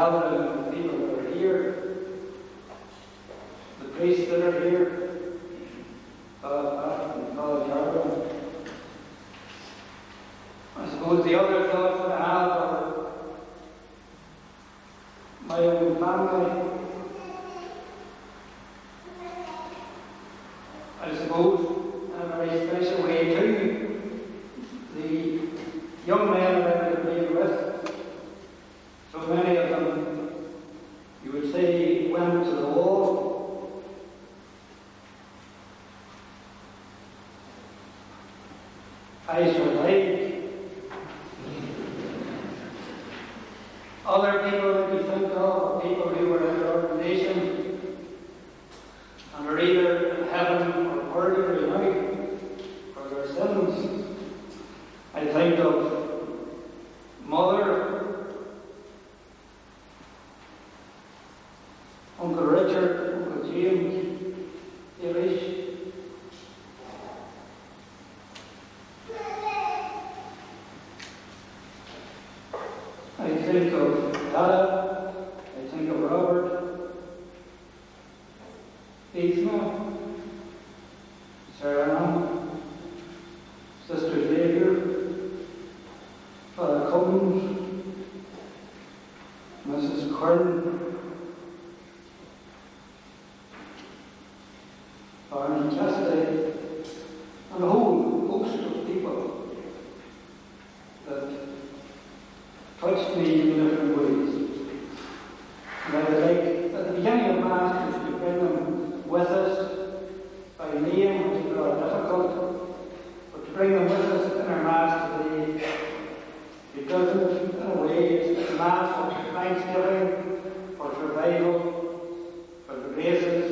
gathering of people that are here, the priests that are here, Father and Father Jarvin. I suppose the other thoughts that I have are my own family. I suppose in a very special way too, the young men that I've been with, so many of them, you would say, went to the wall. I survived. Other people that you think of are people who were in the ordination and are either in heaven or purgatory now for their sins. I think of Mother, Uncle Richard, Uncle James, Irish. I think of Dada, I think of Robert, Isma, Sarah Ann, Sister Xavier, Father Cummins, Mrs. Curran, Barney Cassidy, and a whole host of people that touched me in different ways. And I would like, at the beginning of Mass, to bring them with us by name, which is rather difficult, but to bring them with us in our Mass today, because in a way it's a Mass for thanksgiving, for survival, for the graces,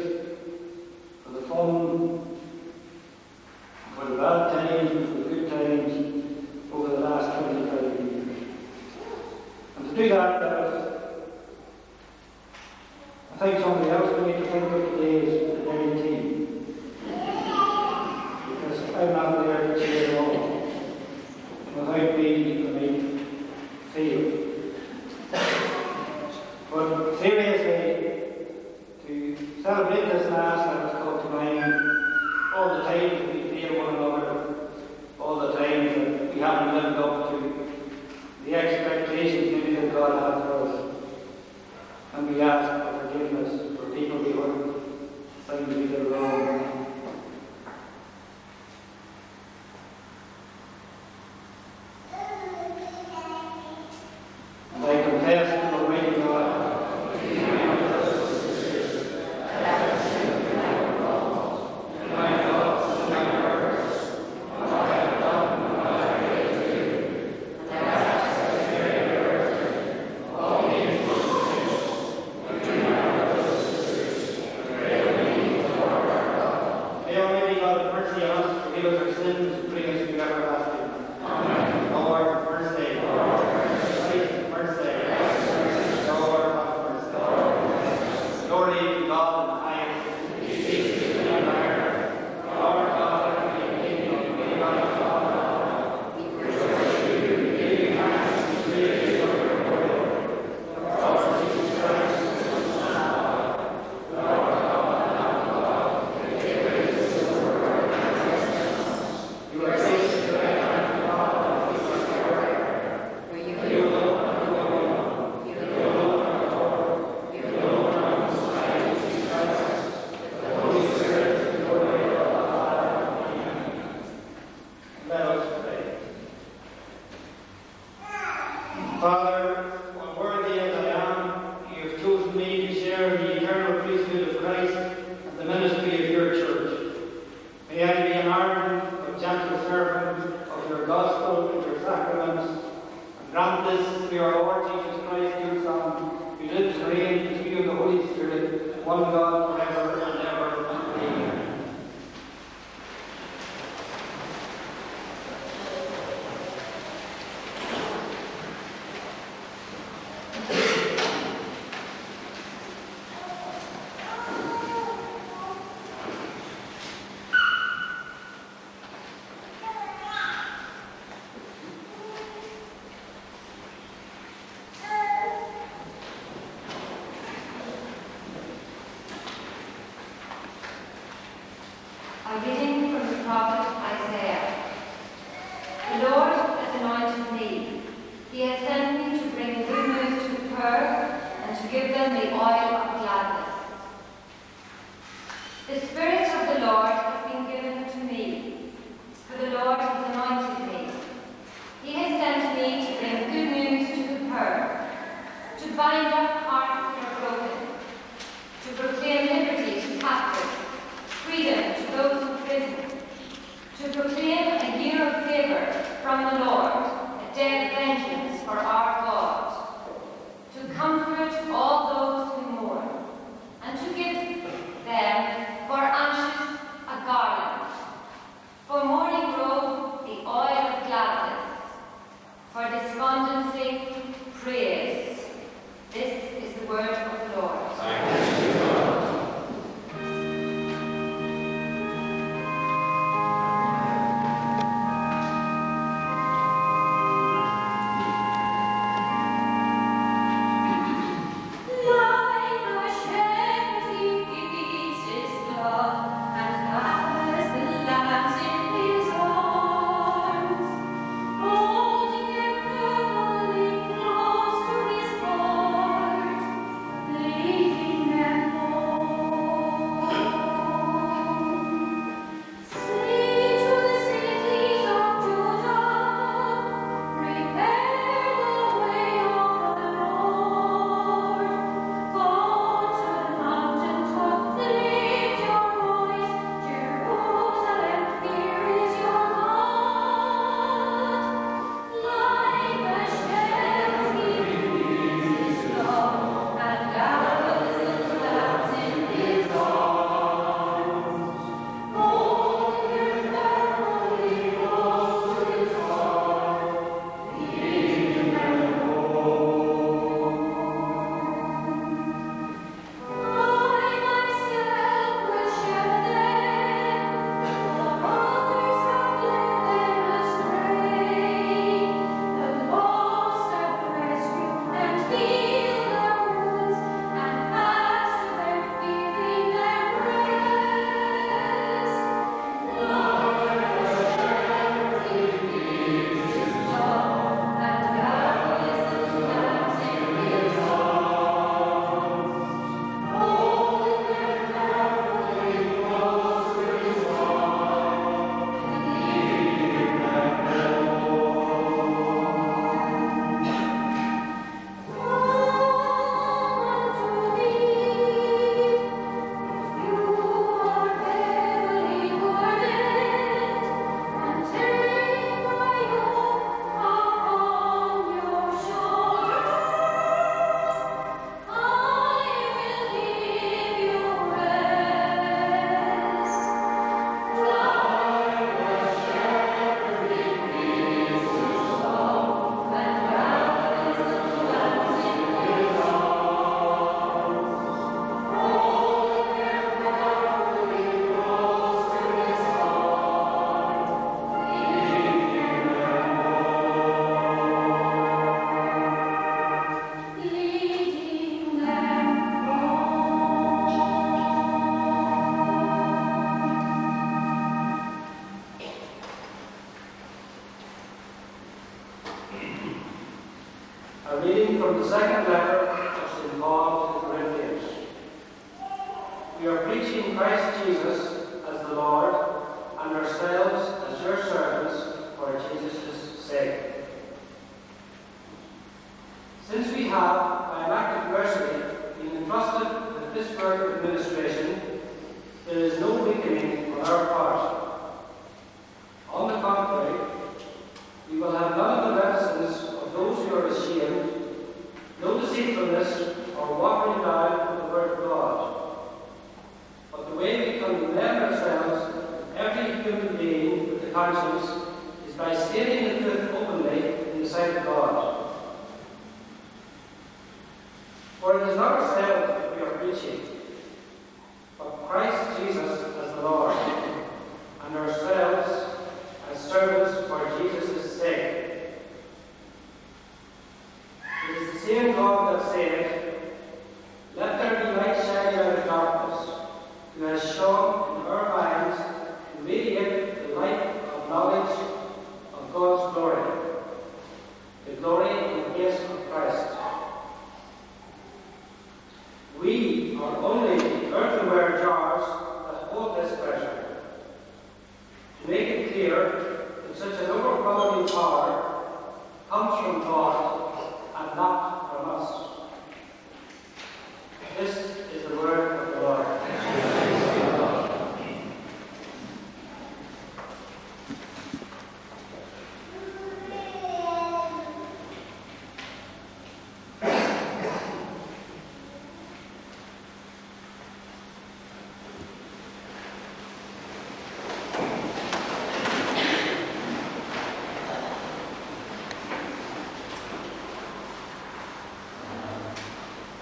for the fun, for the bad times, and for the good times over the last 25 years. And to do that, I think somebody else we need to think of today is the daily team. Because I'm not there to cheer it all. Without me, for me, feel. But seriously, to celebrate this Mass, I was called to mind all the times that we fail one another, all the times that we haven't lived up to the expectations maybe that God had for us. And we ask for forgiveness for people we hurt, things we did wrong. And I confess to Almighty God, her and to give them the oil of gladness. The Spirit of the Lord has been given to me, for the Lord has anointed me. He has sent me to bring good news to the poor, to bind up hearts that are broken, to proclaim liberty to captives, freedom to those in prison, to proclaim a year of favour from the Lord, a day of vengeance for our God, to comfort all those who mourn, and to give them for ashes a garland, for mourning robe the oil of gladness, for despondency praise. This is the word of the Lord. Thanks be to God. A reading from the second letter of St. Paul to the Corinthians. We are preaching Christ Jesus as the Lord, and ourselves as your servants for Jesus' sake. Since we have, by an act of mercy, been entrusted with this work of administration, there is no weakening on our part. On the contrary, we will have none of the reticence of those who are ashamed, no deceitfulness or watering down of the word of God. But the way we condemn ourselves, every human being with a conscience, is by stating the truth openly in the sight of God. For it is not ourselves that we are preaching, but Christ Jesus as the Lord, and ourselves as servants for Jesus' sake. It is the same God that said, "Let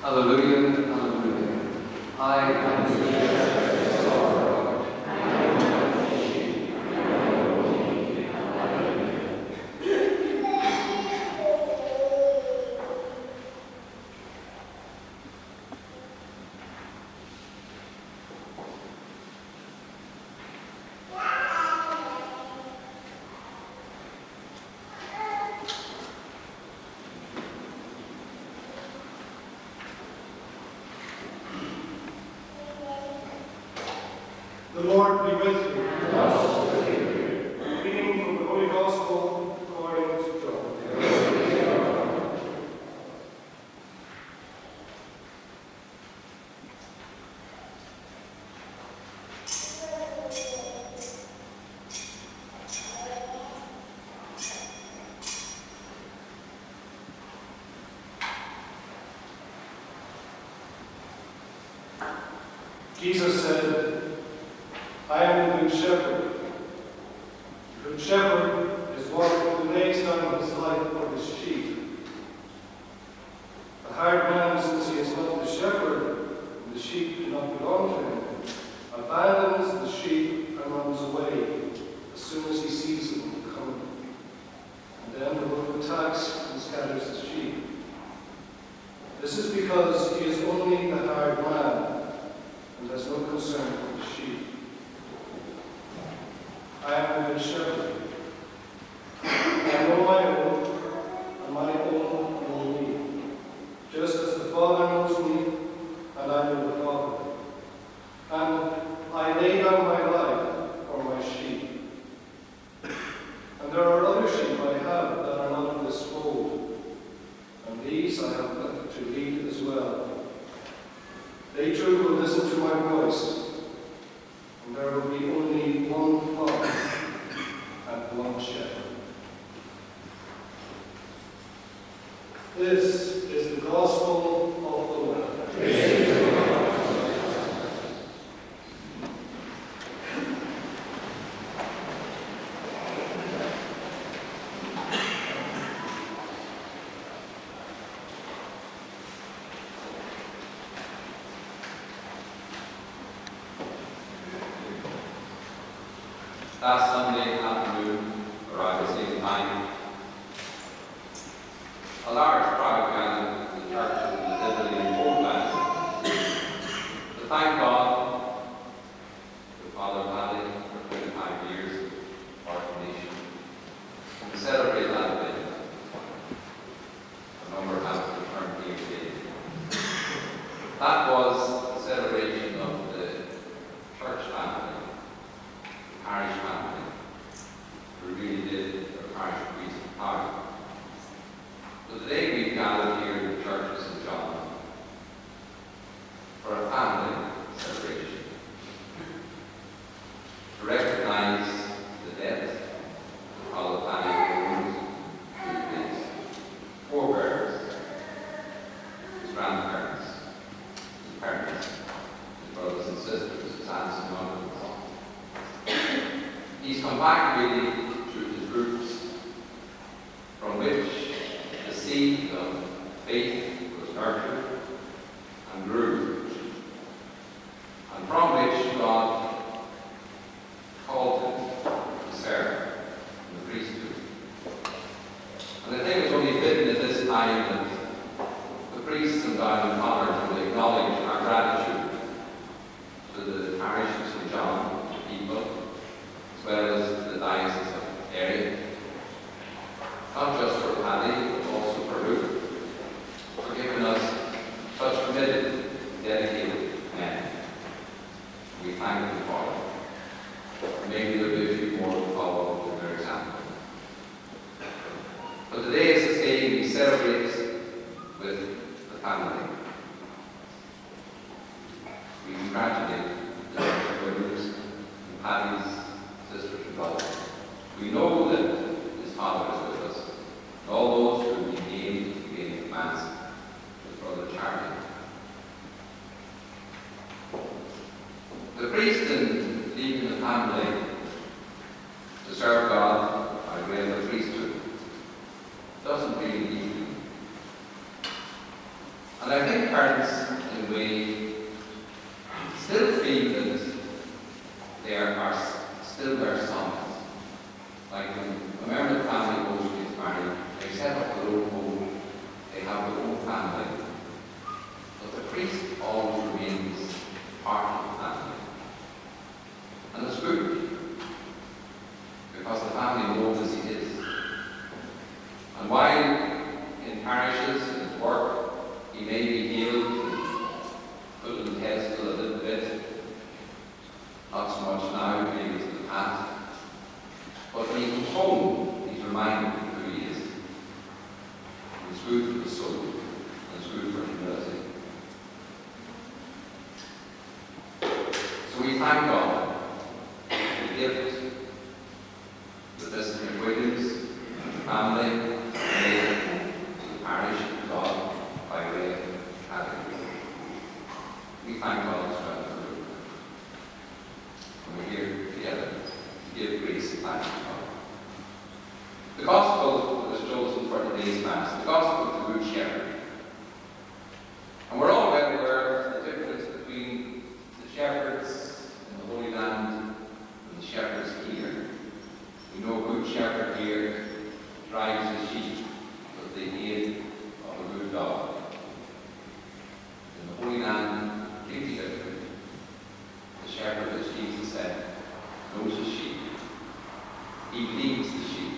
Hallelujah, hallelujah. I am the shepherd of our Lord. The Lord be with you. And also with you. Reading from the Holy Gospel according to John. Jesus said, I am the good shepherd. The good shepherd is one who lays down his life for his sheep. The hired man, since he is not the shepherd, and the sheep do not belong to him, abandons the sheep and runs away as soon as he sees them coming. And then the wolf attacks and scatters the sheep. This is because he is only the hired man and has no concern for the sheep. I am the good shepherd. I know my own, and my own know me. Just as the Father knows me, and I know the Father. And I lay down my life for my sheep. And there are other sheep I have that are not of this fold, and these I have to lead as well. They too will listen to my voice, and there will be only one flock and one shepherd. This is the gospel of the Lord. Praise to God. Last Sunday afternoon, around the same time, a large crowd gathered in the church of the Jubilee in Banquet to thank God for Father Paddy for 25 years of ordination and to celebrate that day. A number have returned here today. That was a celebration of the church family, parish family, who really did their parish priest part. So today we've gathered here in the Church of St. John for a family celebration to recognize the death of Father Paddy, his forebears, his grandparents, his parents, his brothers and sisters, his aunts and uncles. He's come back really to his roots, from which the seed of faith was nurtured and grew, and from which God called him to serve in the priesthood. And I think it's only fitting at this time that the priests and I and Father will acknowledge our gratitude to the parish of St. John, the people, as well as the diocese of Area, not just for Paddy, but also for Ruth, for giving us such committed, dedicated men. We thank them for it. Maybe there'll be a few more to follow in their example. But today is the day we celebrate with the family. We congratulate the McWilliams and Paddy's sisters and brothers. We know that his father is with us, and all those who have been named to be in the Mass with Brother Charlie. The priest in leaving the family to serve God by way of the priesthood doesn't really leave him. And I think parents, in a way, still feel that they are still their sons. Like remember the family goes to get married, they set up their own home, they have their own family. But the priest always remains part of the family. And it's good, because the family knows as he is. And while in parishes, in his work, he may be healed, put in the pedestal a little bit, not so much now, maybe it's the past. But when he comes home, he's reminded of who he is. It's good for the soul, and it's good for humility. So we thank God for the gift that this McWilliams family made to the parish of God by way of Paddy. We thank God as well for it. And we're here together to give grace and thanks to God. The Gospel that was chosen for today's Mass, the Gospel of the Good Shepherd. And we're all well aware of the difference between the shepherds in the Holy Land and the shepherds here. We know a good shepherd here drives his sheep with the aid of a good dog. In the Holy Land, completely different. The shepherd, as Jesus said, knows his sheep. He leads the sheep.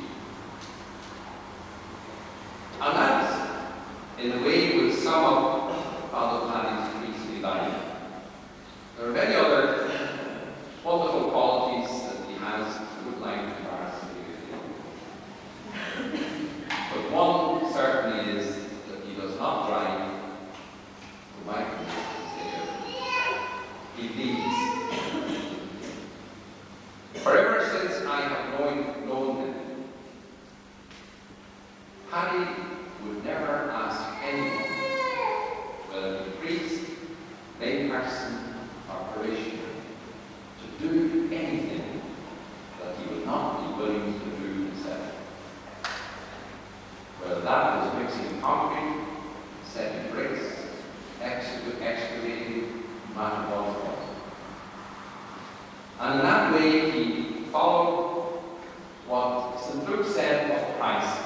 And that, in a way, would sum up Father Paddy's priestly life. There are many other wonderful qualities that he has that would like to embarrass you. But one certainly is that he does not drive the bike. He leads. Forever since I have known him, Paddy would never ask anyone, whether the priest, lay person, or parishioner, to do anything that he would not be willing to do himself. Whether that was mixing concrete, setting bricks, excavating, no matter what it was. And in that way he followed what St. Luke said of Christ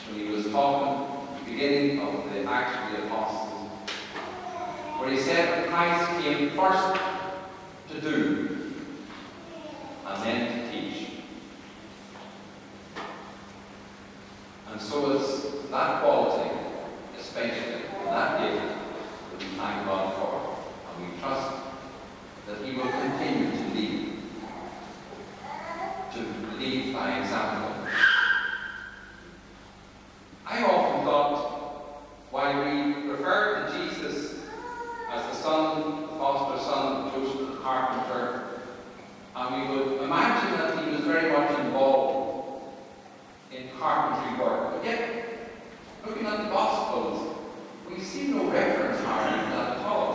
when he was talking at the beginning of the Acts of the Apostles, where he said that Christ came first to do and then to teach. And so it's that quality, especially, and that gift, that we thank God for, and we trust that he will continue to lead by example. I often thought, while we refer to Jesus as the foster son of Joseph the carpenter, and we would imagine that he was very much involved in carpentry work, but yet, looking at the Gospels, we see no reference hardly to that at all.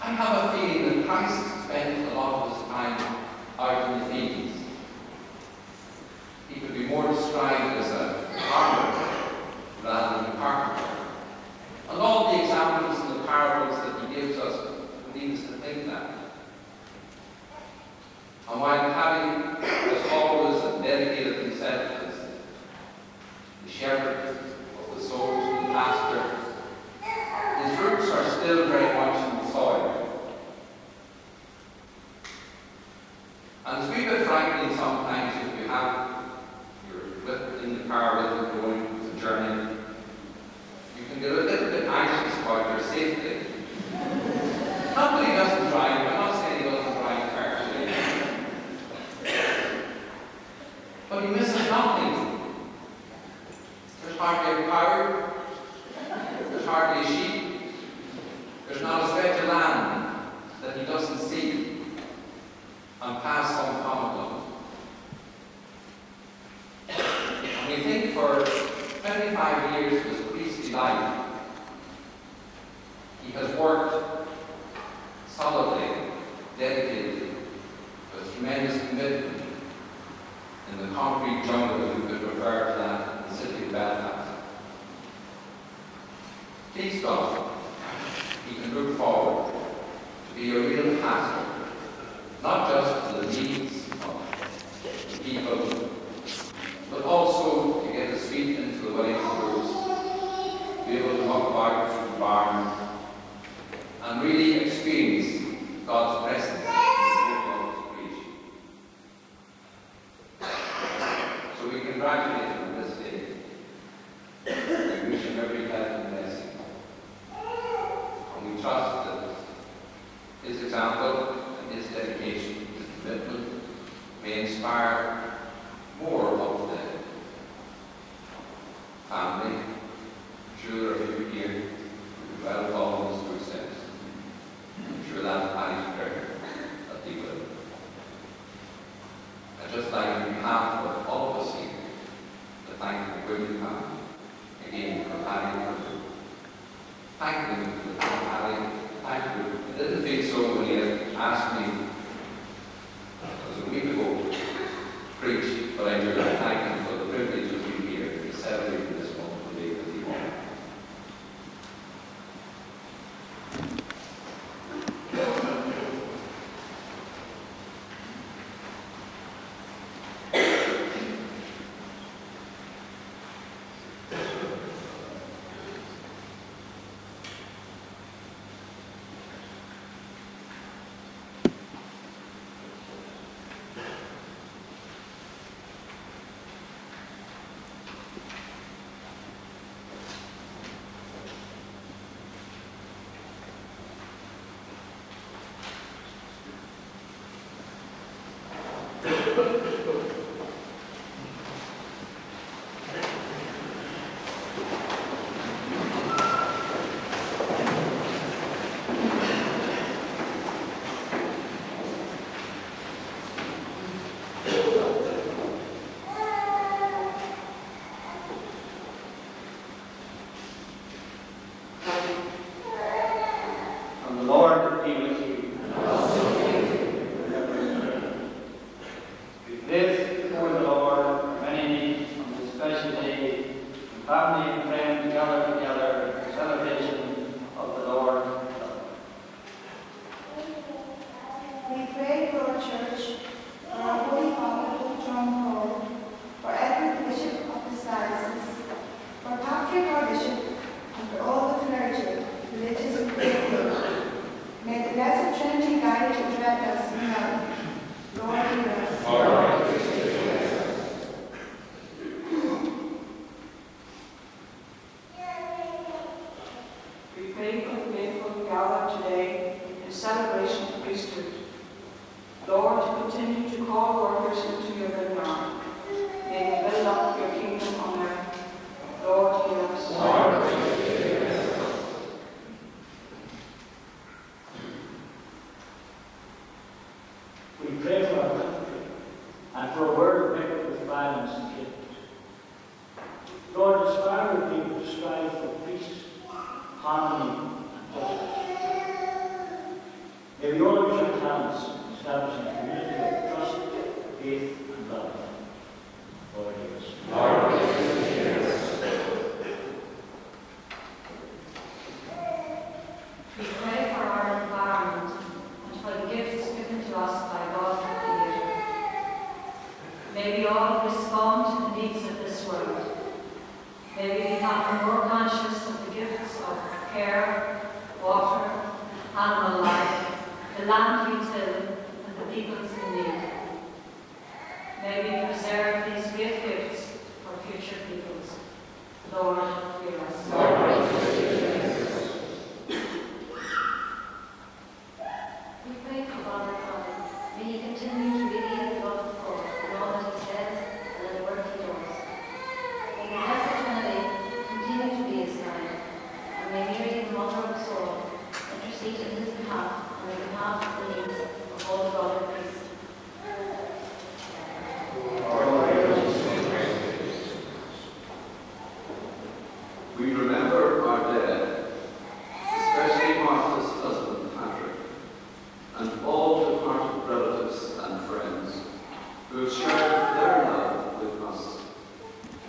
I have a feeling that Christ spent a lot of his time out in the fields. He could be more described as a farmer rather than a carpenter. And all the examples and the parables that he gives us would lead us to think that. And while Paddy has always dedicated himself as the shepherd of the souls of the pastor, his roots are still very much in the soil. And it's a wee bit frightening sometimes if you're in the car with him going on a journey. You can get a little bit anxious about your safety. Not that he doesn't drive, I'm not saying he doesn't drive carefully. But he misses nothing. There's hardly a cow, there's hardly a sheep, there's not a stretch of land that he doesn't see and pass some comment on. And we think for 25 years of his priestly life, he has worked solidly, dedicated, with tremendous commitment in the concrete jungle, if we could refer to that, in the city of Belfast. Please God, he can look forward to be a real pastor, not just to the needs of the people, but also to get his feet into the wedding schools, be able to walk about through the barn, and really experience God's presence in God's creation. So we congratulate him on this day. We wish him every health and blessing. And we trust that his example and his dedication, his commitment, may inspire more of the family. I'm sure there are a few here who well follow his footsteps. I'm sure that's Paddy's prayer that they will. I'd just like, on behalf of all of us here, to thank the McWilliams family again for Paddy and for thank them for Paddy. Thank you. I didn't think so when he asked me, it was a week ago, to preach, but I do thank him for the privilege of being here to celebrate this wonderful day with you all.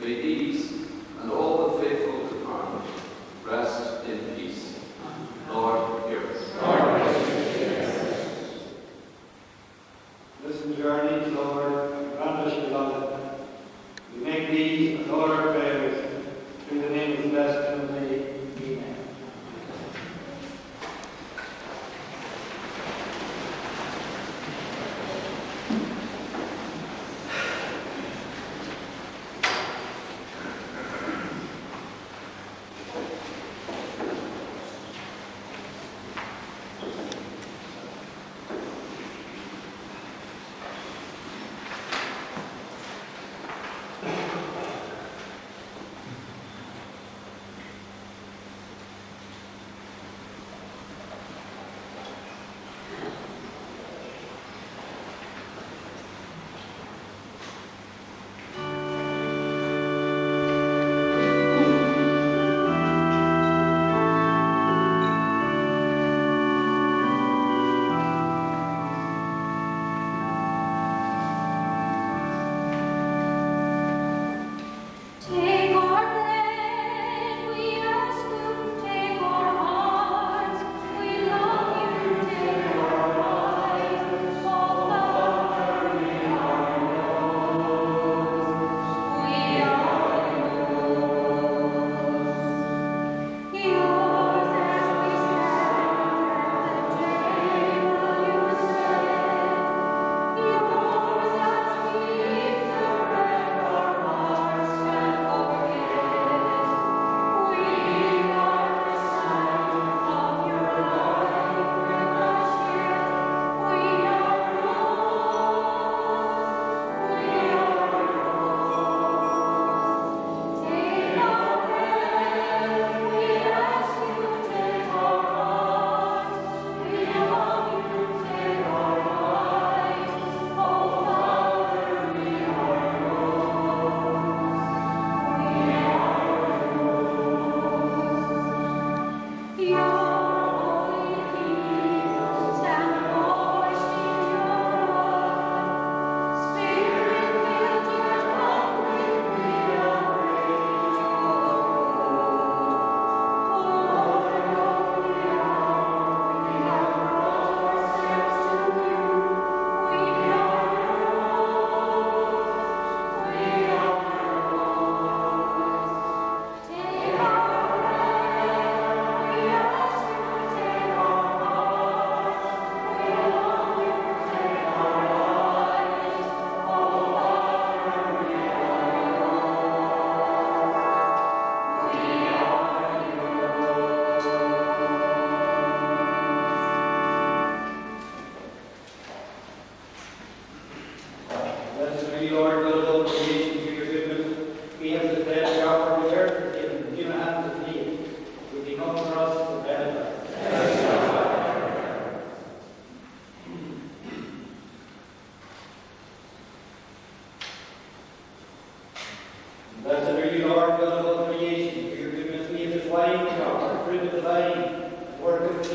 May these and all the faithful departed rest in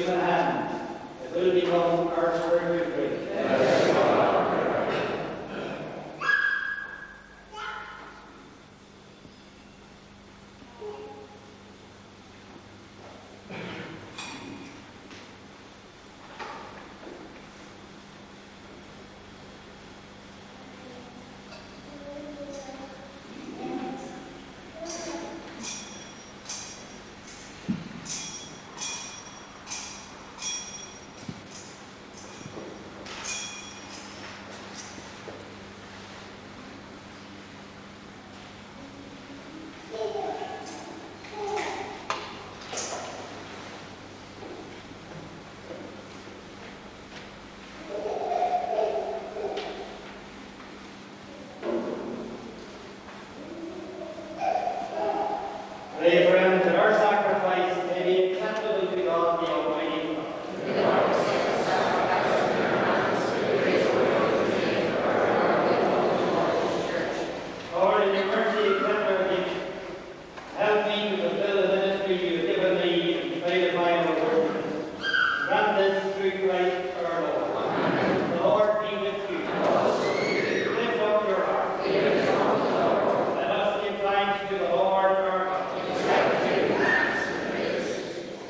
human hand, it will become our spiritual grace. Pray, friends, that our sacrifice may be acceptable to God the Almighty. Lord, in your mercy, accept our gift. Help me to fulfill the ministry you have given me in spite of my overworkings. Grant this through Christ our Lord. Amen. The Lord be with you. Lift up your heart. Let us give thanks to the Lord our God.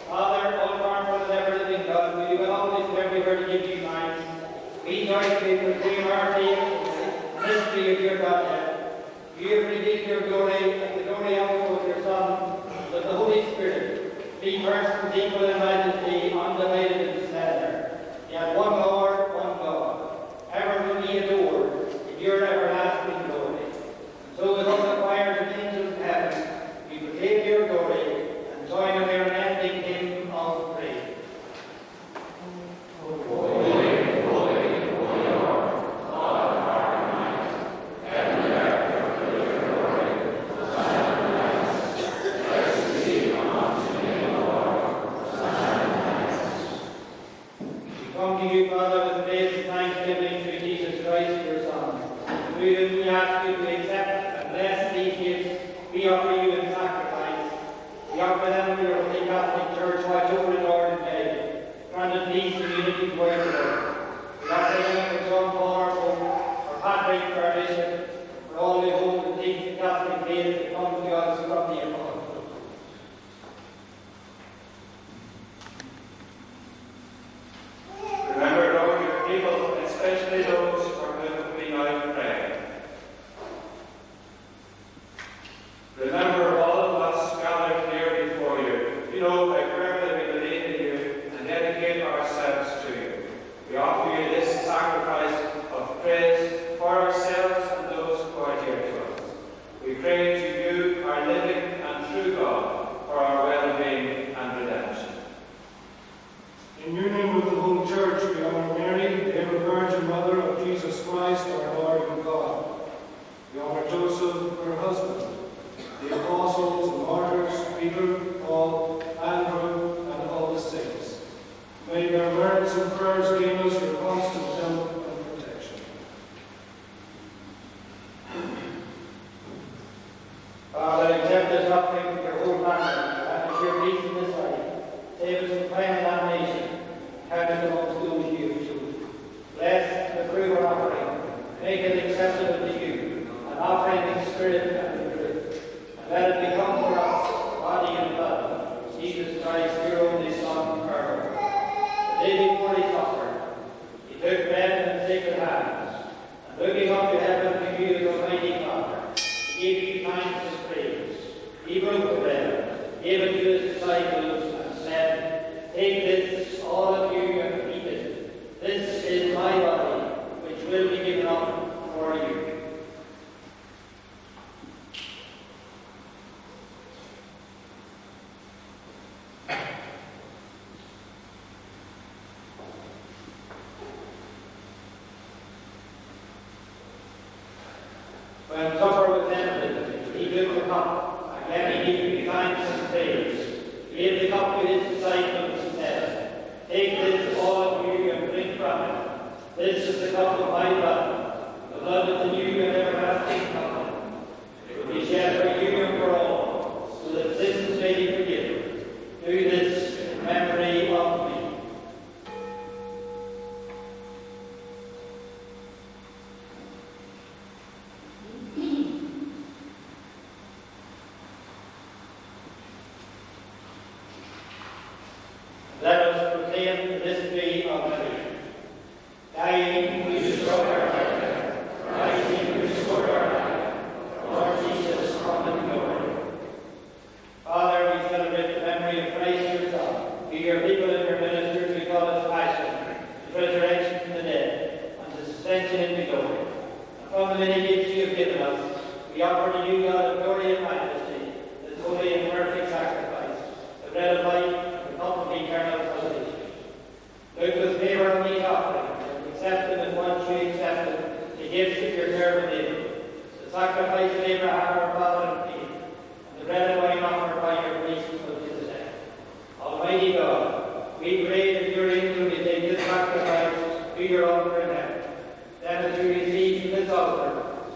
Father, all powerful and ever living God, we will always everywhere to give you thanks. We joyfully proclaim our faith in the mystery of your Godhead. You have revealed your glory and the glory also of your Son, that the Holy Spirit, three persons equal in majesty, undivided in splendor, yet one Lord, one God, ever to be adored in your everlasting glory. And so with all the choirs of angels in heaven, we proclaim your glory and join in their unending hymn of praise. Come to you, Father, with praise and thanksgiving through Jesus Christ, your Son. Through whom we ask you to accept and bless these gifts we offer you in sacrifice. We offer them to your Holy Catholic Church, watch over it, Lord, and guide. Grant peace and unity to our Lord. We offer them for John Paul, our Pope, for Patrick, our Bishop, for all who hold and teach the Catholic faith to come to us from the apostles. Remember, Lord, your people, especially those for whom we now pray. Remember all of us gathered here before you. You know how firmly we believe in you and dedicate ourselves to you. We offer you this sacrifice of praise for ourselves and those who are dear to us. We pray to you, our living and true God, for our well-being and redemption. In union with the whole Church, we honor Mary, the ever Virgin Mother of Jesus Christ, our Lord and God. We honor Joseph, her husband, the apostles and martyrs, Peter, Paul, Andrew, and all the saints. May their merits and prayers gain us your constant help and protection. Father, accept this offering for your whole family, and with your peace in this life. Save us from crime and damnation. Count us amongst those you have chosen. Bless the fruit of our offering. Make it acceptable to you, an offering in spirit and in truth. And let it become for us body and blood of Jesus Christ, your only Son, our Lord. The day before he suffered, he took bread in his sacred hands, and looking up to heaven to you, the Almighty Father, he gave you thanks and praise. He broke the bread, gave it to his disciples, and said, "Take this, all of you, and eat it. This is my body, which will be given up for you." When supper was ended, he took the cup, again he gave you thanks and praise. He gave the cup to his disciples and said, "Take this, all of you, and drink from it. This is the cup of my blood, the blood of the new and everlasting covenant. It will be shed for you and for all, so that sins may be forgiven. Do this in memory of me." proclaim the mystery of faith. Dying, you destroyed our life. Rising, you restored our life. Lord Jesus, come in glory. Father, we celebrate the memory of Christ your Son. Be your people and your ministers, we call his passion, his resurrection from the dead, and his ascension into glory. And from the many gifts you have given us, we offer to you, God of glory and majesty, this holy and perfect sacrifice, the bread of life and the cup of eternal salvation. Look with favour on these offerings, and accept them as once you accepted the gifts of your servant David, the sacrifice of Abraham our father in faith, and the bread and wine offered by your priest Melchizedek. Almighty God, we pray that your angel may take this sacrifice to your altar in heaven. Then as you receive from this altar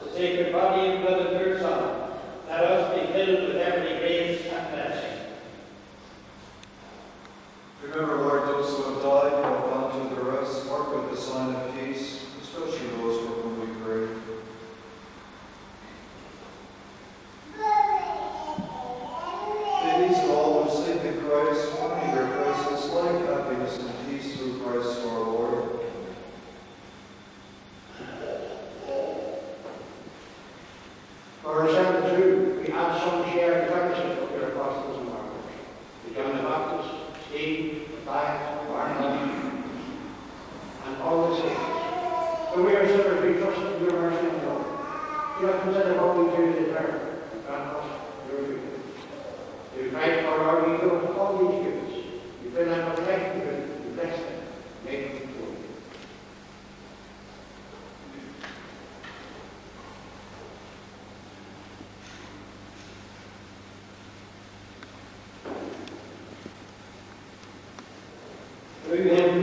the sacred body and blood of your Son, let us be filled with every grace and blessing. Remember, Lord, those who have died and have gone to the rest, mark with the sign of peace, especially those for whom we pray. Ladies of all who sleep in Christ, find their places, life, happiness, and peace through Christ our Lord. For ourselves too, we have some share in fellowship of your apostles and martyrs. The John the Baptist, Steve, Matthias, Barnabas, and all the saints. So we are sinners, we trust in your mercy and love. Do not consider what we do in prayer, and grant us your good. We pray for our ego and all these gifts. We fill them with life and good, we bless them, make them good. Through him,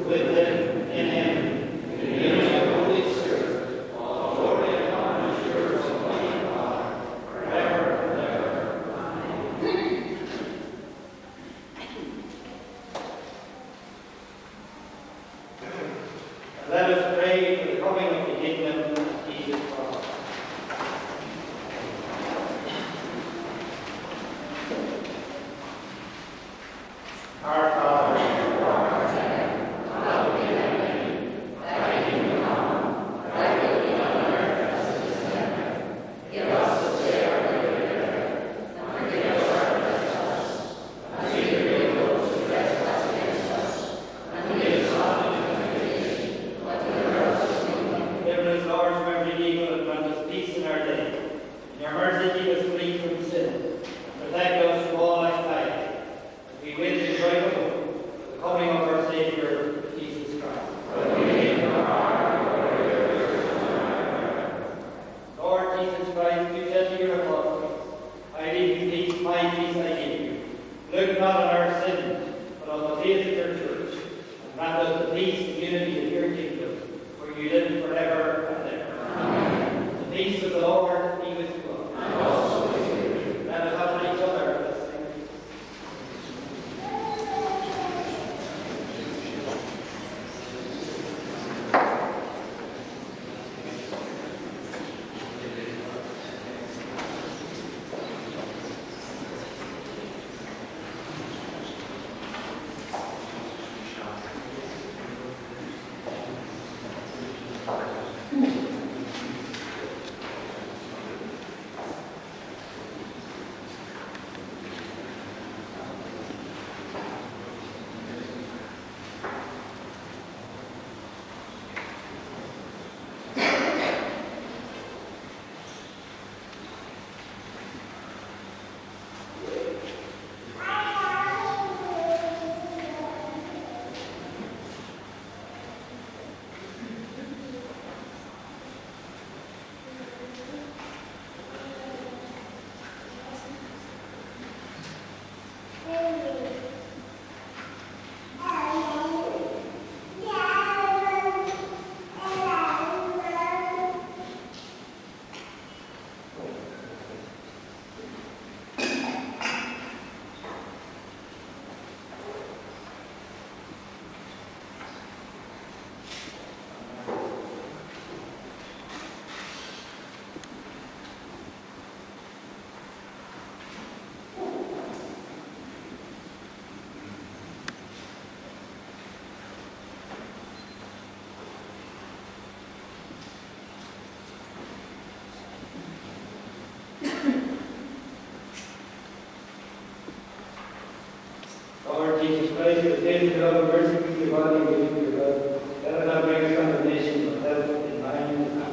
with him, in him, in the unity of the Holy Spirit, all glory and honor is yours, Almighty God, forever and ever. Amen. And let us pray for the coming of the kingdom of Jesus Christ. Our Father, who art in heaven, hallowed be thy name. Thy kingdom come, thy will be done on earth as it is in heaven. Give us this day our daily bread, and forgive us our trespasses, as we forgive those who trespass against us. And lead us not into temptation, but deliver us from evil. Deliver us, Lord, from every evil, and grant us peace in our day. In your mercy, keep us free from sin, and protect us from all anxiety. We wait in joy of hope for the coming of our Savior, Jesus Christ. Lord Jesus Christ, you said to your apostles, I leave you peace, my peace I give you. Look not on our sins, but on the faith of your church, and grant us the peace and unity of your kingdom, where you live forever and ever. Amen. The peace of the Lord be with you all. And also with you. Let us offer each other a blessing. Jesus Christ, who was dead and love, mercy, be your body, and give your blood. Let us not bring us condemnation, but help in mind and in love.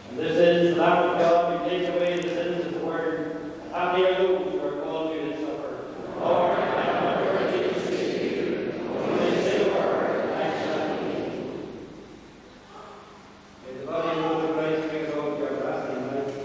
And this is the Lamb of God who takes away the sins of the world. And happy are those who are called to his supper. Lord, I am not worthy to receive you, only say a word, and I shall be healed. May the body and blood of Christ bring us all to our lasting life.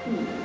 Amen.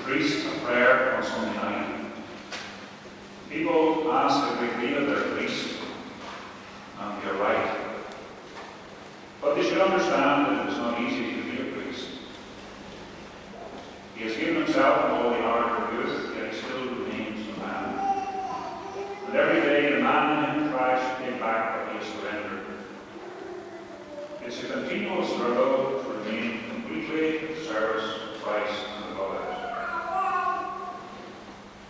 priest a prayer on Sunday night. People ask a great deal of their priest, and they are right. But they should understand that it is not easy to be a priest. He has given himself and all the art of youth, yet he still remains a man. And every day the man in him tries to take back what he has surrendered. It's a continual struggle to remain completely in service of Christ and of others.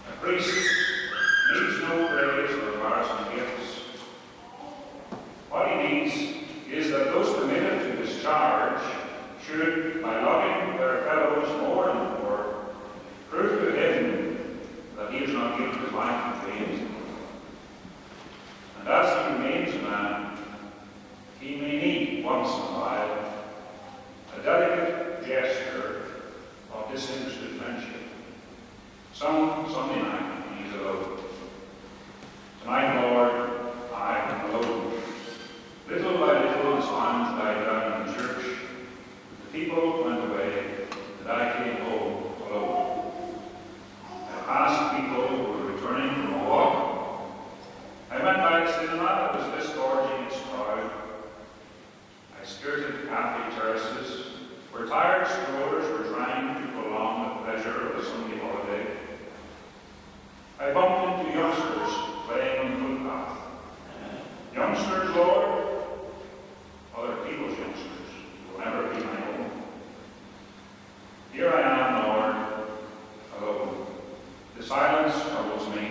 A priest needs no praise or embarrassing gifts. What he needs is that those permitted to his charge should, by loving their fellows more and more, prove to him that he has not given his life in vain. And as he remains a man, he may need once in a while a delicate gesture of disinterested friendship. Some Sunday night he is alone. Tonight, Lord, I am alone. Little by little, as times died down in the church, the people went away, and I came home alone. I passed people who were returning from a walk. I went by the cinema that was disgorging its crowd. I skirted cafe terraces, where tired strollers were trying to prolong the pleasure of a Sunday holiday. I bumped into youngsters playing on the footpath. Youngsters, Lord, other people's youngsters, will never be my own. Here I am, Lord, alone. The silence troubles me.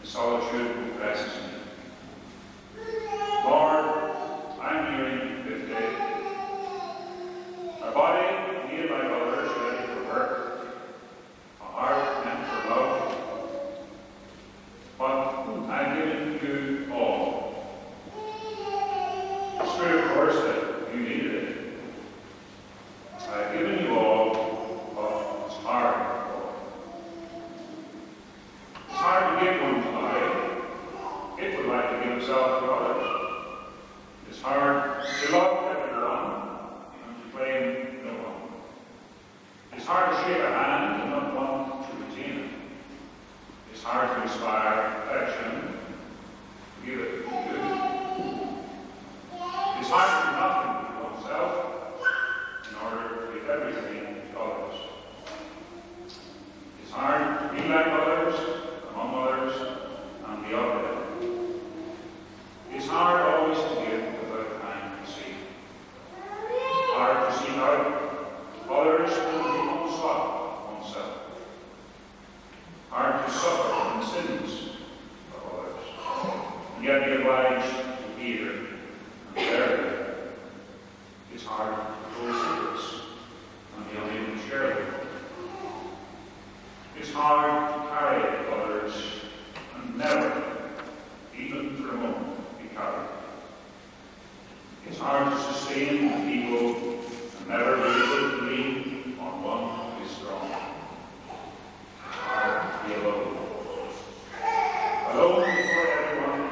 The solitude oppresses me. Lord, I'm nearing 50. A body made by others, ready for work. A heart meant for love. But I've given you all. It's true, of course, that you needed it. I've given you all, but it's hard. It's hard to give one's body. It would like to give itself to others. It's hard to love everyone and to blame no one. It's hard to shake a hand and not want to retain it. It's hard to inspire affection, to give it to you. It's hard to do nothing to oneself in order to give everything to others. It's hard to be like others, among others, and be of them. It's hard always to give without trying to receive. It's hard to seek out others who will unsought oneself. Hard to suffer from the sins of others, and yet be obliged to hear and bear them. It's hard to hold secrets and be unable to share them. It's hard to carry others and never, even for a moment, be carried. It's hard to sustain the people and never be able to lean on one who is strong. It's hard to be alone. Alone before everyone,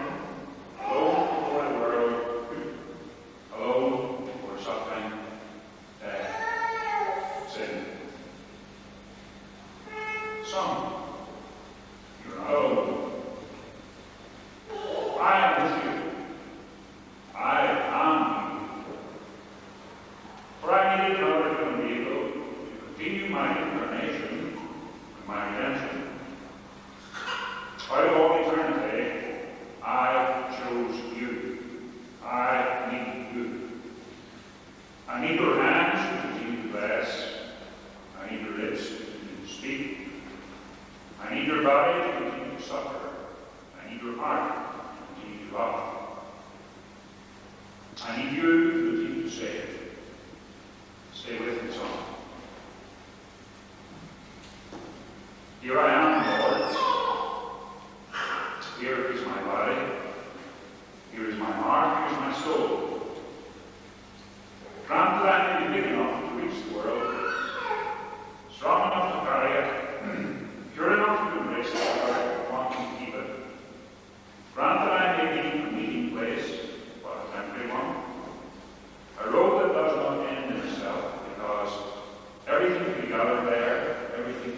alone before the world, alone before suffering, death, sin. Some, you're not alone. I am with you. I am you. For I needed another human being to continue my incarnation and my redemption. Out of all eternity, I chose you. I need you. I need your hands to continue to bless. I need your lips to continue to speak. I need your body to continue to suffer. I need your heart to continue to love. I need you to continue to save. Stay with me, son. Here I am, Lord. Here is my body. Here is my heart. Here is my soul. Grant that I may be big enough to reach the world, strong enough to carry it, pure enough to embrace the Lord, wanting to keep it. Grant that I may be a meeting place, but a temporary one, a road that does not end in itself, because everything to be gathered there, everything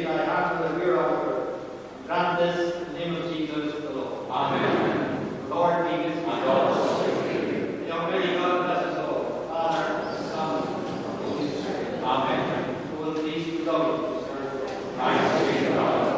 thy hand that we are over. Grant this in the name of Jesus the Lord. Amen. The Lord be with you. And also with you. The Almighty God bless us all. Father, Son, and Holy Spirit. Amen. Who will please to love you, serve the Lord. Thanks be to God.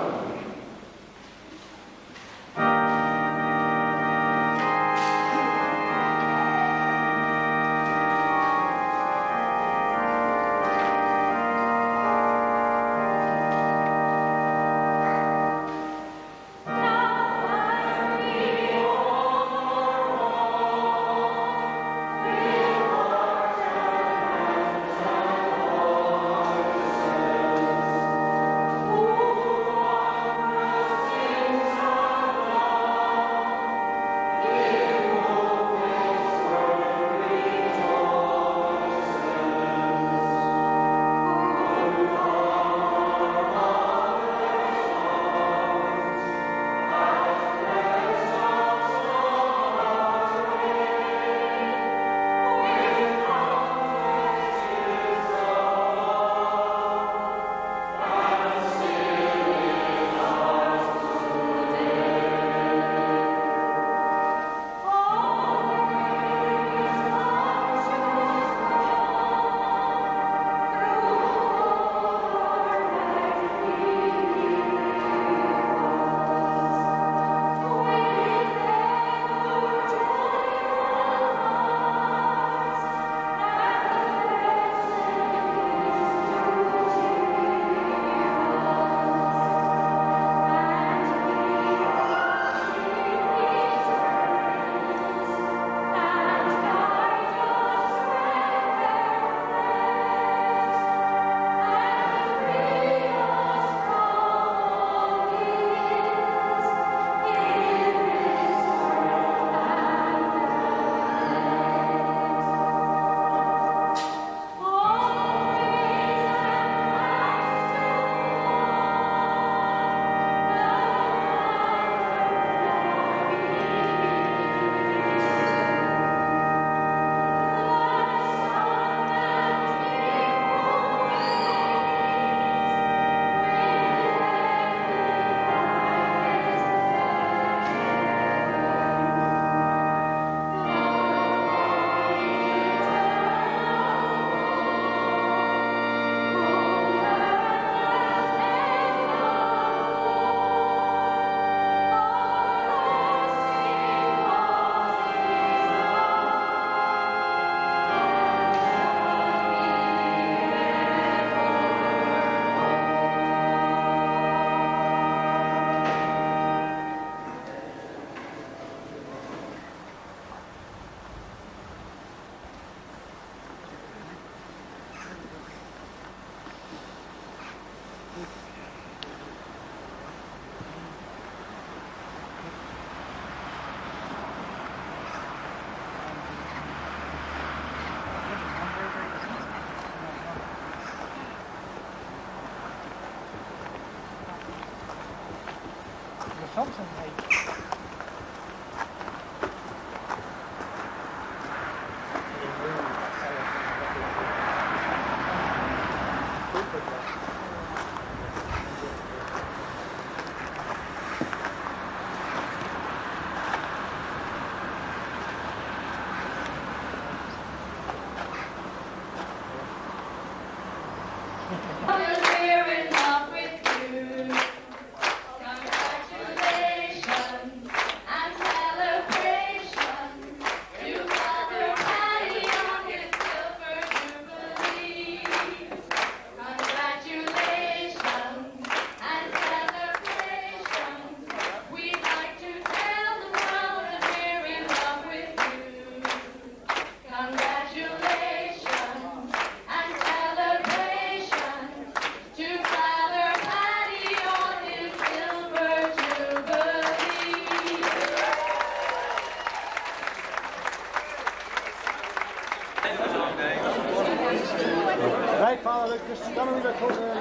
Something like right, Father, look, just come a wee bit closer.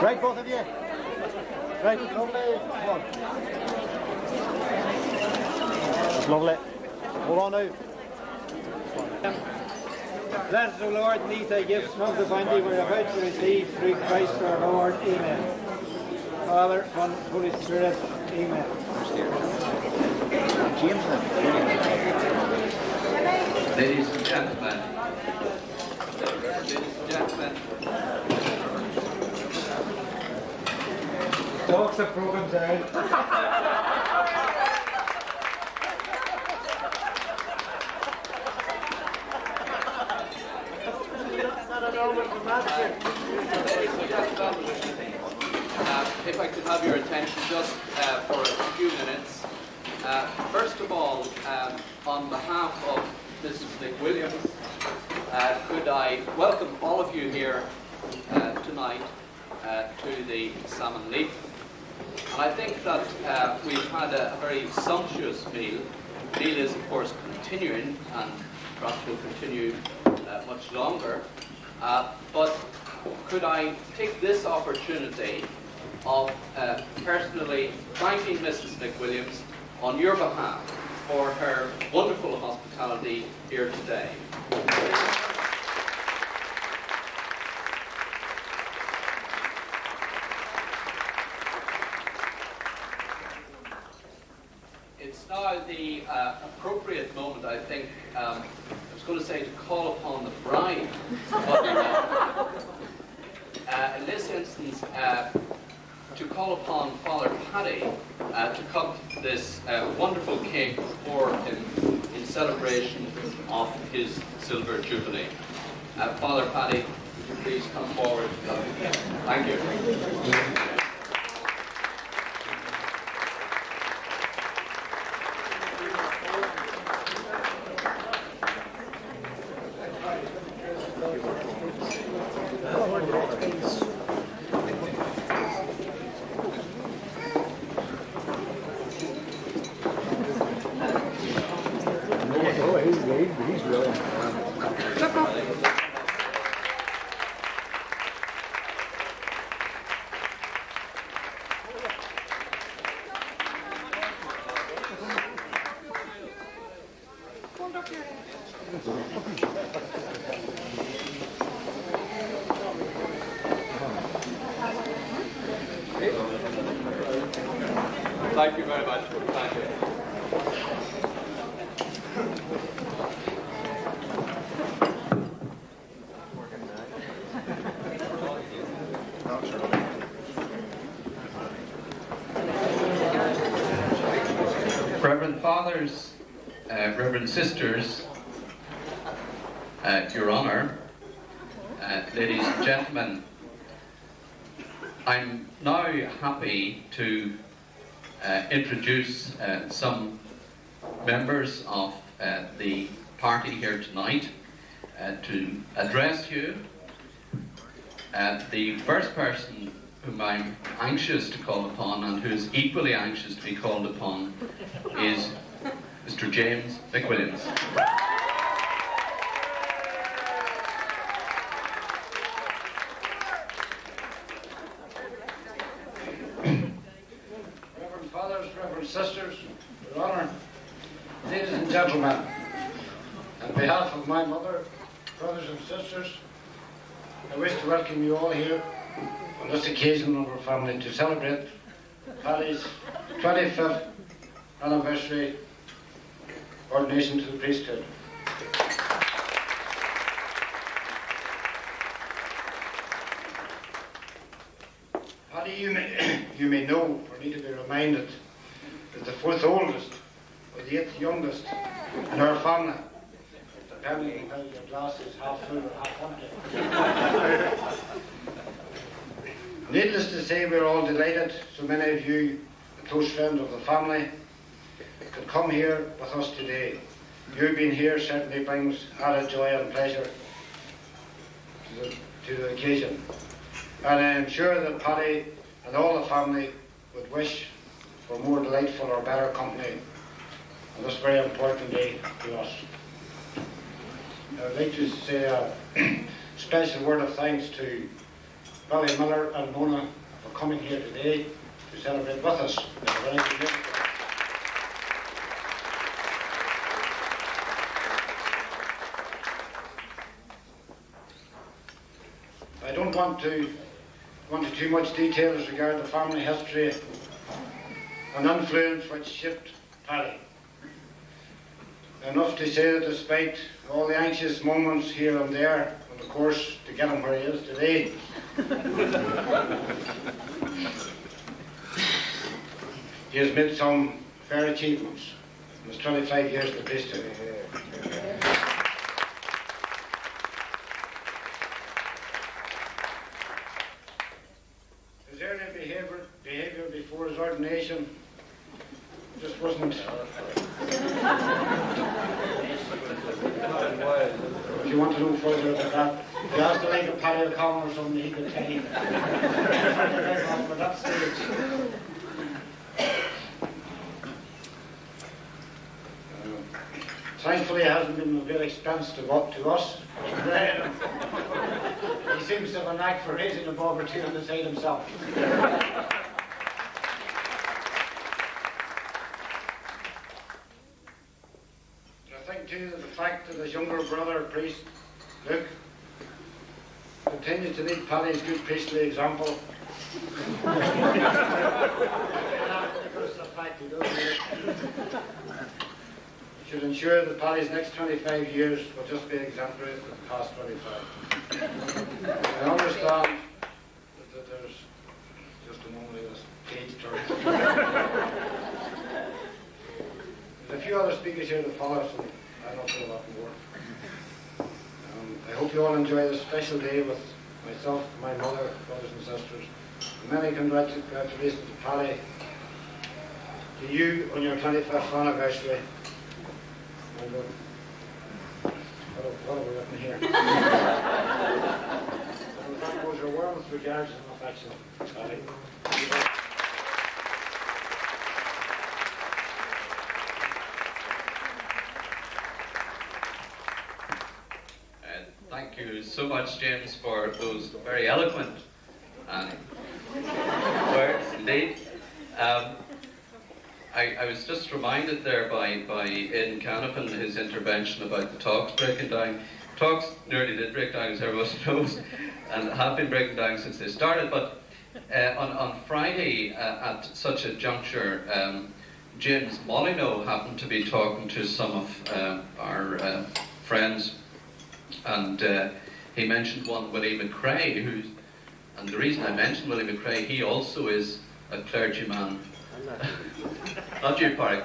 Right, both of you. Right, lovely. Come on. That's lovely. Hold on now. Blessed O Lord, and these thy gifts from the bounty we are about to receive through Christ our Lord. Amen. Father, Son, Holy Spirit. Amen. Ladies and gentlemen, Dogs have broken down. If I could have your attention just for a few minutes. First of all, on behalf of Mrs. McWilliams, could I welcome all of you here tonight to the Salmon Leap. And I think that we've had a very sumptuous meal. The meal is, of course, continuing, and perhaps will continue much longer. But could I take this opportunity of personally thanking Mrs. McWilliams on your behalf for her wonderful hospitality here today. It's now the appropriate moment, I think, I was going to say to call upon the bride, but in this instance, to call upon Father Paddy to cut this wonderful cake for him in celebration of his Silver Jubilee. Father Paddy, would you please come forward? Thank you. Thank you very much. Thank you. Reverend Fathers, Reverend Sisters, Your Honour, ladies and gentlemen, I'm now happy to introduce some members of the party here tonight to address you. The first person whom I'm anxious to call upon, and who is equally anxious to be called upon, is Mr. James McWilliams. Reverend Fathers, Reverend Sisters, Your Honour, ladies and gentlemen, on behalf of my mother, brothers and sisters, I wish to welcome you all here on this occasion of our family to celebrate Paddy's 25th anniversary ordination to the priesthood. Paddy, you may know, or need to be reminded, is the fourth oldest or the eighth youngest in our family, depending on whether your glass is half full or half empty. Needless to say, we're all delighted so many of you, a close friend of the family, could come here with us today. You being here certainly brings added joy and pleasure to the occasion. And I am sure that Paddy and all the family would wish for more delightful or better company on this very important day to us. I'd like to say a special word of thanks to Billy Miller and Mona for coming here today to celebrate with us. I don't want to go into too much detail as regard the family history and influence which shaped Paddy. Enough to say that despite all the anxious moments here and there on the course to get him where he is today, he has made some fair achievements in his 25 years in the priesthood. His early behaviour before his ordination just wasn't. If you want to know further about that, if you ask the like of Paddy O'Connor or something, he could tell you. At that stage. Thankfully, it hasn't been a great expense to us. He seems to have a knack for raising the bob or two on the side himself. I think too that the fact that his younger brother, priest Luke, continues to lead Paddy's good priestly example. Because of the fact he does it. Should ensure that Paddy's next 25 years will just be exemplary for the past 25. I understand that there's just a moment of this cage turn. There's a few other speakers here to follow, so I'll not say a lot more. I hope you all enjoy this special day with myself, my mother, brothers and sisters. Many congratulations to Paddy, to you on your 25th anniversary. What have we written here? That goes your warmest regards and affection, Paddy. Thank you so much, James, for those very eloquent words indeed. I was just reminded there by Ian Canavan, his intervention about the talks breaking down. Talks nearly did break down, as everyone knows, and have been breaking down since they started. But on Friday, at such a juncture, James Molyneux happened to be talking to some of our friends, and he mentioned one Willie McRae, and the reason I mentioned Willie McRae, he also is a clergyman. Not you, Park.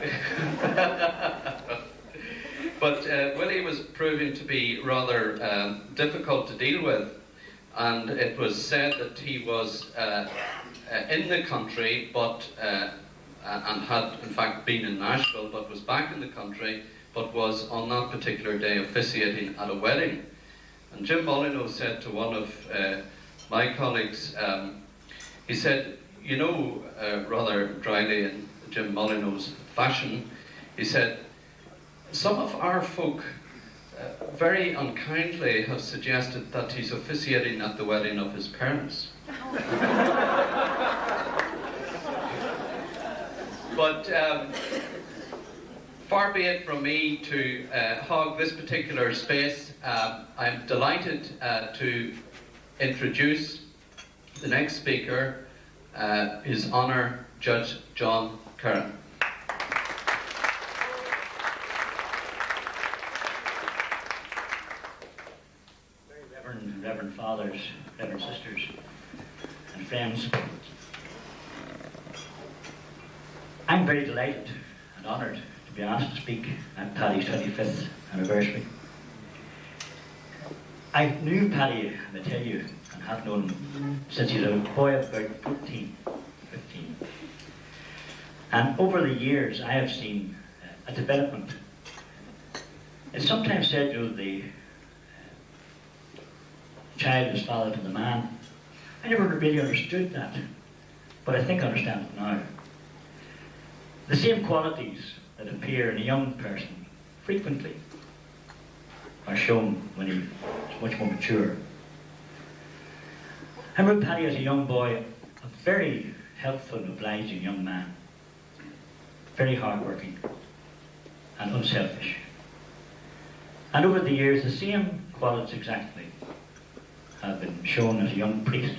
But Willie was proving to be rather difficult to deal with, and it was said that he was in the country, but and had in fact been in Nashville, but was back in the country, but was on that particular day officiating at a wedding. And Jim Molyneux said to one of my colleagues, he said, you know, rather dryly in Jim Molyneux's fashion, he said, some of our folk very unkindly have suggested that he's officiating at the wedding of his parents. But far be it from me to hog this particular space. I'm delighted to introduce the next speaker, His Honour Judge John Curran. Reverend fathers, reverend sisters, and friends, I'm very delighted and honoured to be asked to speak at Paddy's 25th anniversary. I knew Paddy, I tell you, and have known him since he was a boy of about 14, 15. And over the years, I have seen a development. It's sometimes said, you know, the child is father to the man. I never really understood that, but I think I understand it now. The same qualities that appear in a young person frequently are shown when he is much more mature. I remember Paddy as a young boy, a very helpful and obliging young man, very hard-working and unselfish. And over the years, the same qualities exactly have been shown as a young priest,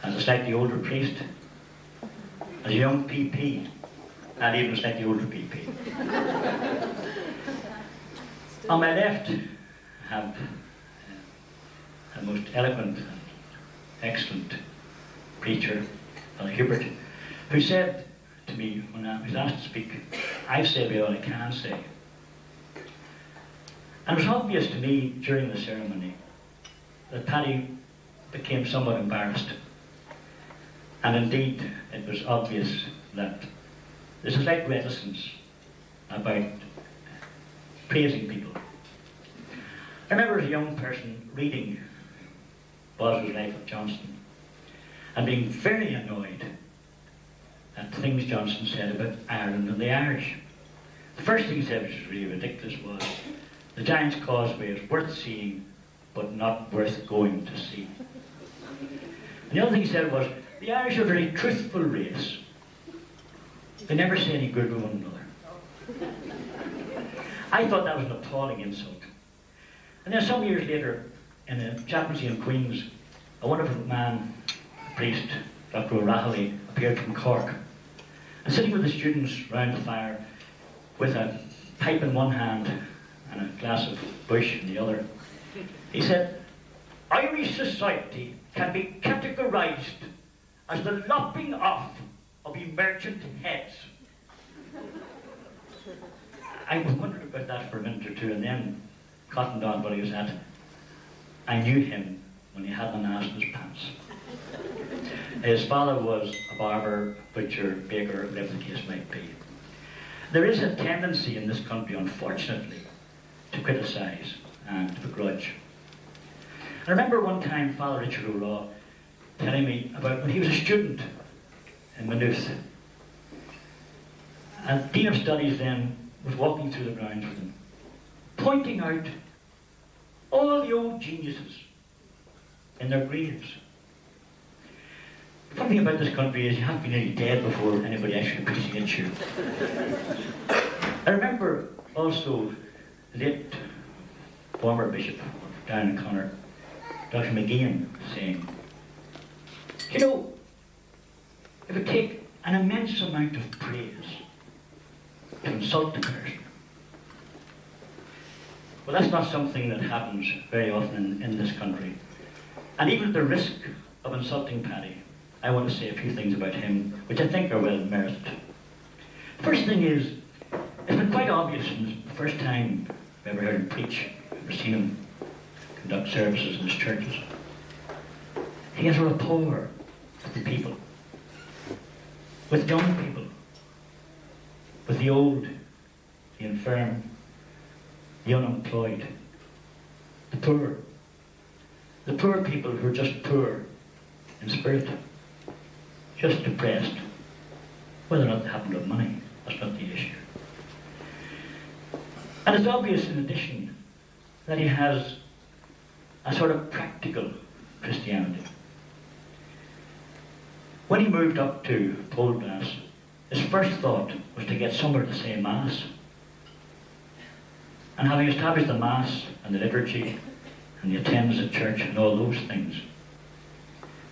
as a slightly older priest, as a young PP, and even a slightly older PP. On my left, I have a most eloquent and excellent preacher, Father Hubert, who said to me when I was asked to speak, "I've said all I can say." And it was obvious to me during the ceremony that Paddy became somewhat embarrassed. And indeed, it was obvious that there's a slight reticence about praising people. I remember as a young person reading Boswell's Life of Johnson and being very annoyed at things Johnson said about Ireland and the Irish. The first thing he said, which was really ridiculous, was the Giant's Causeway is worth seeing, but not worth going to see. And the other thing he said was, the Irish are a very truthful race. They never say any good to one another. I thought that was an appalling insult. And then some years later, in a chaplaincy in Queen's, a wonderful man, a priest, Dr. O'Rahilly, appeared from Cork. And sitting with the students round the fire, with a pipe in one hand and a glass of bush in the other, he said, "Irish society can be categorised as the lopping off of emergent heads." I wondered about that for a minute or two, and then cottoned on what he was at. I knew him when he had an ass in his pants. His father was a barber, butcher, baker, whatever the case might be. There is a tendency in this country, unfortunately, to criticise and to begrudge. I remember one time Father Richard O'Raw telling me about when he was a student in Maynooth. And the Dean of Studies then was walking through the grounds with him, pointing out all the old geniuses in their graves. The funny thing about this country is you have to be nearly dead before anybody actually appreciates you. I remember also the late former Bishop of Down and Connor, Dr. McGeehan, saying, "You know, it would take an immense amount of praise to insult a person." Well, that's not something that happens very often in this country. And even at the risk of insulting Paddy, I want to say a few things about him, which I think are well merited. First thing is, it's been quite obvious from the first time I've ever heard him preach, ever seen him conduct services in his churches. He has a rapport with the people, with young people, with the old, the infirm, the unemployed, the poor people who are just poor in spirit, just depressed. Whether or not they happen to have money, that's not the issue. And it's obvious in addition that he has a sort of practical Christianity. When he moved up to Poleglass, his first thought was to get somewhere to say Mass. And having established the Mass and the liturgy and the attendance at church and all those things,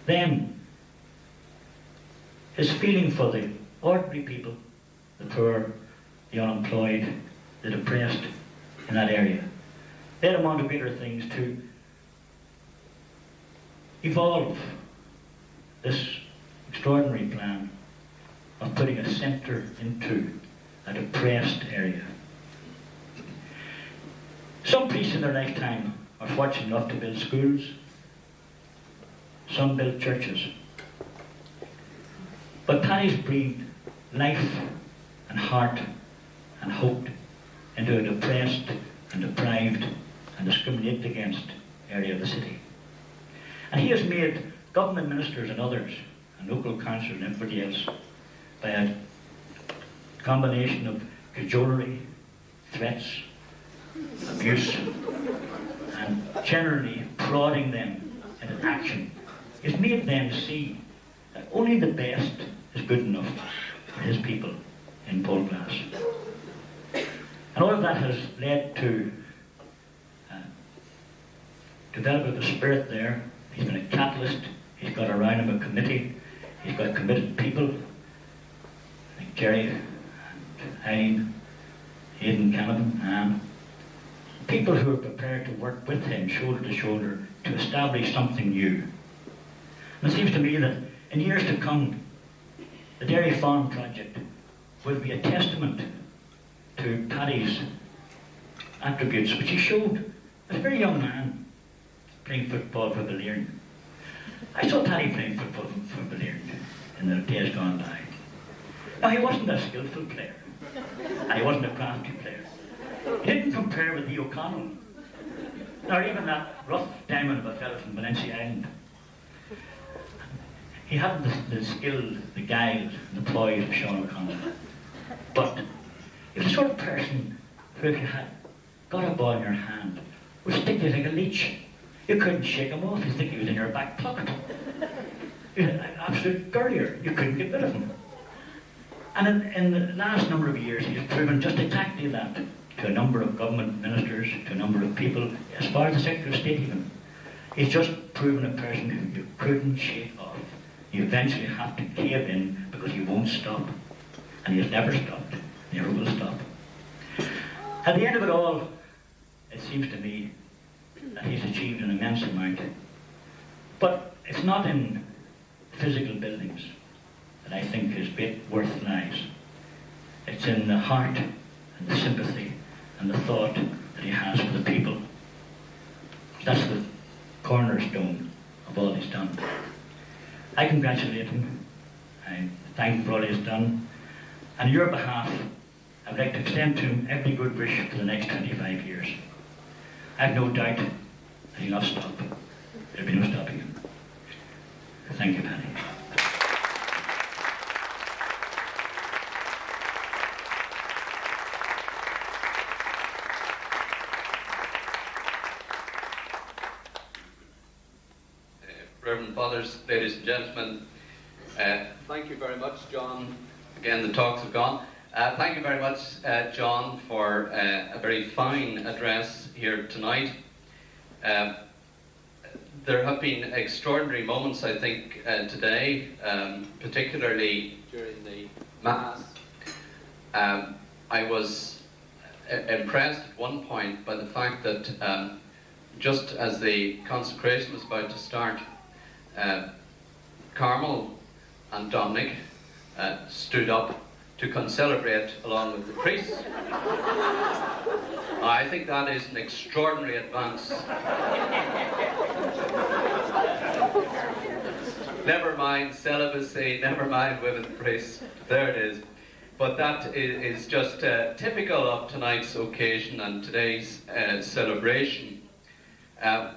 then his feeling for the ordinary people, the poor, the unemployed, the depressed in that area, led him on to bigger things to evolve this extraordinary plan of putting a centre into a depressed area. Some priests in their lifetime are fortunate enough to build schools. Some build churches. But Paddy's breathed life and heart and hope into a depressed and deprived and discriminated against area of the city. And he has made government ministers and others, and local councillors and everybody else, by a combination of cajolery, threats, abuse, and generally prodding them into action. It's made them see that only the best is good enough for his people in Poleglass. And all of that has led to developed a spirit there. He's been a catalyst. He's got around him a committee. He's got committed people like Jerry and Eileen, Aidan Canavan, people who are prepared to work with him shoulder to shoulder to establish something new. And it seems to me that in years to come, the Dairy Farm project will be a testament to Paddy's attributes, which he showed as a very young man playing football for Balliern. I saw Paddy playing football for Balliern in the days gone by. Now, he wasn't a skillful player, and he wasn't a crafty player. He didn't compare with the O'Connell, nor even that rough diamond of a fellow from Valencia Island. He hadn't the skill, the guile, and the poise of Sean O'Connell. But he was the sort of person who, if you had got a ball in your hand, would stick to you like a leech. You couldn't shake him off. He'd think he was in your back pocket. He was an absolute gurrier. You couldn't get rid of him. And in the last number of years, he's proven just exactly that to a number of government ministers, to a number of people, as far as the Secretary of State even. He's just proven a person who you couldn't shake off. You eventually have to cave in because he won't stop. And he has never stopped, never will stop. At the end of it all, it seems to me that he's achieved an immense amount. But it's not in physical buildings that I think his great worth lies. It's in the heart and the sympathy and the thought that he has for the people. That's the cornerstone of all he's done. I congratulate him. I thank him for all he's done. And on your behalf, I would like to extend to him every good wish for the next 25 years. I have no doubt that he'll not stop. There'll be no stopping him. Thank you, Paddy. Reverend Fathers, ladies and gentlemen, thank you very much, John. Again, the talks have gone. Thank you very much, John, for a very fine address here tonight. There have been extraordinary moments, I think, today, particularly during the Mass. I was impressed at one point by the fact that just as the consecration was about to start, Carmel and Dominic stood up to concelebrate along with the priests. I think that is an extraordinary advance. Never mind celibacy, never mind women priests, there it is. But that is just typical of tonight's occasion and today's celebration.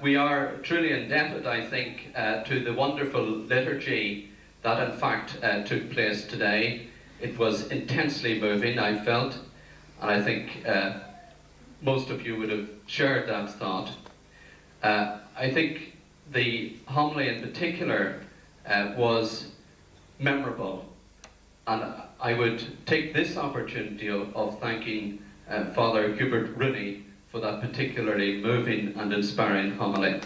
We are truly indebted, I think, to the wonderful liturgy that in fact took place today. It was intensely moving, I felt, and I think most of you would have shared that thought. I think the homily in particular was memorable, and I would take this opportunity of thanking Father Hubert Rooney for that particularly moving and inspiring homily.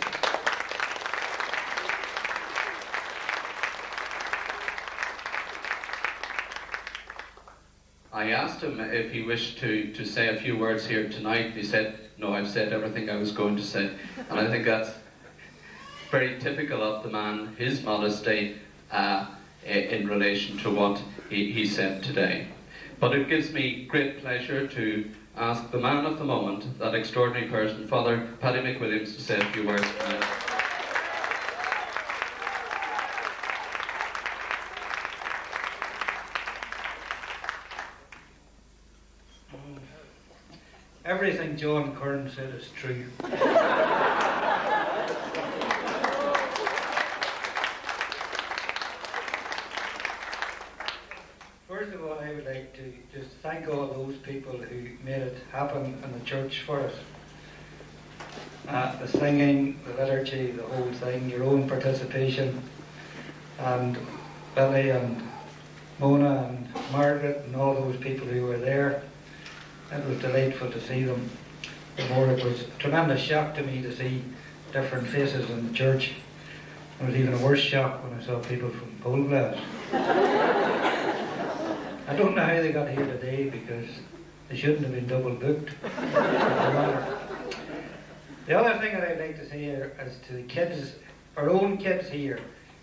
I asked him if he wished to say a few words here tonight. He said, no, I've said everything I was going to say. And I think that's very typical of the man, his modesty in relation to what he said today. But it gives me great pleasure to ask the man of the moment, that extraordinary person, Father Paddy McWilliams, to say a few words tonight. Everything John Curran said is true. First of all, I would like to just thank all those people who made it happen in the church for us. The singing, the liturgy, the whole thing, your own participation, and Billy and Mona and Margaret and all those people who were there. It was delightful to see them. The more it was a tremendous shock to me to see different faces in the church. It was even a worse shock when I saw people from Poleglass. I don't know how they got here today because they shouldn't have been double booked. The other thing that I'd like to say here is to the kids, our own kids here,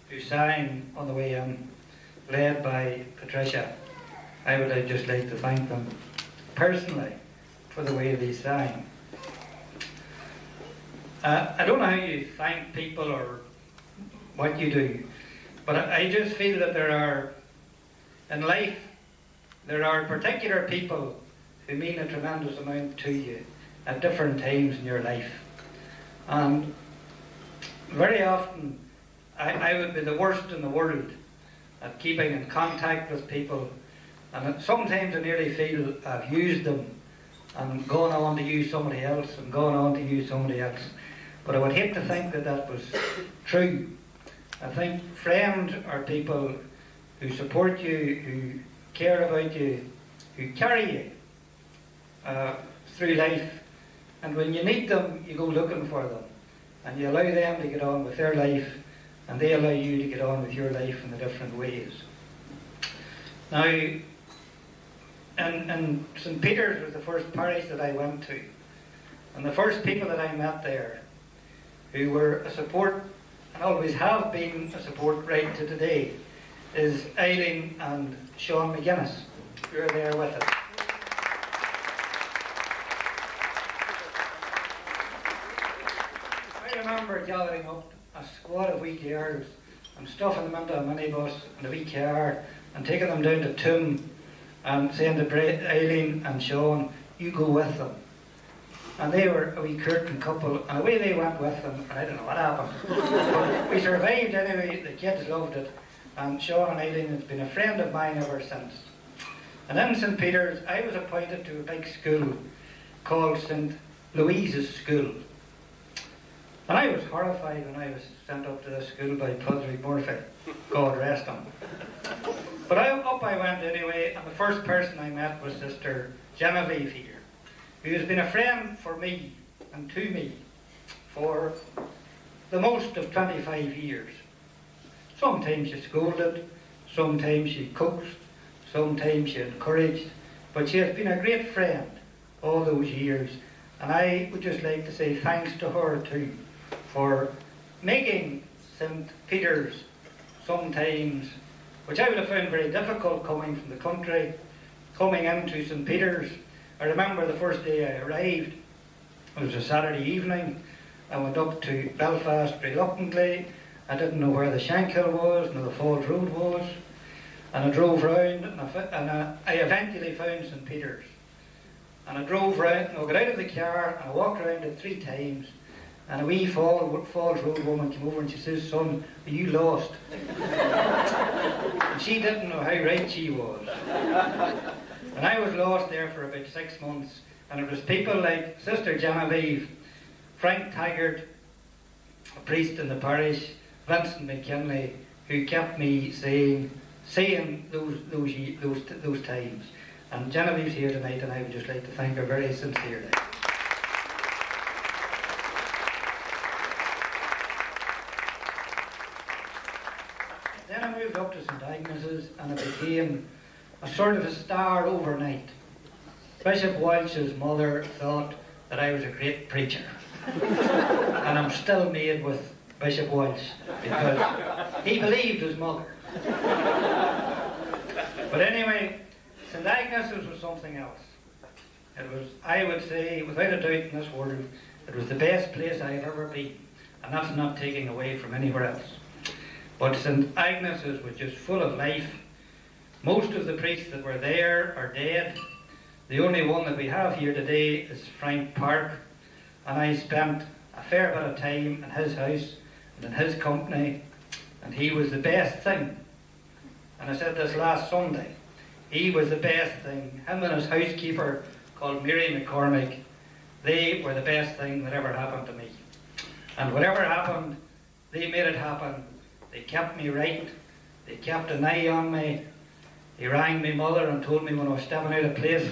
who sang on the way in, led by Patricia. I would just like to thank them personally for the way they sang. I don't know how you thank people or what you do, but I just feel that in life, there are particular people who mean a tremendous amount to you at different times in your life. And very often, I would be the worst in the world at keeping in contact with people, and sometimes I nearly feel I've used them and gone on to use somebody else and gone on to use somebody else. But I would hate to think that that was true. I think friends are people who support you, who care about you, who carry you through life. And when you need them, you go looking for them. And you allow them to get on with their life, and they allow you to get on with your life in the different ways. Now, and St. Peter's was the first parish that I went to. And the first people that I met there, who were a support, and always have been a support right to today, is Eileen and Sean McGuinness, who are there with us. I remember gathering up a squad of wee girls and stuffing them into a minibus and a wee car and taking them down to Toom and saying to Eileen and Sean, you go with them. And they were a wee curtain couple, and away they went with them, and I don't know what happened. But we survived anyway, the kids loved it, and Sean and Eileen has been a friend of mine ever since. And in St. Peter's, I was appointed to a big school called St. Louise's School. And I was horrified when I was sent up to this school by Paddy Murphy, God rest him. But up I went anyway, and the first person I met was Sister Genevieve here, who has been a friend for me and to me for the most of 25 years. Sometimes she scolded, sometimes she coaxed, sometimes she encouraged, but she has been a great friend all those years, and I would just like to say thanks to her too for making St. Peter's sometimes, which I would have found very difficult coming from the country, coming into St. Peter's. I remember the first day I arrived, it was a Saturday evening. I went up to Belfast reluctantly. I didn't know where the Shankill was, nor the Falls Road was. And I drove round, and I eventually found St. Peter's. And I drove round, and I got out of the car, and I walked around it 3 times. And a wee Falls Road woman came over and she says, son, are you lost? And she didn't know how right she was. And I was lost there for about 6 months, and it was people like Sister Genevieve, Frank Taggart, a priest in the parish, Vincent McKinley, who kept me saying those times. And Genevieve's here tonight, and I would just like to thank her very sincerely. Then I moved up to St. Agnes's, and I became a sort of a star overnight. Bishop Walsh's mother thought that I was a great preacher. And I'm still made with Bishop Walsh because he believed his mother. But anyway, St. Agnes's was something else. It was, I would say, without a doubt in this world, it was the best place I've ever been. And that's not taking away from anywhere else. But St. Agnes's was just full of life. Most of the priests that were there are dead. The only one that we have here today is Frank Park, and I spent a fair bit of time in his house and in his company, and he was the best thing. And I said this last Sunday, he was the best thing. Him and his housekeeper, called Mary McCormick, they were the best thing that ever happened to me. And whatever happened, they made it happen. They kept me right, they kept an eye on me. He rang my mother and told me when I was stepping out of place.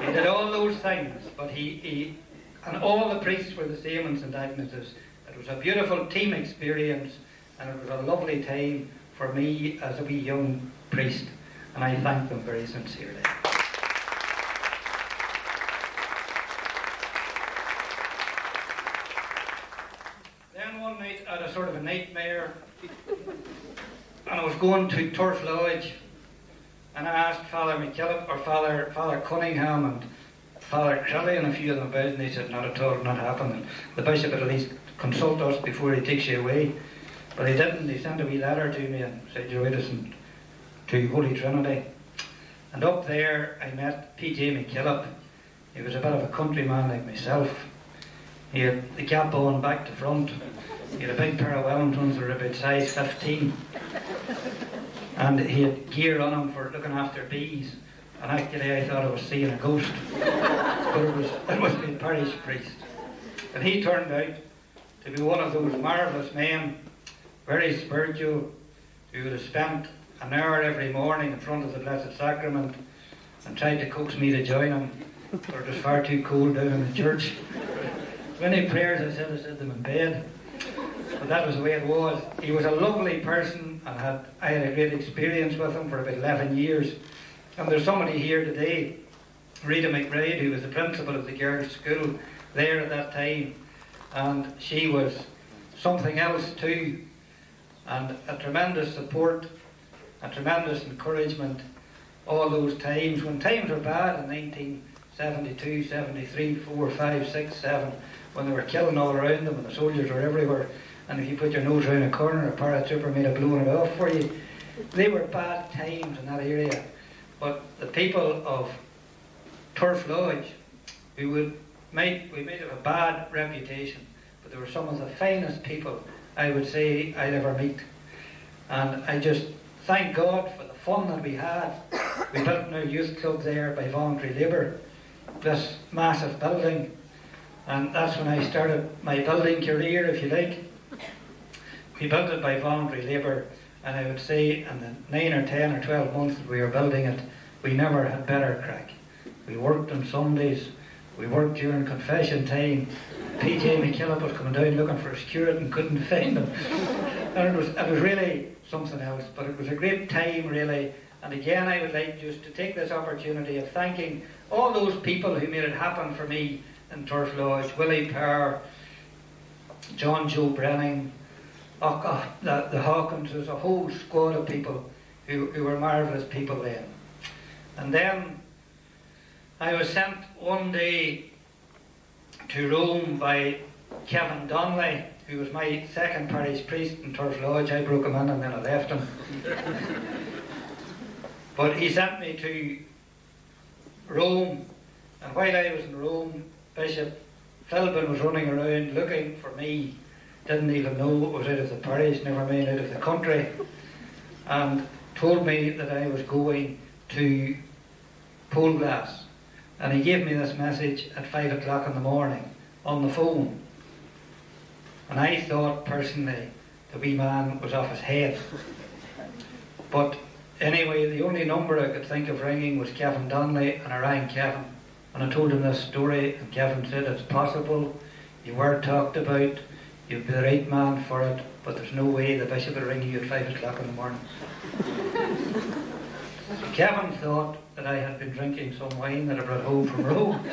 He did all those things, but he And all the priests were the same in St Agnes's. It was a beautiful team experience, and it was a lovely time for me as a wee young priest, and I thank them very sincerely. Then one night I had a sort of a nightmare, and I was going to Turf Lodge, and I asked Father McKillop, or Father Cunningham, and Father Crowley and a few of them about, and they said not at all, not happening. The bishop would at least consult us before he takes you away. But he didn't. He sent a wee letter to me and said, "You're innocent to Holy Trinity." And up there I met P.J. McKillop. He was a bit of a countryman like myself. He had the cap on back to front. He had a big pair of Wellingtons that were about size 15. And he had gear on him for looking after bees. And actually I thought I was seeing a ghost. But it was the parish priest. And he turned out to be one of those marvellous men, very spiritual, who would have spent an hour every morning in front of the Blessed Sacrament and tried to coax me to join him, but it was far too cold down in the church. Many prayers I said them in bed, but that was the way it was. He was a lovely person, and I had a great experience with him for about 11 years. And there's somebody here today, Rita McBride, who was the principal of the girls' school there at that time, and she was something else too, and a tremendous support, a tremendous encouragement all those times, when times were bad in 1972, 73, 4, 5, 6, 7, when they were killing all around them and the soldiers were everywhere, and if you put your nose around a corner, a paratrooper made a blowing it off for you. They were bad times in that area. But the people of Turf Lodge, we might have a bad reputation, but they were some of the finest people I would say I'd ever meet. And I just thank God for the fun that we had. We built a youth club there by voluntary labour, this massive building, and that's when I started my building career, if you like. We built it by voluntary labour, and I would say in the 9 or 10 or 12 months that we were building it, we never had better crack. We worked on Sundays, we worked during confession time. P.J. McKillop was coming down looking for a curate and couldn't find him. And it was really something else, but it was a great time really. And again, I would like just to take this opportunity of thanking all those people who made it happen for me in Turf Lodge. Willie Power, John Joe Brenning, the Hawkins. There's a whole squad of people who were marvellous people then. And then I was sent one day to Rome by Kevin Donnelly, who was my second parish priest in Turf Lodge. I broke him in and then I left him. But he sent me to Rome, and while I was in Rome, Bishop Philbin was running around looking for me. Didn't even know it was out of the parish, never mind out of the country, and told me that I was going to Polglass. And he gave me this message at 5 o'clock in the morning on the phone. And I thought personally the wee man was off his head. But anyway, the only number I could think of ringing was Kevin Donnelly, and I rang Kevin. And I told him this story, and Kevin said, "It's possible, you were talked about, you'd be the right man for it, but there's no way the bishop will ring you at 5 o'clock in the morning." So Kevin thought that I had been drinking some wine that I brought home from Rome.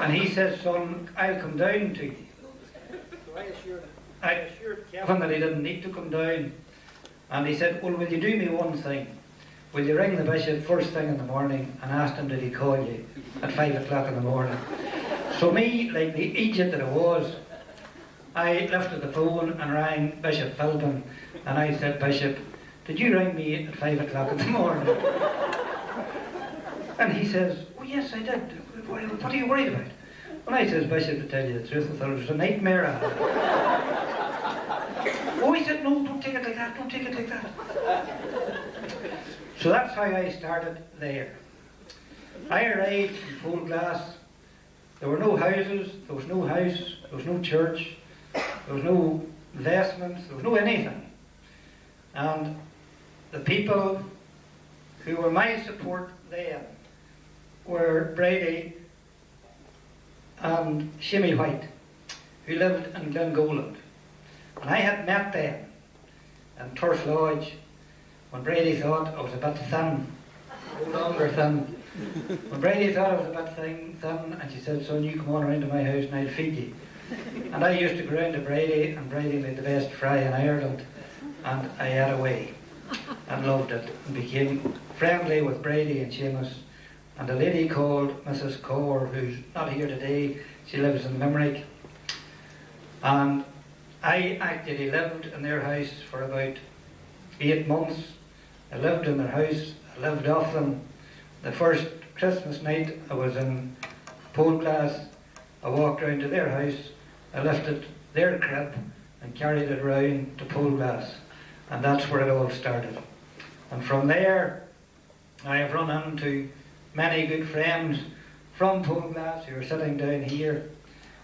And he said, "Son, I'll come down to you." So I assured Kevin that he didn't need to come down. And he said, "Well, will you do me one thing? Will you ring the bishop first thing in the morning and ask him did he call you at 5 o'clock in the morning?" So me, like the idiot that I was, I lifted the phone and rang Bishop Philbin, and I said, "Bishop, did you ring me at 5 o'clock in the morning?" And he says, "Oh yes, I did. What are you worried about?" Well, I says, "Bishop, to tell you the truth, I thought it was a nightmare I had." Oh, he said, "No, don't take it like that, don't take it like that." So that's how I started there. I arrived in Polglass. There were no houses, there was no house, there was no church, there was no investments, there was no anything. And the people who were my support then were Brady and Shimmy White, who lived in Glengoland. And I had met them in Turf Lodge when Brady thought I was a bit thin, no longer thin. When Brady thought I was a bit thin, and she said, son, you come on around to my house and I'll feed you. And I used to go round to Brady, and Brady made the best fry in Ireland, and I ate away and loved it, and became friendly with Brady and Seamus. And a lady called Mrs. Core, who's not here today, she lives in Limerick. And I actually lived in their house for about 8 months. I lived in their house, I lived off them. The first Christmas night I was in Poleglass. I walked round to their house, I lifted their crib and carried it round to Poleglass. And that's where it all started. And from there, I have run into many good friends from Poleglass who are sitting down here,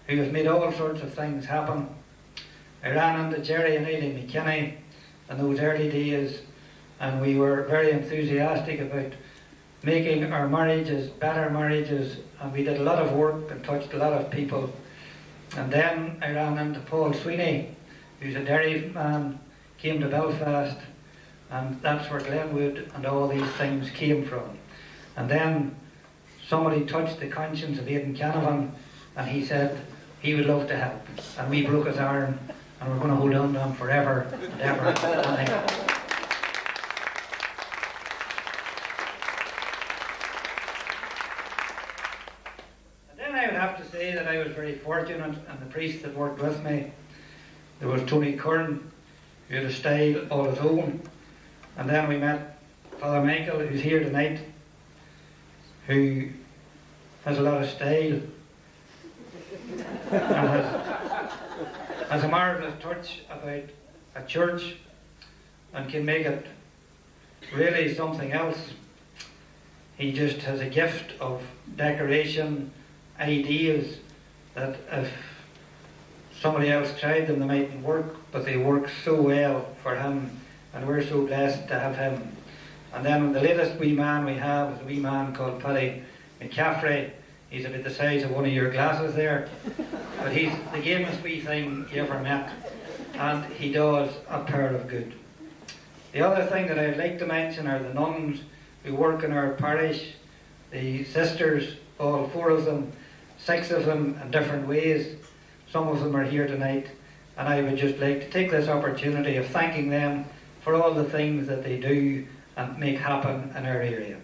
who have made all sorts of things happen. I ran into Jerry and Aileen McKinney in those early days, and we were very enthusiastic about making our marriages better marriages, and we did a lot of work and touched a lot of people. And then I ran into Paul Sweeney, who's a dairy man, came to Belfast, and that's where Glenwood and all these things came from. And then somebody touched the conscience of Aidan Canavan, and he said he would love to help. And we broke his arm, and we're going to hold on to him forever and ever and ever. And then I would have to say that I was very fortunate, and the priests that worked with me, there was Tony Curran, who had a style all his own. And then we met Father Michael, who's here tonight, who has a lot of style and has a marvellous touch about a church and can make it really something else. He just has a gift of decoration, ideas that if somebody else tried them they mightn't work, but they work so well for him, and we're so blessed to have him. And then the latest wee man we have is a wee man called Paddy McCaffrey. He's about the size of one of your glasses there, but he's the gamest wee thing you ever met, and he does a pair of good. The other thing that I'd like to mention are the nuns who work in our parish, the sisters, all 4 of them, 6 of them in different ways. Some of them are here tonight, and I would just like to take this opportunity of thanking them for all the things that they do and make happen in our area.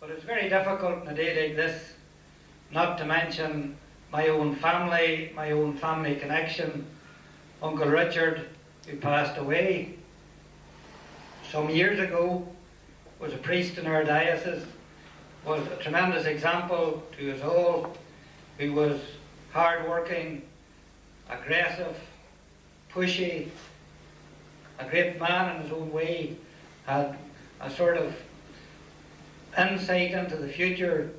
But it's very difficult in a day like this not to mention my own family connection. Uncle Richard, who passed away some years ago, was a priest in our diocese, was a tremendous example to us all, who was hard-working, aggressive, pushy, a great man in his own way, had a sort of insight into the future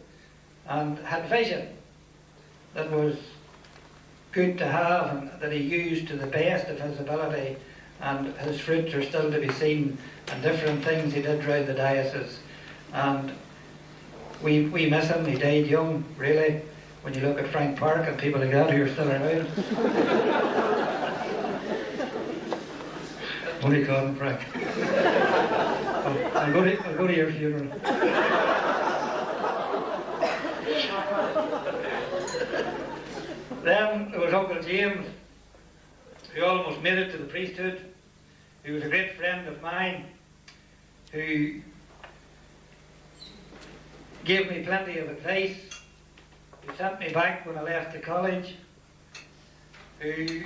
and had vision that was good to have and that he used to the best of his ability, and his fruits are still to be seen in different things he did throughout the diocese. And we miss him. He died young, really, when you look at Frank Park and people like that who are still around. Only call him Frank. I'll go to your funeral. Then there was Uncle James, who almost made it to the priesthood, who was a great friend of mine, who gave me plenty of advice, who sent me back when I left the college, who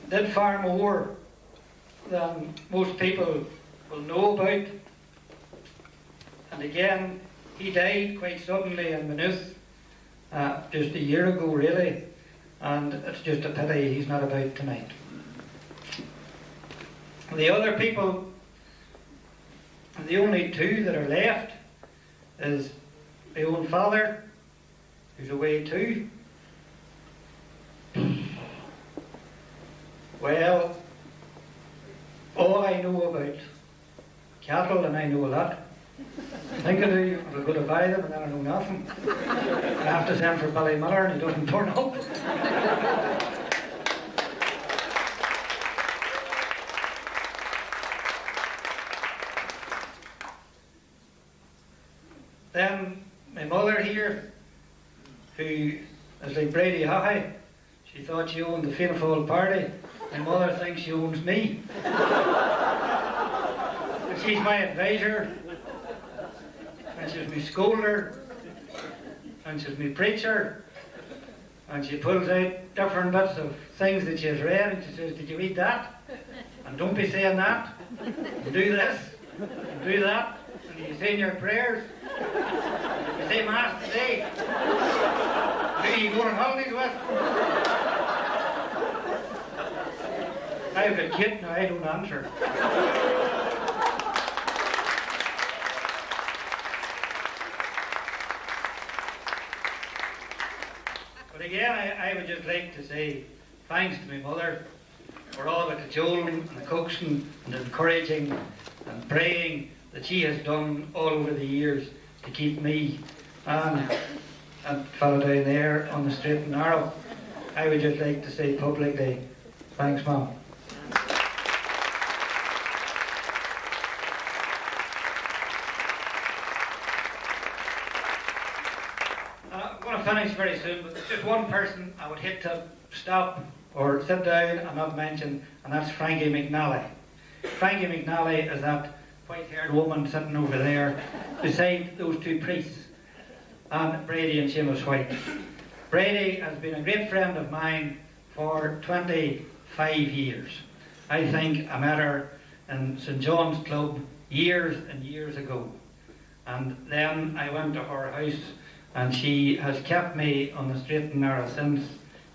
did far more than most people will know about. And again, he died quite suddenly in Maynooth, just a year ago really, and it's just a pity he's not about tonight. The other people, the only 2 that are left, is my own father, who's away too. Well, all I know about cattle and I know a lot. I think I do, I'll go to buy them and then I know nothing. I have to send for Billy Miller and he doesn't turn up. Then my mother here, who is like Brady Hawkeye, she thought she owned the Fianna Fáil party. My mother thinks she owns me. And she's my advisor, and she's my scolder, and she's my preacher, and she pulls out different bits of things that she's read, and she says, did you read that? And don't be saying that, and do this, and do that, and you say in your prayers, you say Mass today. Who are you going on holidays with? I have a kid now, I don't answer. But again, I would just like to say thanks to my mother for all the cajoling and the coaxing and the encouraging and praying that she has done all over the years to keep me and fellow down there on the straight and narrow. I would just like to say publicly, thanks, Mum. I'm going to finish very soon, but there's just one person I would hate to stop or sit down and not mention, and that's Frankie McNally. Frankie McNally is that white-haired woman sitting over there beside those two priests, and Brady and Seamus White. Brady has been a great friend of mine for 25 years. I think I met her in St John's Club years and years ago. And then I went to her house and she has kept me on the straight and narrow since.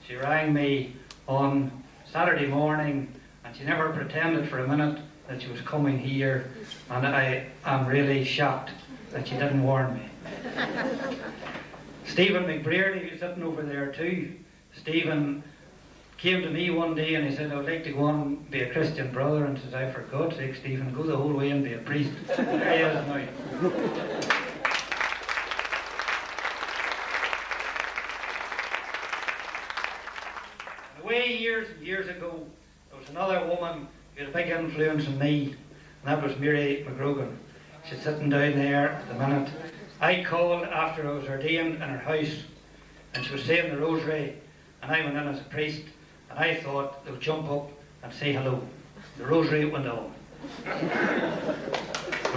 She rang me on Saturday morning and she never pretended for a minute that she was coming here, and I am really shocked that she didn't warn me. Stephen McBrearley, who's sitting over there too, Stephen came to me one day and he said, I would like to go on and be a Christian brother, and says, I, for God's sake, Stephen, go the whole way and be a priest. There he is now. Away years and years ago, there was another woman who had a big influence on me, and that was Mary McGrogan. She's sitting down there at the minute. I called after I was ordained in her house, and she was saying the rosary, and I went in as a priest, and I thought they would jump up and say hello. The rosary went on. They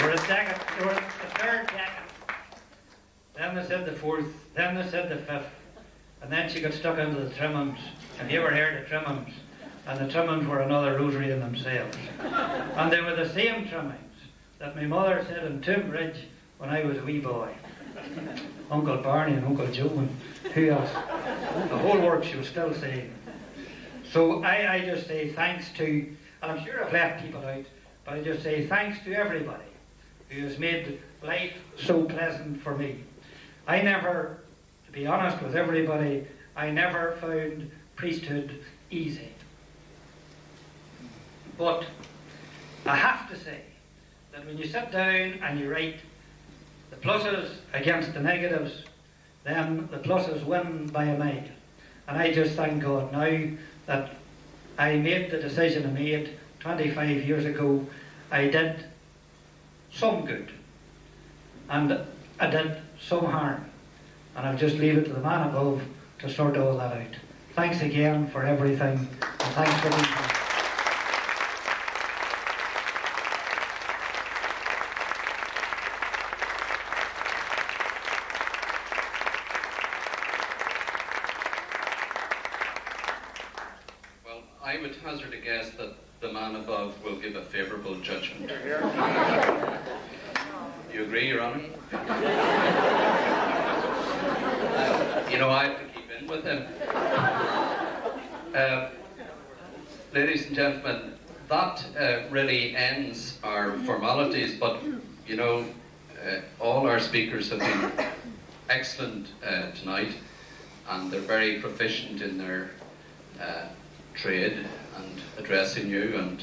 were a second, they were the third second. Then they said the fourth, then they said the fifth, and then she got stuck into the trimmings. Have you ever heard of trimmings? And the trimmings were another rosary in themselves. And they were the same trimmings that my mother said in Tombridge when I was a wee boy. Uncle Barney and Uncle Joe and who else? The whole work she was still saying. So I just say thanks to, and I'm sure I've left people out, but I just say thanks to everybody who has made life so pleasant for me. I never, to be honest with everybody, I never found priesthood easy. But I have to say that when you sit down and you write the pluses against the negatives, then the pluses win by a mile. And I just thank God now that I made the decision I made 25 years ago. I did some good and I did some harm, and I'll just leave it to the man above to sort all that out. Thanks again for everything, and thanks for being here. I would hazard a guess that the man above will give a favourable judgment. You agree, Your Honour? You know, I have to keep in with him. Ladies and gentlemen, that really ends our formalities, but, you know, all our speakers have been excellent tonight, and they're very proficient in their trade and addressing you and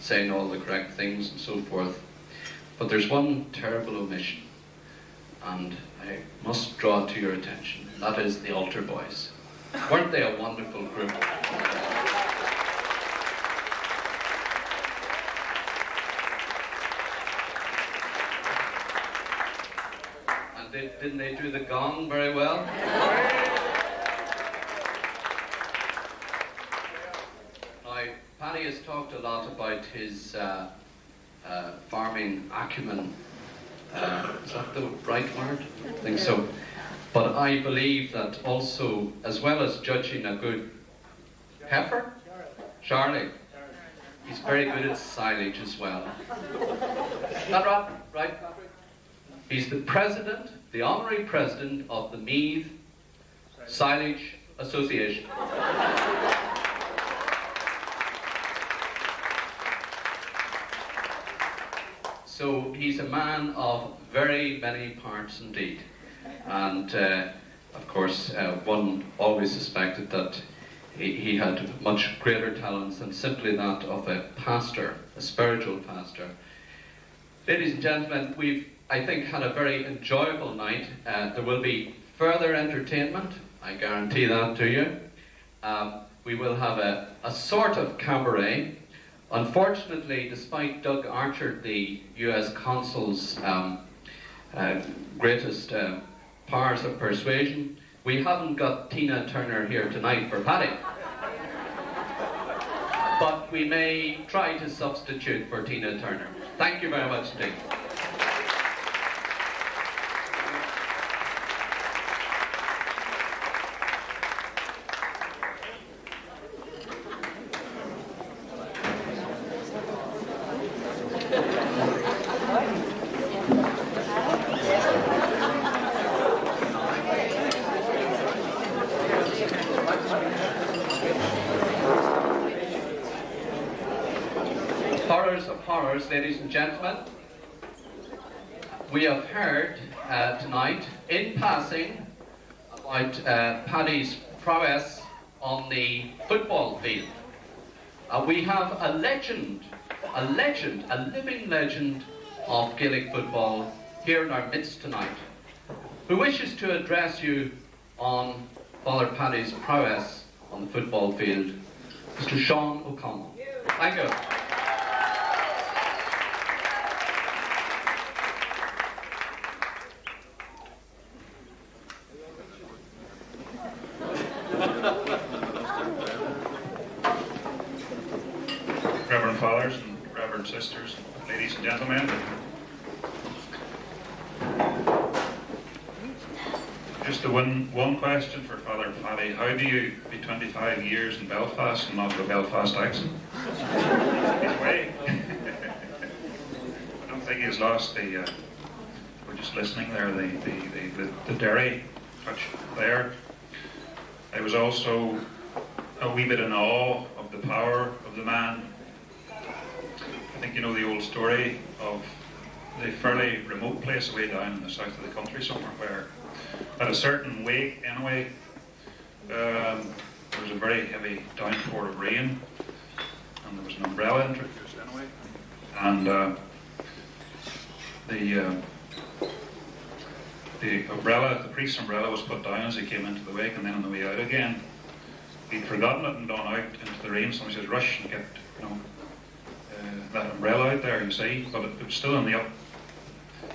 saying all the correct things and so forth. But there's one terrible omission, and I must draw it to your attention. That is the altar boys. Weren't they a wonderful group? And didn't they do the gong very well? Now, Paddy has talked a lot about his farming acumen. Is that the right word? I think so. But I believe that also, as well as judging a good heifer, Charlie, he's very good at silage as well. Is that right? Right? He's the president, the honorary president of the Meath Silage Association. So he's a man of very many parts indeed. And of course, one always suspected that he had much greater talents than simply that of a pastor, a spiritual pastor. Ladies and gentlemen, we've, I think, had a very enjoyable night. There will be further entertainment, I guarantee that to you. We will have a sort of cabaret. Unfortunately, despite Doug Archer, the US consul's greatest powers of persuasion, we haven't got Tina Turner here tonight for Paddy. But we may try to substitute for Tina Turner. Thank you very much indeed. Horrors of horrors, ladies and gentlemen. We have heard tonight, in passing, about Paddy's prowess on the football field. We have a legend, a living legend of Gaelic football here in our midst tonight, who wishes to address you on Father Paddy's prowess on the football field, Mr. Sean O'Connell. Thank you. Reverend Fathers and Reverend Sisters, ladies and gentlemen. Just one question for Father Paddy. How do you be 25 years in Belfast and not have a Belfast accent? Anyway, I don't think he's lost the, we're just listening there, the Derry touch there. I was also a wee bit in awe of the power of the man. I think you know the old story of the fairly remote place away down in the south of the country somewhere where at a certain wake anyway there was a very heavy downpour of rain and there was an umbrella introduced anyway and the priest's umbrella was put down as he came into the wake, and then on the way out again he'd forgotten it and gone out into the rain. Somebody says rush and get that umbrella out there, you see, but it was still in the up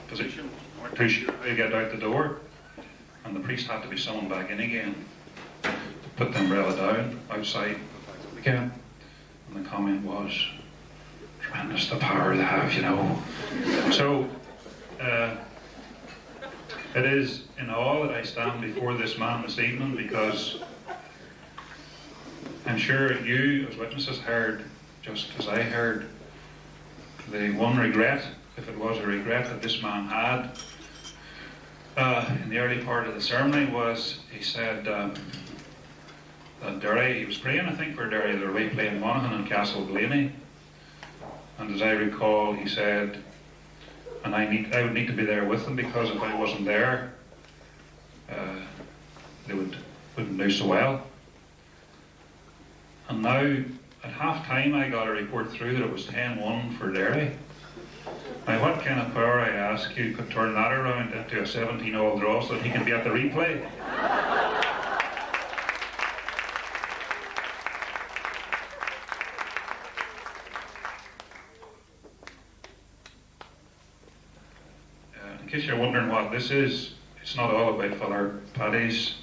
position. We weren't too sure how to get out the door, and the priest had to be summoned back in again to put the umbrella down outside again. And the comment was, tremendous the power they have, you know. So it is in awe that I stand before this man this evening, because I'm sure you as witnesses heard, just as I heard, the one regret, if it was a regret that this man had in the early part of the ceremony, was he said that Derry, he was praying I think for Derry, they were away playing Monaghan and Castle Blaney, and as I recall he said, and I would need to be there with them, because if I wasn't there they wouldn't do so well. And now at half time I got a report through that it was 10-1 for Derry. Now, what kind of power, I ask you, could turn that around into a 17-all draw so that he can be at the replay? In case you're wondering what this is, it's not all about Father Paddy's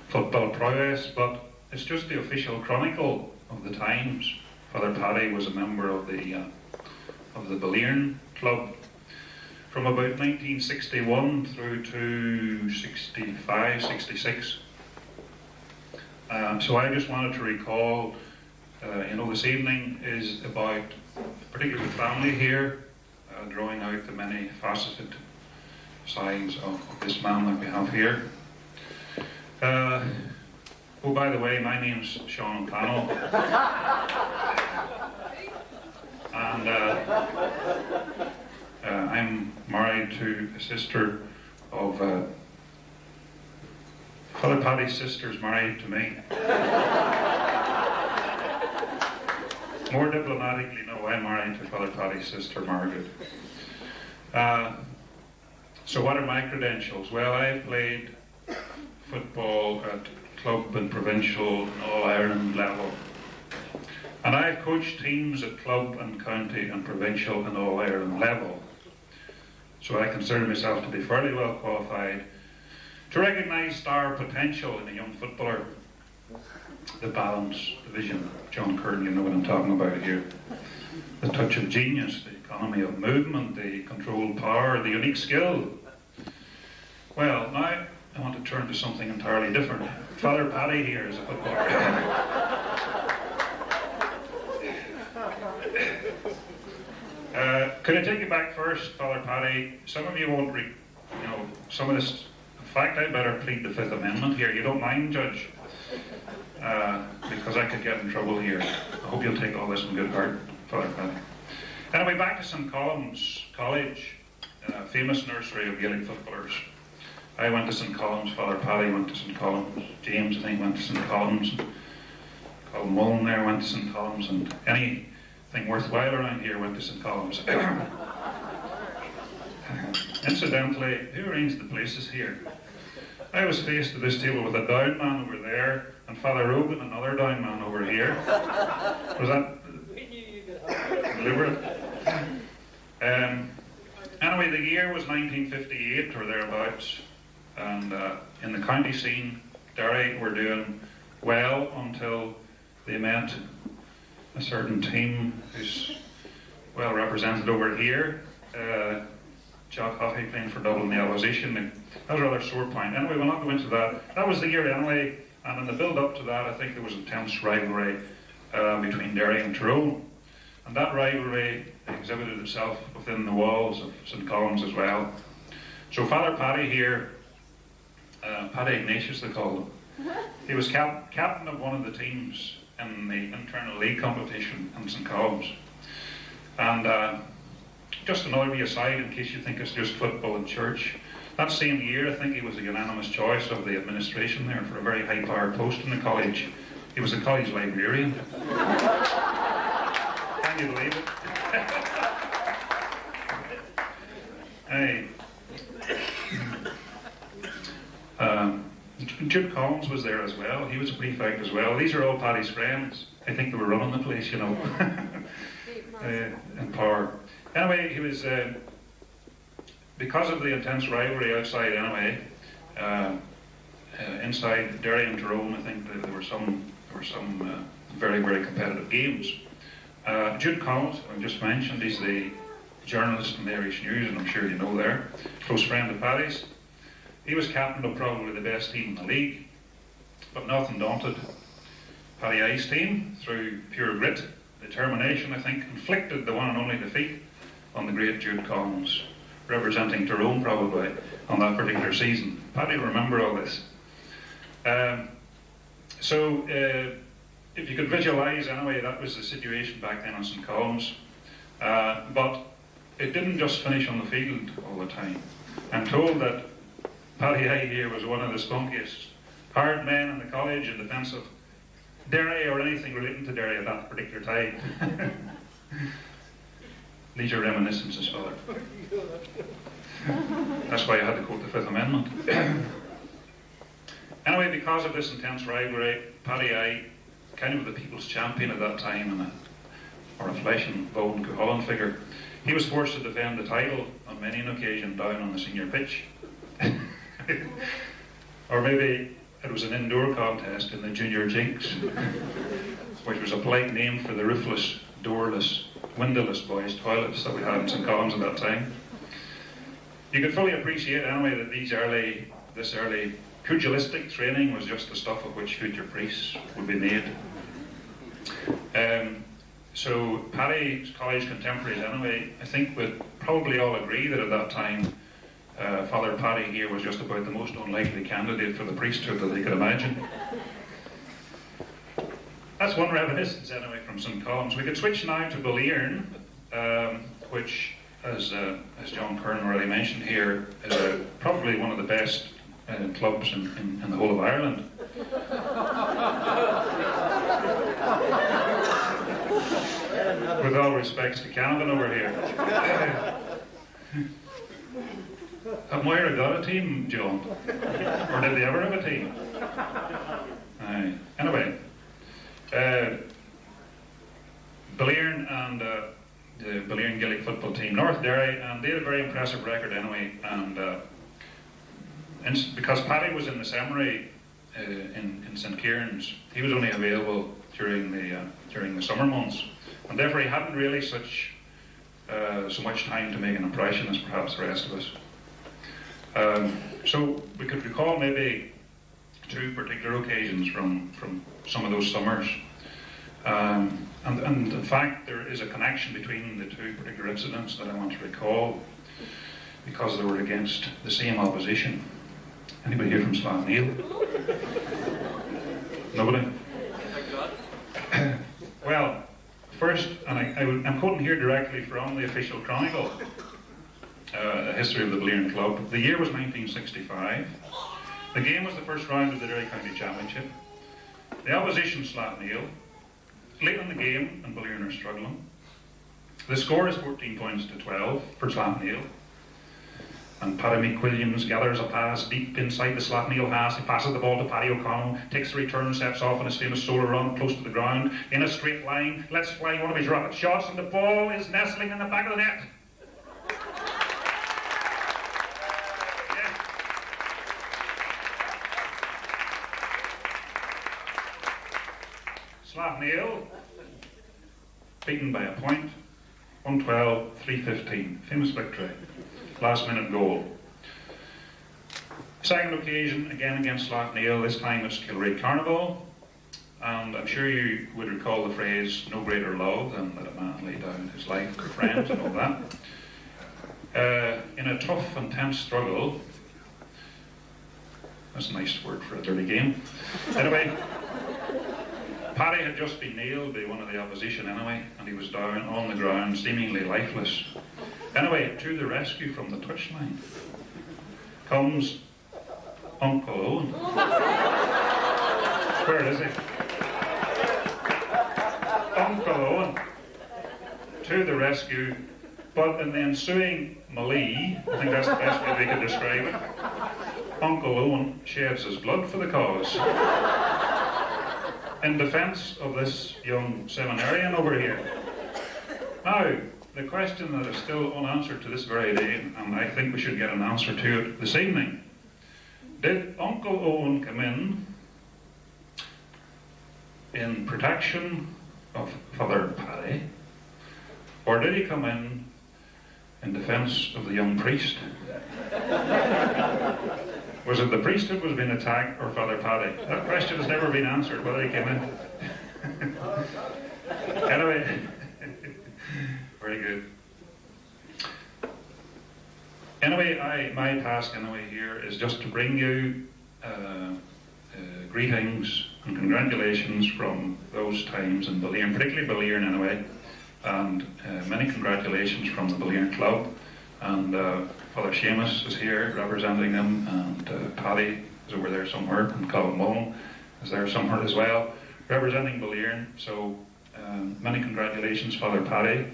football prowess, but it's just the official chronicle of the times. Father Paddy was a member of the Balliern Club from about 1961 through to 65, 66. So I just wanted to recall, this evening is about a particular family here, drawing out the many faceted sides of this man that we have here. Oh, by the way, my name's Sean O'Connell. And I'm married to a sister of Father Paddy's sister's married to me. More diplomatically, no, I'm married to Father Paddy's sister Margaret. So what are my credentials? Well, I played football at club and provincial and All-Ireland level. And I've coached teams at club and county and provincial and All-Ireland level. So I consider myself to be fairly well qualified to recognise star potential in a young footballer. The balance, the vision, John Curtin, you know what I'm talking about here. The touch of genius, the economy of movement, the controlled power, the unique skill. Well, now I want to turn to something entirely different. Father Paddy here is a footballer. Could I take you back first, Father Paddy? Some of you won't some of this. In fact, I better plead the Fifth Amendment here. You don't mind, Judge? Because I could get in trouble here. I hope you'll take all this in good heart, Father Paddy. Anyway, back to St. Colum's College, famous nursery of Gaelic footballers. I went to St. Colum's, Father Paddy went to St. Colum's, James, I think, went to St. Colum's, Colin Mullen there went to St. Colum's, and anything worthwhile around here went to St. Colum's. Incidentally, who arranged the places here? I was faced at this table with a down man over there, and Father Robin, another down man over here. Was that deliberate? Anyway, the year was 1958 or thereabouts, and in the county scene, Derry were doing well until they met a certain team who's well represented over here. Jock Hoffey playing for Dublin, the opposition. That was a rather sore point. Anyway, we'll not go into that. That was the year anyway, and in the build-up to that, I think there was intense rivalry between Derry and Tyrone. And that rivalry exhibited itself within the walls of St. Colum's as well. So Father Paddy here, Paddy Ignatius they called him, he was captain of one of the teams in the internal league competition in St. Colum's. And just another wee aside in case you think it's just football and church. That same year, I think he was a unanimous choice of the administration there for a very high-powered post in the college. He was the college librarian. Can you believe it? Hey. Jude Collins was there as well. He was a prefect as well. These are all Paddy's friends. I think they were running the place, in power. Anyway, he was, because of the intense rivalry outside anyway, inside Derry and Tyrone, I think there were some very, very competitive games. Jude Collins, I just mentioned, he's the journalist in the Irish News, and I'm sure you know there, close friend of Paddy's. He was captain of probably the best team in the league, but nothing daunted. Paddy I's team, through pure grit, determination, I think, inflicted the one and only defeat on the great Jude Collins, representing Tyrone probably on that particular season. Paddy will remember all this. If you could visualise anyway, that was the situation back then on St. Colum's. But it didn't just finish on the field all the time. I'm told that Paddy I here was one of the spunkiest, hard men in the college in defence of Derry or anything relating to Derry at that particular time. These are reminiscences, Father. That's why I had to quote the Fifth Amendment. Anyway, because of this intense rivalry, Paddy, I, kind of the people's champion at that time, or a flesh and bone Cuchulainn figure, he was forced to defend the title on many an occasion down on the senior pitch. Or maybe it was an indoor contest in the junior jinx, which was a polite name for the roofless, doorless, windowless boys' toilets that we had in St. Collins at that time. You could fully appreciate anyway that this early pugilistic training was just the stuff of which future priests would be made. So Paddy's college contemporaries anyway, I think would probably all agree that at that time Father Paddy here was just about the most unlikely candidate for the priesthood that they could imagine. That's one reminiscence anyway from St. Collins. We could switch now to Balliern, which, as John Kern already mentioned here, is probably one of the best clubs in the whole of Ireland. With all respects to Canavan over here. Have Moira got a team, John? Or did they ever have a team? Aye. Anyway, Balliern and the Balliern Gaelic football team, North Derry, and they had a very impressive record anyway. And because Paddy was in the seminary in St. Kieran's, he was only available during the summer months, and therefore he hadn't really so much time to make an impression as perhaps the rest of us. So we could recall maybe two particular occasions from some of those summers. And in fact, there is a connection between the two particular incidents that I want to recall because they were against the same opposition. Anybody here from Slaughtneil? Nobody? Well, first, and I'm quoting here directly from the official chronicle, the history of the Balliern Club. The year was 1965. The game was the first round of the Derry County Championship. The opposition, Slaughtneil. Late in the game, and Balliern are struggling. The score is 14 points to 12 for Slaughtneil. And Paddy McWilliams gathers a pass deep inside the Slaughtneil half. He passes the ball to Paddy O'Connell, takes the return, steps off on his famous solo run close to the ground, in a straight line, lets fly one of his rocket shots, and the ball is nestling in the back of the net. Slaughtneil, beaten by a point, 112-315, famous victory, last minute goal. Second occasion, again against Slaughtneil, this time it's Kilray Carnival, and I'm sure you would recall the phrase, no greater love than that a man lay down his life for friends and all that. In a tough and tense struggle, that's a nice word for a dirty game. Anyway, Paddy had just been nailed by one of the opposition anyway, and he was down on the ground, seemingly lifeless. Anyway, to the rescue from the touchline comes Uncle Owen. Where is he? Uncle Owen to the rescue, but in the ensuing melee, I think that's the best way we could describe it, Uncle Owen sheds his blood for the cause. In defence of this young seminarian over here. Now, the question that is still unanswered to this very day, and I think we should get an answer to it this evening. Did Uncle Owen come in protection of Father Paddy, or did he come in defence of the young priest? Was it the priest that was being attacked or Father Paddy? That question has never been answered, whether he came in. Anyway, very good. Anyway, my task anyway here is just to bring you greetings and congratulations from those times in Balliern, particularly Balliern anyway, and many congratulations from the Balliern Club. And Father Seamus is here representing them, and Paddy is over there somewhere, and Colin Mullen is there somewhere as well, representing Balliern. So many congratulations, Father Paddy.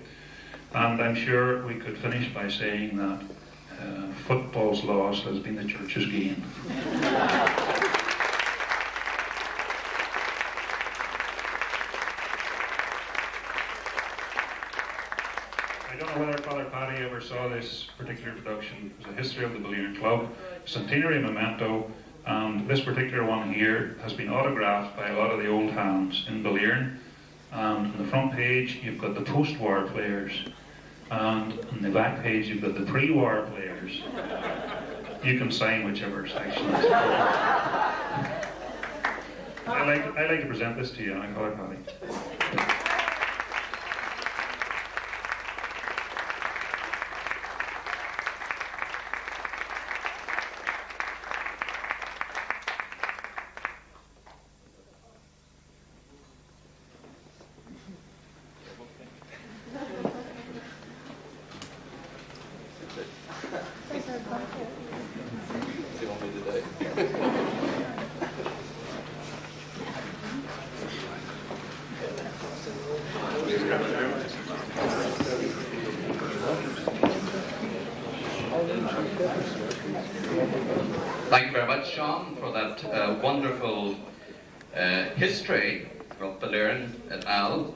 And I'm sure we could finish by saying that football's loss has been the church's gain. I don't know whether Father Paddy ever saw this particular production. It was a history of the Ballieren Club, centenary memento, and this particular one here has been autographed by a lot of the old hands in Ballieren. And on the front page you've got the post-war players, and on the back page you've got the pre-war players. You can sign whichever section. I like to present this to you, and I call it Paddy. Thank you very much, Sean, for that wonderful history of Ballieren et al.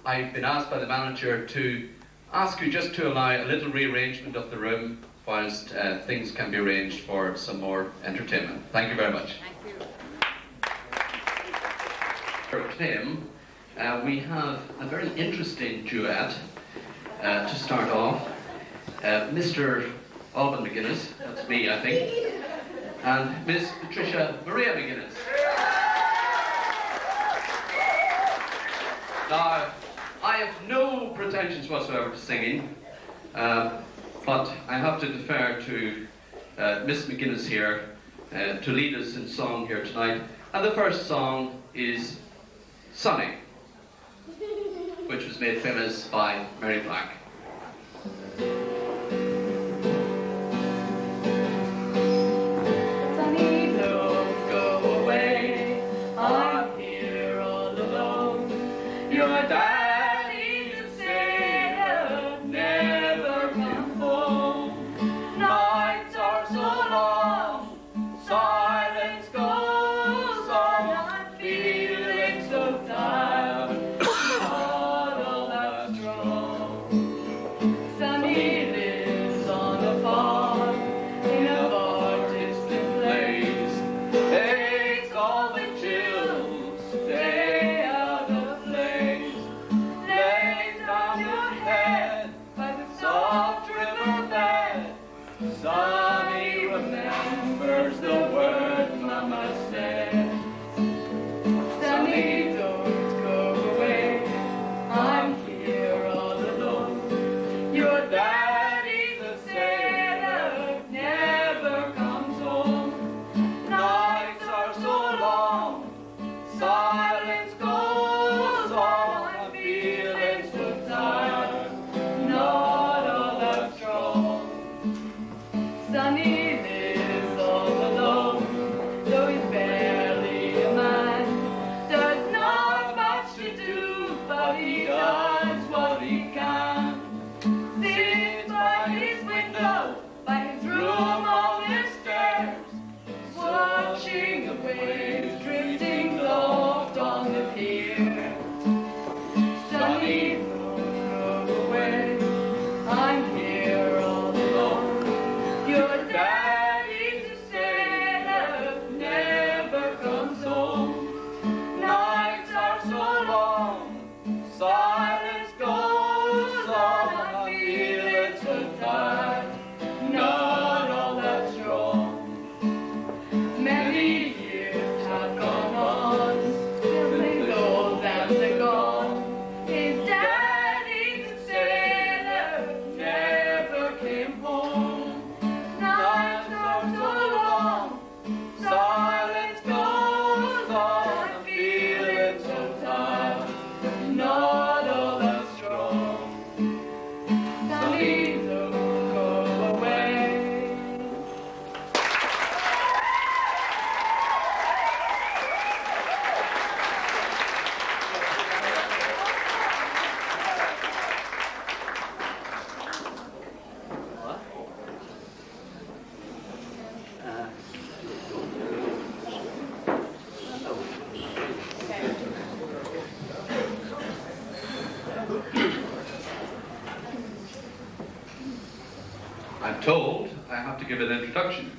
I've been asked by the manager to ask you just to allow a little rearrangement of the room whilst things can be arranged for some more entertainment. Thank you very much. For Tim, we have a very interesting duet to start off. Mr. Alban McGuinness, that's me I think, and Miss Patricia Maria McGuinness. Now, I have no pretensions whatsoever to singing, but I have to defer to Miss McGuinness here to lead us in song here tonight. And the first song is Sonny, which was made famous by Mary Black. Sonny, don't go away, I'm here all alone. Your daddy, the sailor, never come home. Nights are so long, silence goes on, I'm feeling so tired, not all that strong. Sonny lives on a farm in a far distant place. Takes all the chills, stay out of place. Lay down your head by the soft river bed. Sonny remembers the word Mama said. Sonny, don't go away, I'm here all alone. Your daddy, the sailor, never comes home. Nights are so long, silence goes on. I'm feeling so tired, not all that strong. Sonny lives all alone, though he's barely a man. There's not much to do, but he does what he can. Sits by his window, by his room on the stairs, watching the waves drifting soft on the pier. Sonny, don't go away, I'm here all alone. Your daddy, I'm told I have to give an introduction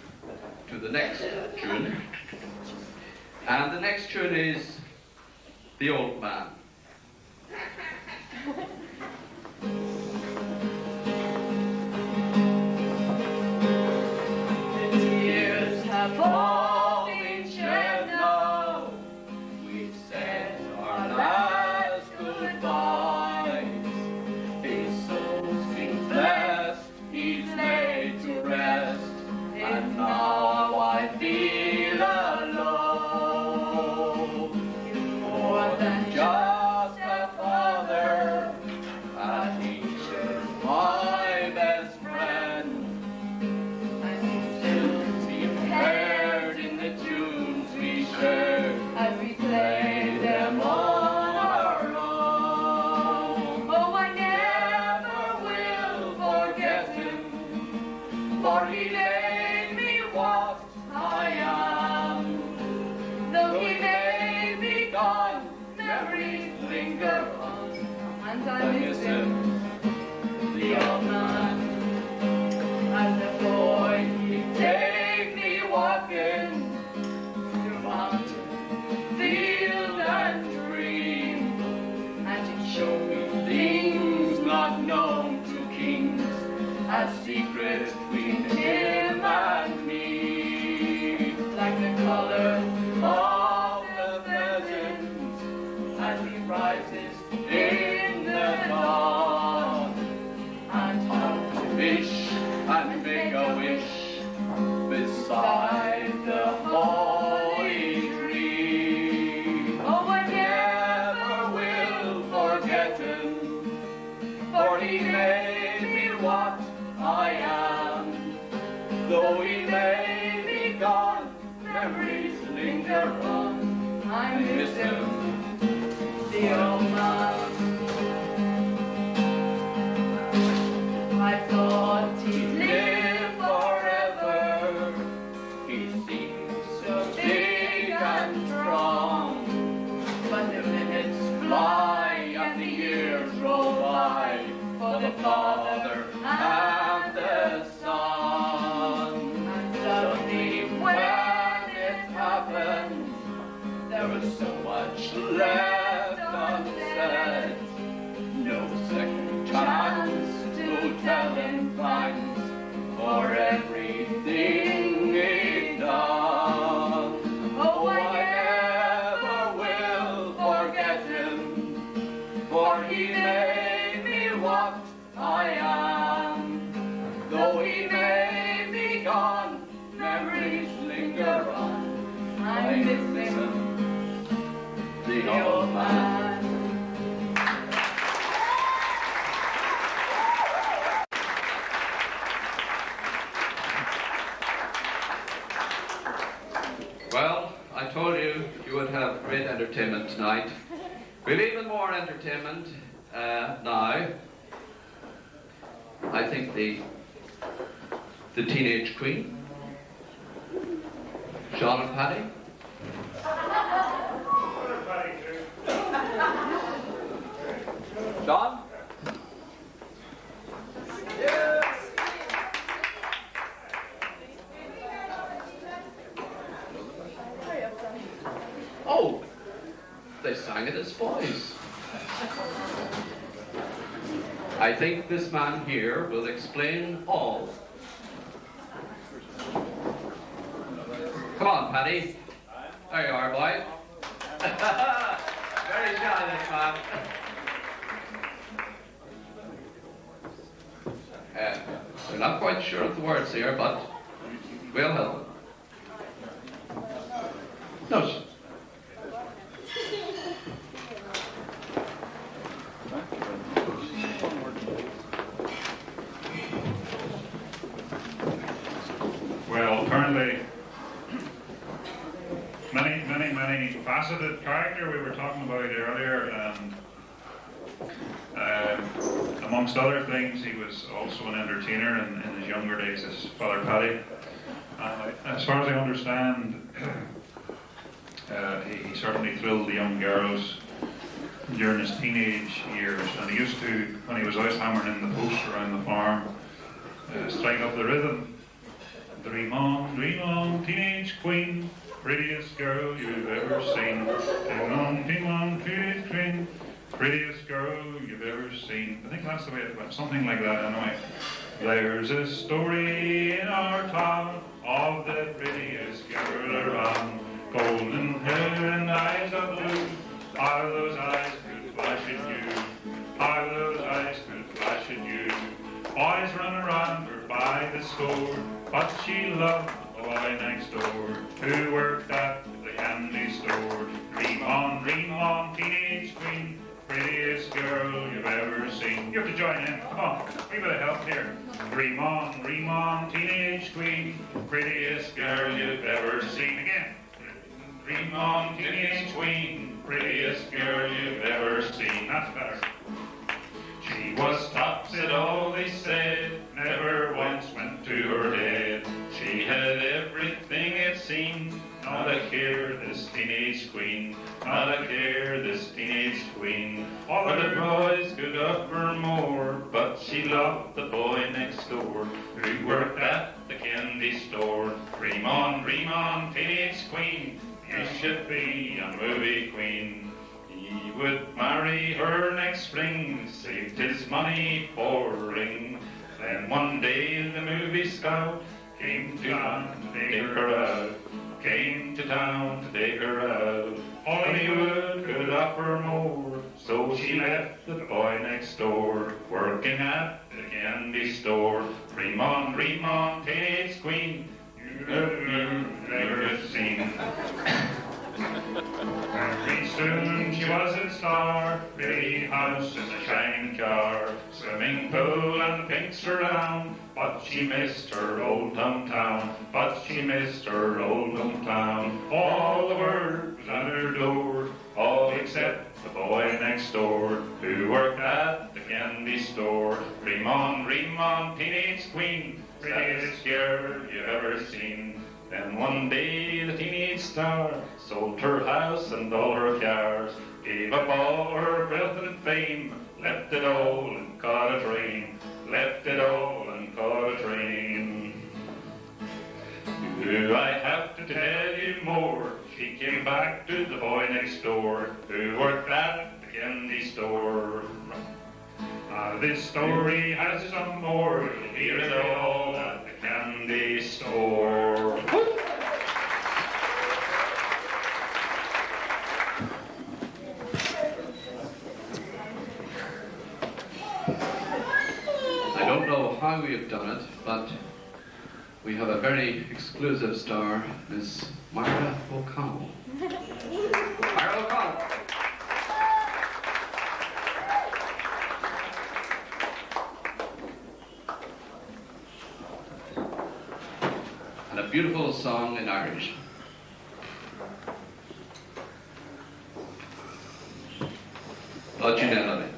to the next tune. And the next tune is The Old Man. The tears have all been shed now. We've said our last goodbyes. His soul's been blessed, he's laid to rest, and now I feel alone. More than just a father, a teacher, my best friend. And still seem paired in the tunes we share as we play them on our own. Oh, I never will forget him, for he made me what I am. Though he may be gone, memories linger on, and I miss him, the old man. As a boy, he'd take me walking through mountain, field, and stream, and he'd show me things not known to kings, a secret between him and me, like the color of the pheasant as he rises in the dawn, and how to fish and make a wish beside the holy tree. Oh, I never will forget him, for he made me what I am. Though he may be gone, memories linger on. I miss him, the old man. I thought he'd live forever. He seems so big and strong, but the minutes fly and the years roll by for the father and the son. And suddenly when it happened, there was so much left unsaid. No second chance to tell him thanks for everything he'd done. Oh, I never will forget him, for he made me what I am. Though he may be gone, memories linger on. I miss him, the old man. Well, I told you you would have great entertainment tonight. We've even more entertainment now. I think the Teenage Queen, Sean and Paddy. Sean? Oh, they sang it as boys. I think this man here will explain all. Come on, Paddy. There you are, boy. Very shy, this man. We're not quite sure of the words here, but we'll help. No. Well, apparently, many faceted character we were talking about earlier, and amongst other things, he was also an entertainer in his younger days as Father Paddy. As far as I understand, he certainly thrilled the young girls during his teenage years, and he used to, when he was out hammering in the post around the farm, strike up the rhythm. Dream on, teenage queen, prettiest girl you've ever seen. Dream on, teenage queen, prettiest girl you've ever seen. I think that's the way it went, something like that anyway. There's a story in our town of the prettiest girl around. Golden hair and eyes of blue, how those eyes could flash at you. How those eyes could flash at you. Boys run around her by the score, but she loved the boy next door who worked at the candy store. Dream on, teenage queen, prettiest girl you've ever seen. You have to join in. Come on, a wee bit of help here. Dream on, teenage queen, prettiest girl you've ever seen. Again. Dream on, teenage queen, prettiest girl you've ever seen. That's better. She was tops at all they said, never once went to her head. She had everything it seemed, not a care this teenage queen, not a care this teenage queen. All the boys could offer more, but she loved the boy next door, who worked at the candy store. Dream on, teenage queen, you should be a movie queen. He would marry her next spring, saved his money for a ring. Then one day the movie scout came to town to take her out. Came to town to take her out. Hollywood could offer more, so she left the boy next door, working at the candy store. Dream on, teenage queen, you've never seen. Pretty soon she was a star, pretty house and a shining car, swimming pool and pink surround, but she missed her old hometown, but she missed her old hometown. All the world was at her door, all except the boy next door, who worked at the candy store. Dream on, teenage queen, prettiest girl you've ever seen. Then one day the teenage star sold her house and all her cars, gave up all her wealth and fame, left it all and caught a train, left it all and caught a train. Do I have to tell you more? She came back to the boy next door, who worked at the candy store. This story has some more, you'll hear it all at the candy store. I don't know how we have done it, but we have a very exclusive star, Miss Myra O'Connell. Myra O'Connell. And a beautiful song in Irish. Originality.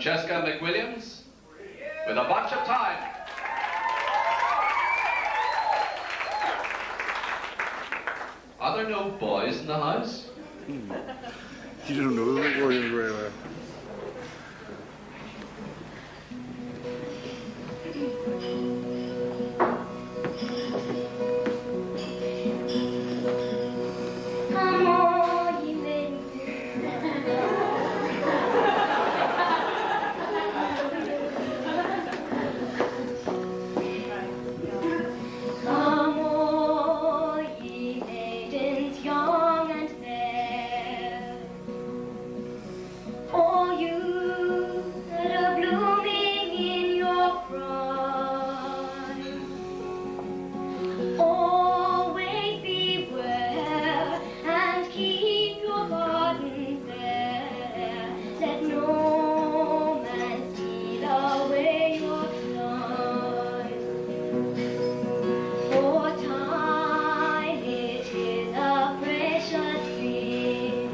Francesca McWilliams with a bunch of time. Are there no boys in the house? You don't know the McWilliams very well. Come on, you little Come all ye maidens young and fair, all you that are blooming in your prime, always beware and keep your garden fair. Let no man steal away your time. For time it is a precious thing,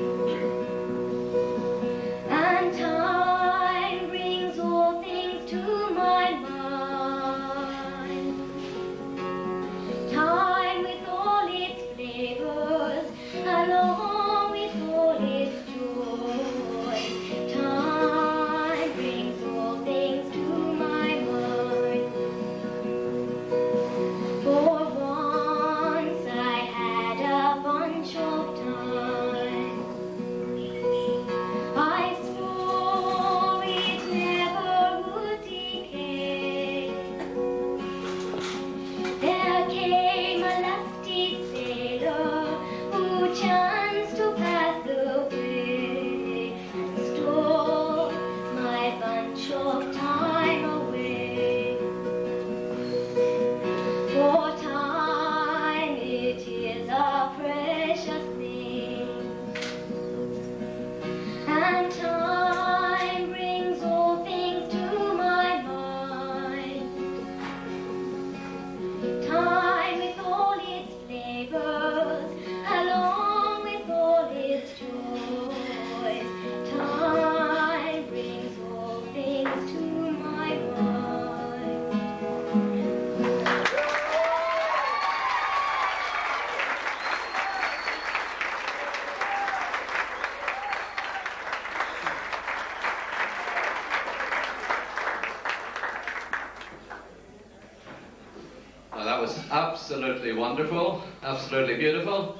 and time brings all things to my mind. Time with all its flavors, along with all its joys. Time brings all things to my mind. For once I had a bunch of time. I swore it never would decay. There came a lusty sailor who chanced to pass the way and stole my bunch of time away. For time it is a precious thing, and time brings all things to my mind. Time with all its flavors, along with all its joys. Time brings all things to my mind. Well, that was absolutely wonderful, absolutely beautiful.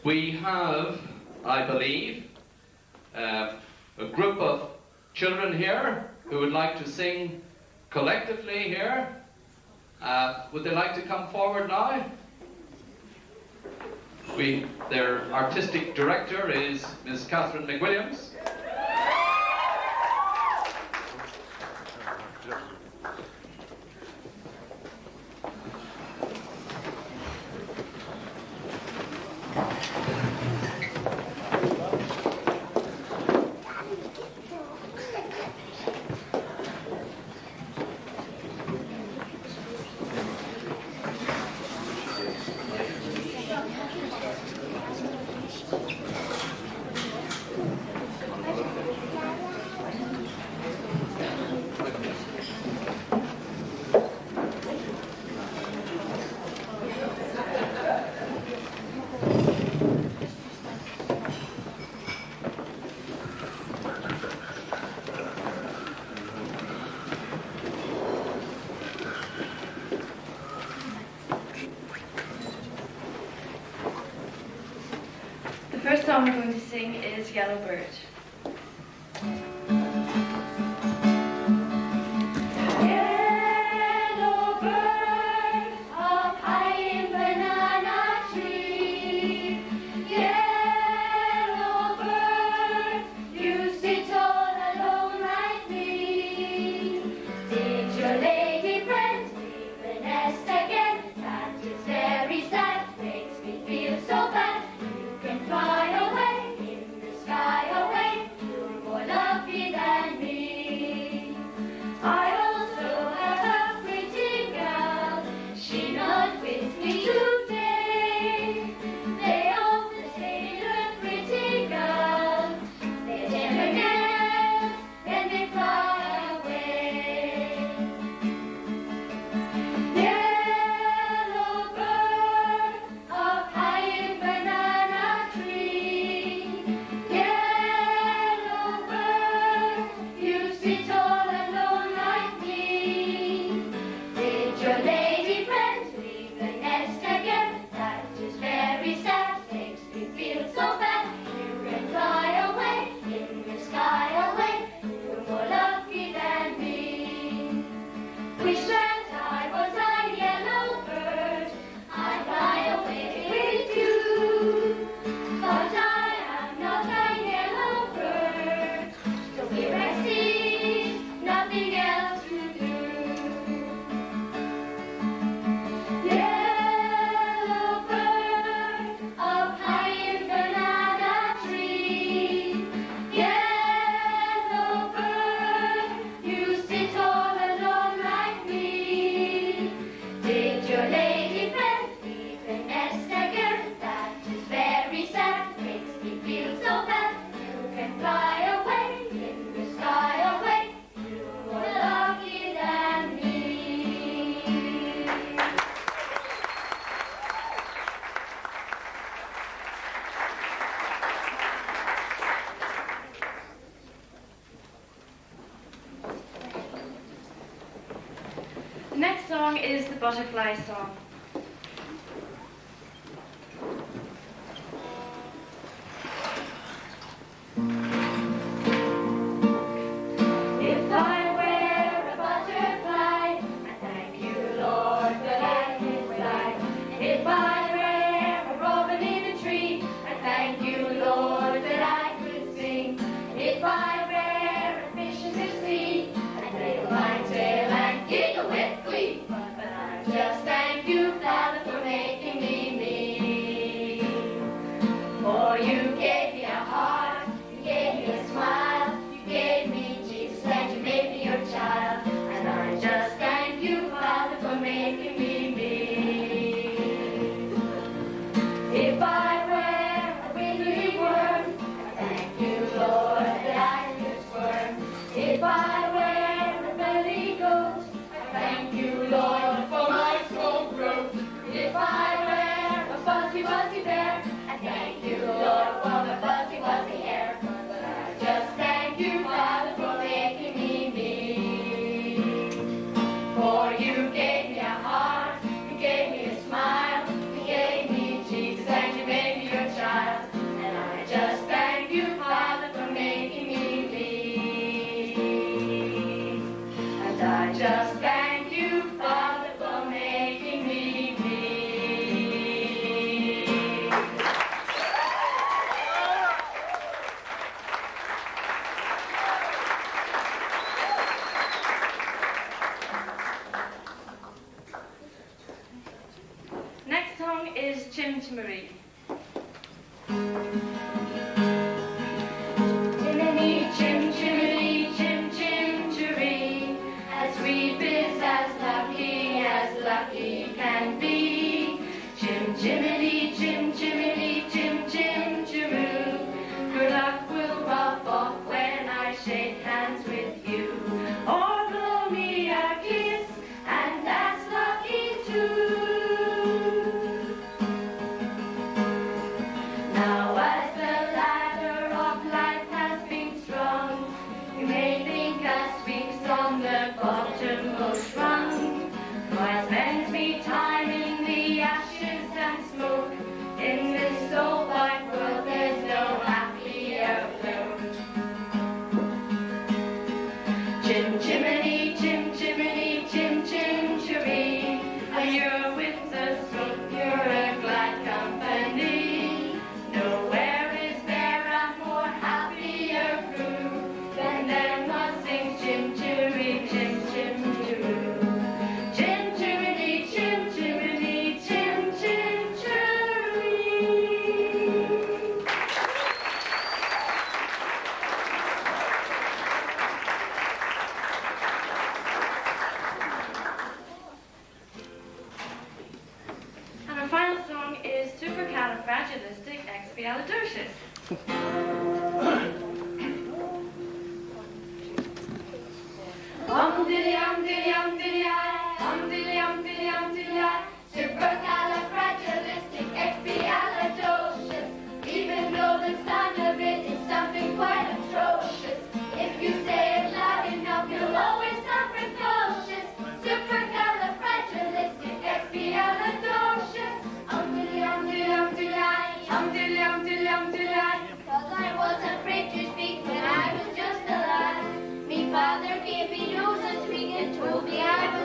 We have, I believe, a group of children here who would like to sing collectively here. Would they like to come forward now? Their artistic director is Miss Catherine McWilliams. The first song we're going to sing is Yellow Bird. Yellow bird up high in banana tree. Yellow bird, you sit all alone like me. Did your lady friend leave the nest again? That is very sad, makes me feel so bad. You can fly away in the sky away. Butterfly Song. If I were a butterfly, I thank you, Lord, that I can fly. If I were a robin in a tree, I thank you, Lord, that I could sing. If I were a fish in the sea, I'd wiggle my tail and giggle with glee. But I just thank you, Father, for making me me. For you gave me a heart, you gave me a smile, you gave me Jesus, and you made me your child. And I just thank you, Father, for making me me. If I were a wiggly worm, I thank you, Lord, that I could squirm. If I were a belly goat, I thank you, Lord, for my slow growth. If I were a fuzzy, fuzzy bear, I thank you, Lord, for the fuzzy, fuzzy hair. But I just thank you, Father, for making me me. For you gave me a heart, you gave me a smile, you gave me Jesus, and you made me your child. And I just thank you, Father, for making me me. And I just thank you, Father, for making me me. Next song is Chim Chimmery. Chimney, chim, chimney, chim, chim, chiree. As sweet is as lucky can be. Chim, chimney, chim, chimney, chim, chim, chiroo. Good luck will rub off when I shake hands with you. Or blow me a kiss, and that's lucky too. Now as the ladder of life has been strung, you may think a swings on the bottommost rung. I spend me time in the ashes and smoke. In this so white world there's no happier bloom. Chim chimney, chim chimney, chim chim chiree. You're with the smoke, you're a glad company. Nowhere is there a more happier crew than them what sings chim chiree, chim chim chiroo. Chim chimney, chim chimney, chim chim chiree. And our final song is Supercalifragilisticexpialidocious. Dilly dilly dilly dilly, supercalifragilisticexpialidocious. Even though the sound of it is something quite atrocious, if you say it loud enough, you'll always sound precocious. Supercalifragilisticexpialidocious. Dilly, cause I was afraid to speak when I was just a lad. Me father gave me nose and tweak and told me I was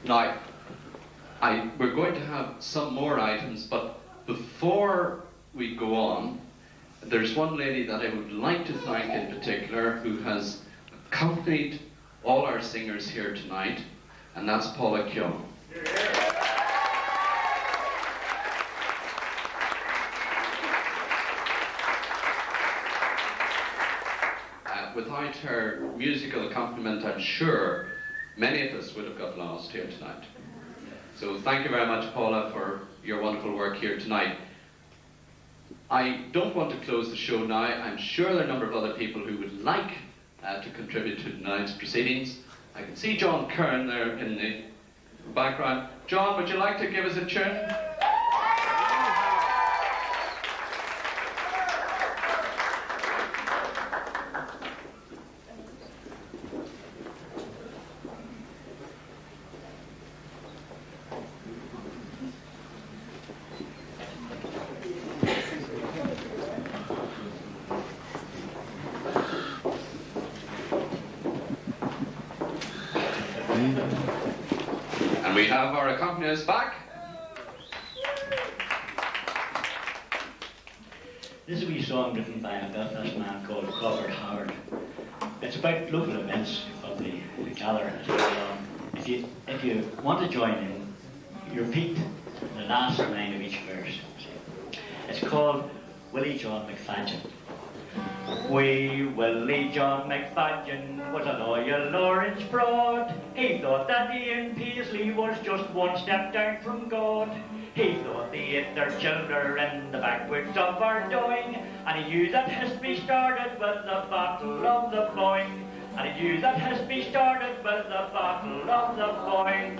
Now, we're going to have some more items, but before we go on, there's one lady that I would like to thank in particular who has accompanied all our singers here tonight, and that's Paula Keogh. Without her musical accompaniment, I'm sure many of us would have got lost here tonight. So thank you very much, Paula, for your wonderful work here tonight. I don't want to close the show now. I'm sure there are a number of other people who would like to contribute to tonight's proceedings. I can see John Kern there in the background. John, would you like to give us a tune? And we have our accompanists back. This is a wee song written by a Belfast man called Crawford Howard. It's about local events of the gather as we go along. If you want to join in, you repeat the last line of each verse. It's called Willie John McFadgen. Wee Willie John McFadgen was a loyal orange broad. He thought that Ian Paisley was just one step down from God. He thought they ate their children in the backwoods of Ardoyne, and he knew that history started with the Battle of the Boyne. And he knew that history started with the Battle of the Boyne.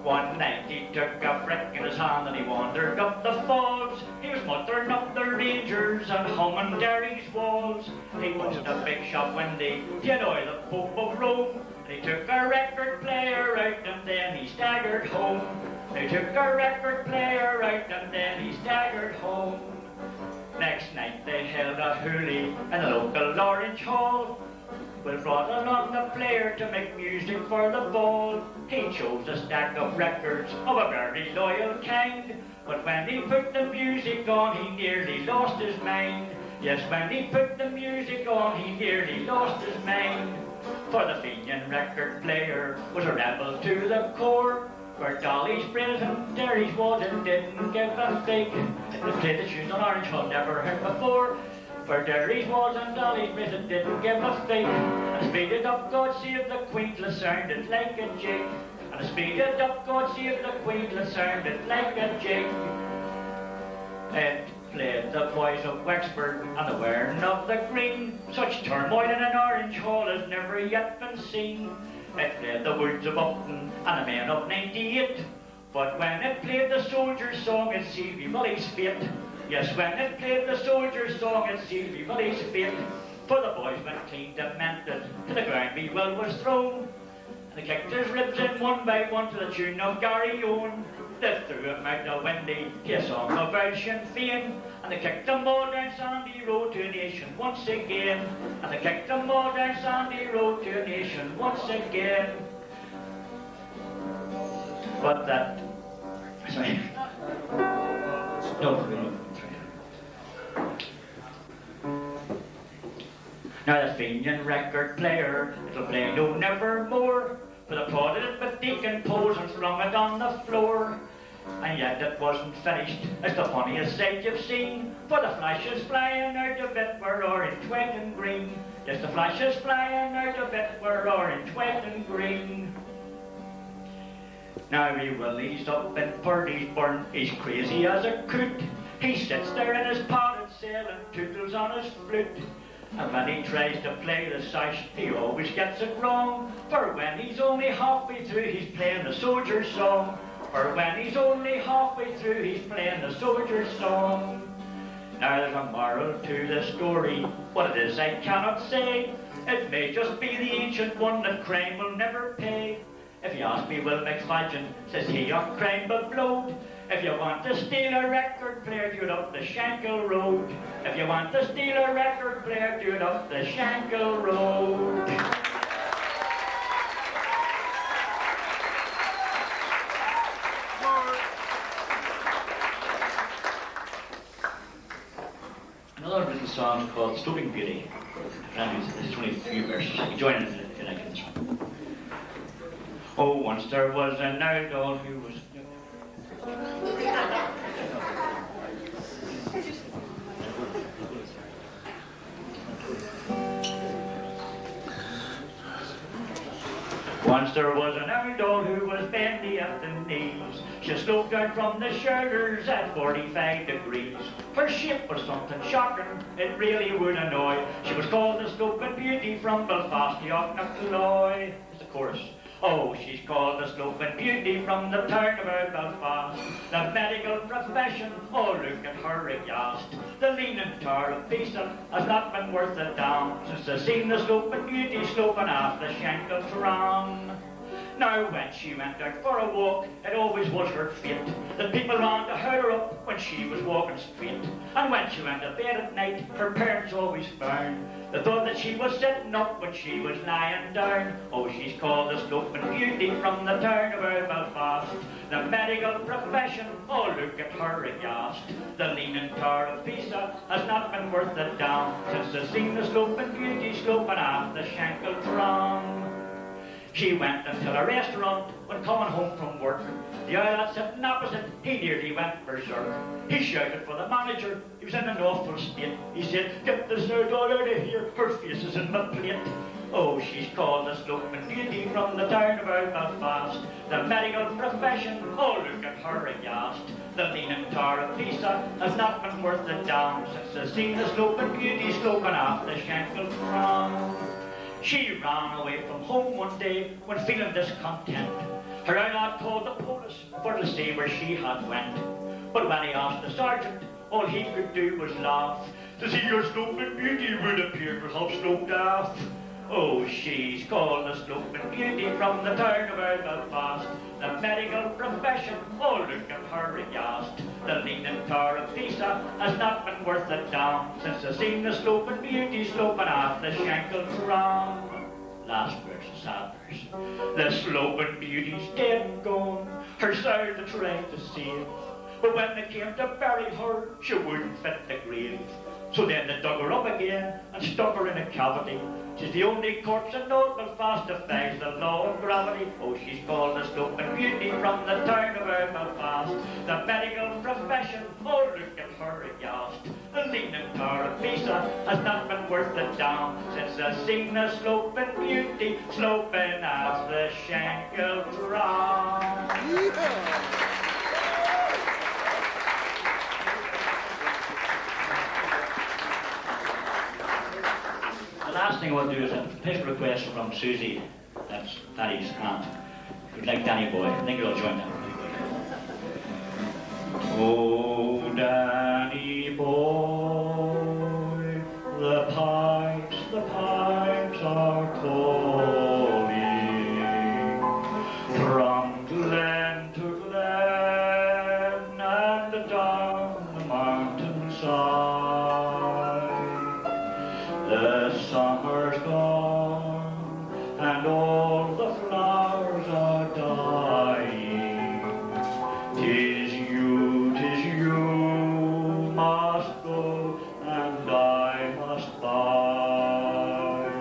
One night he took a brick in his hand and he wandered up the falls. He was muttering up the Rangers and humming Derry's walls. He pushed a big shop windy to annoy the Pope of Rome. And he took a record player out and then he staggered home. They took a record player out and then he staggered home. Next night they held a hoolie in the local Orange Hall. We brought along the player to make music for the ball. He chose a stack of records of a very loyal kind. But when he put the music on, he nearly lost his mind. Yes, when he put the music on, he nearly lost his mind. For the Fenian record player was a rebel to the core. Where Dolly's prison, Derry's was and didn't give a fig. They played the tunes on Orange Hall, never heard before. For Derry's was and Dolly's prison didn't give a fig. And speeded up, God save the Queen, sounded like a jig. And speeded up, God save the Queen, sounded like a jig. It played the boys of Wexford and the wearing of the green. Such turmoil in an Orange Hall has never yet been seen. It played the Woods of Upton and the men of 98. But when it played the soldier's song, it sealed Willie's fate. Yes, when it played the soldier's song, it sealed Willie's fate. For the boys went clean demented, to the ground Will was thrown. And they kicked his ribs in one by one to the tune of Gary Owen. They threw him out the windy to a song of our Sinn Féin. And they kicked them all down Sandy Road to a nation once again. And they kicked them all down Sandy Road to a nation once again. But that... Sorry. No. Now the Fenian record player, it'll play no nevermore. For the prodded it with deacon poles and flung it on the floor. And yet it wasn't finished, it's the funniest sight you've seen. For the flashes flying out of it were orange, white and green. Yes, the flashes flying out of it were orange, white and green. Now he released up in Purdy's he's crazy as a coot. He sits there in his potted cell and tootles on his flute. And when he tries to play the sash, he always gets it wrong. For when he's only halfway through, he's playing the soldier's song. For when he's only halfway through, he's playing the soldier's song. Now there's a moral to the story. What it is I cannot say. It may just be the ancient one that crime will never pay. If you ask me, Will McFadgen, says he on crime but blowed. If you want to steal a record player, do it up the Shankill Road. If you want to steal a record player, do it up the Shankill Road. song called Stooping Beauty. And it's only a few verses. You join in if you like this one. Oh, once there was an owl who was... Once there was an owl who was bendy at the knees. She sloped down from the shoulders at 45 degrees. Her shape was something shocking, it really would annoy. She was called the Sloping Beauty from Belfast to Knocknacloy. It's the chorus. Oh, she's called the Sloping Beauty from the town about Belfast. The medical profession, oh look at her aghast. The leaning tower of Pisa has not been worth a damn since they seen the Sloping Beauty sloping off the shank of Tram. Now when she went out for a walk, it always was her fate that people ran to hurt her up when she was walking straight. And when she went to bed at night, her parents always found they thought that she was sitting up when she was lying down. Oh, she's called the Sloping Beauty from the town about Belfast. The medical profession, oh look at her aghast. The leaning tower of Pisa has not been worth a damn since they seen the Sloping Beauty sloping off the shank of Tram. She went into a restaurant when coming home from work. The owl that sitting opposite, he nearly went berserk. He shouted for the manager, he was in an awful state. He said, get this new dog out of here, her face is in my plate. Oh, she's called the Sloping Beauty from the town about Belfast. The medical profession, oh look at her aghast. The leaning tower of Pisa has not been worth a damn since they seen the Sloping Beauty sloping off the shank of Tram. She ran away from home one day when feeling discontent. Her lad called the police for to see where she had went. But when he asked the sergeant, all he could do was laugh. To see your Sloping Beauty would appear to have sloped off. Oh, she's called the Sloping Beauty from the town about Belfast. The medical profession, oh look at her aghast. The leaning tower of Pisa has not been worth a damn since they seen the Sloping Beauty sloping off the shank of Tram. Last verse, the sad verse. The Sloping Beauty's dead and gone, her sire they tried to save. But when they came to bury her, she wouldn't fit the grave. So then they dug her up again and stuck her in a cavity. She's the only corpse in North Belfast defies the law of gravity. Oh, she's called the Sloping Beauty from the town of Belfast. The medical profession, oh look at her aghast. The leaning tower of Pisa has not been worth a damn since they've seen the Sloping Beauty sloping off the shank of Tram. The last thing I want to do is a special request from Susie, that's Paddy's aunt, who'd like Danny Boy. I think you'll join them. Oh, Danny Boy, the pipes are calling from glen to glen and down the mountainside. The summer's gone and all the flowers are dying. 'Tis you must go and I must bide.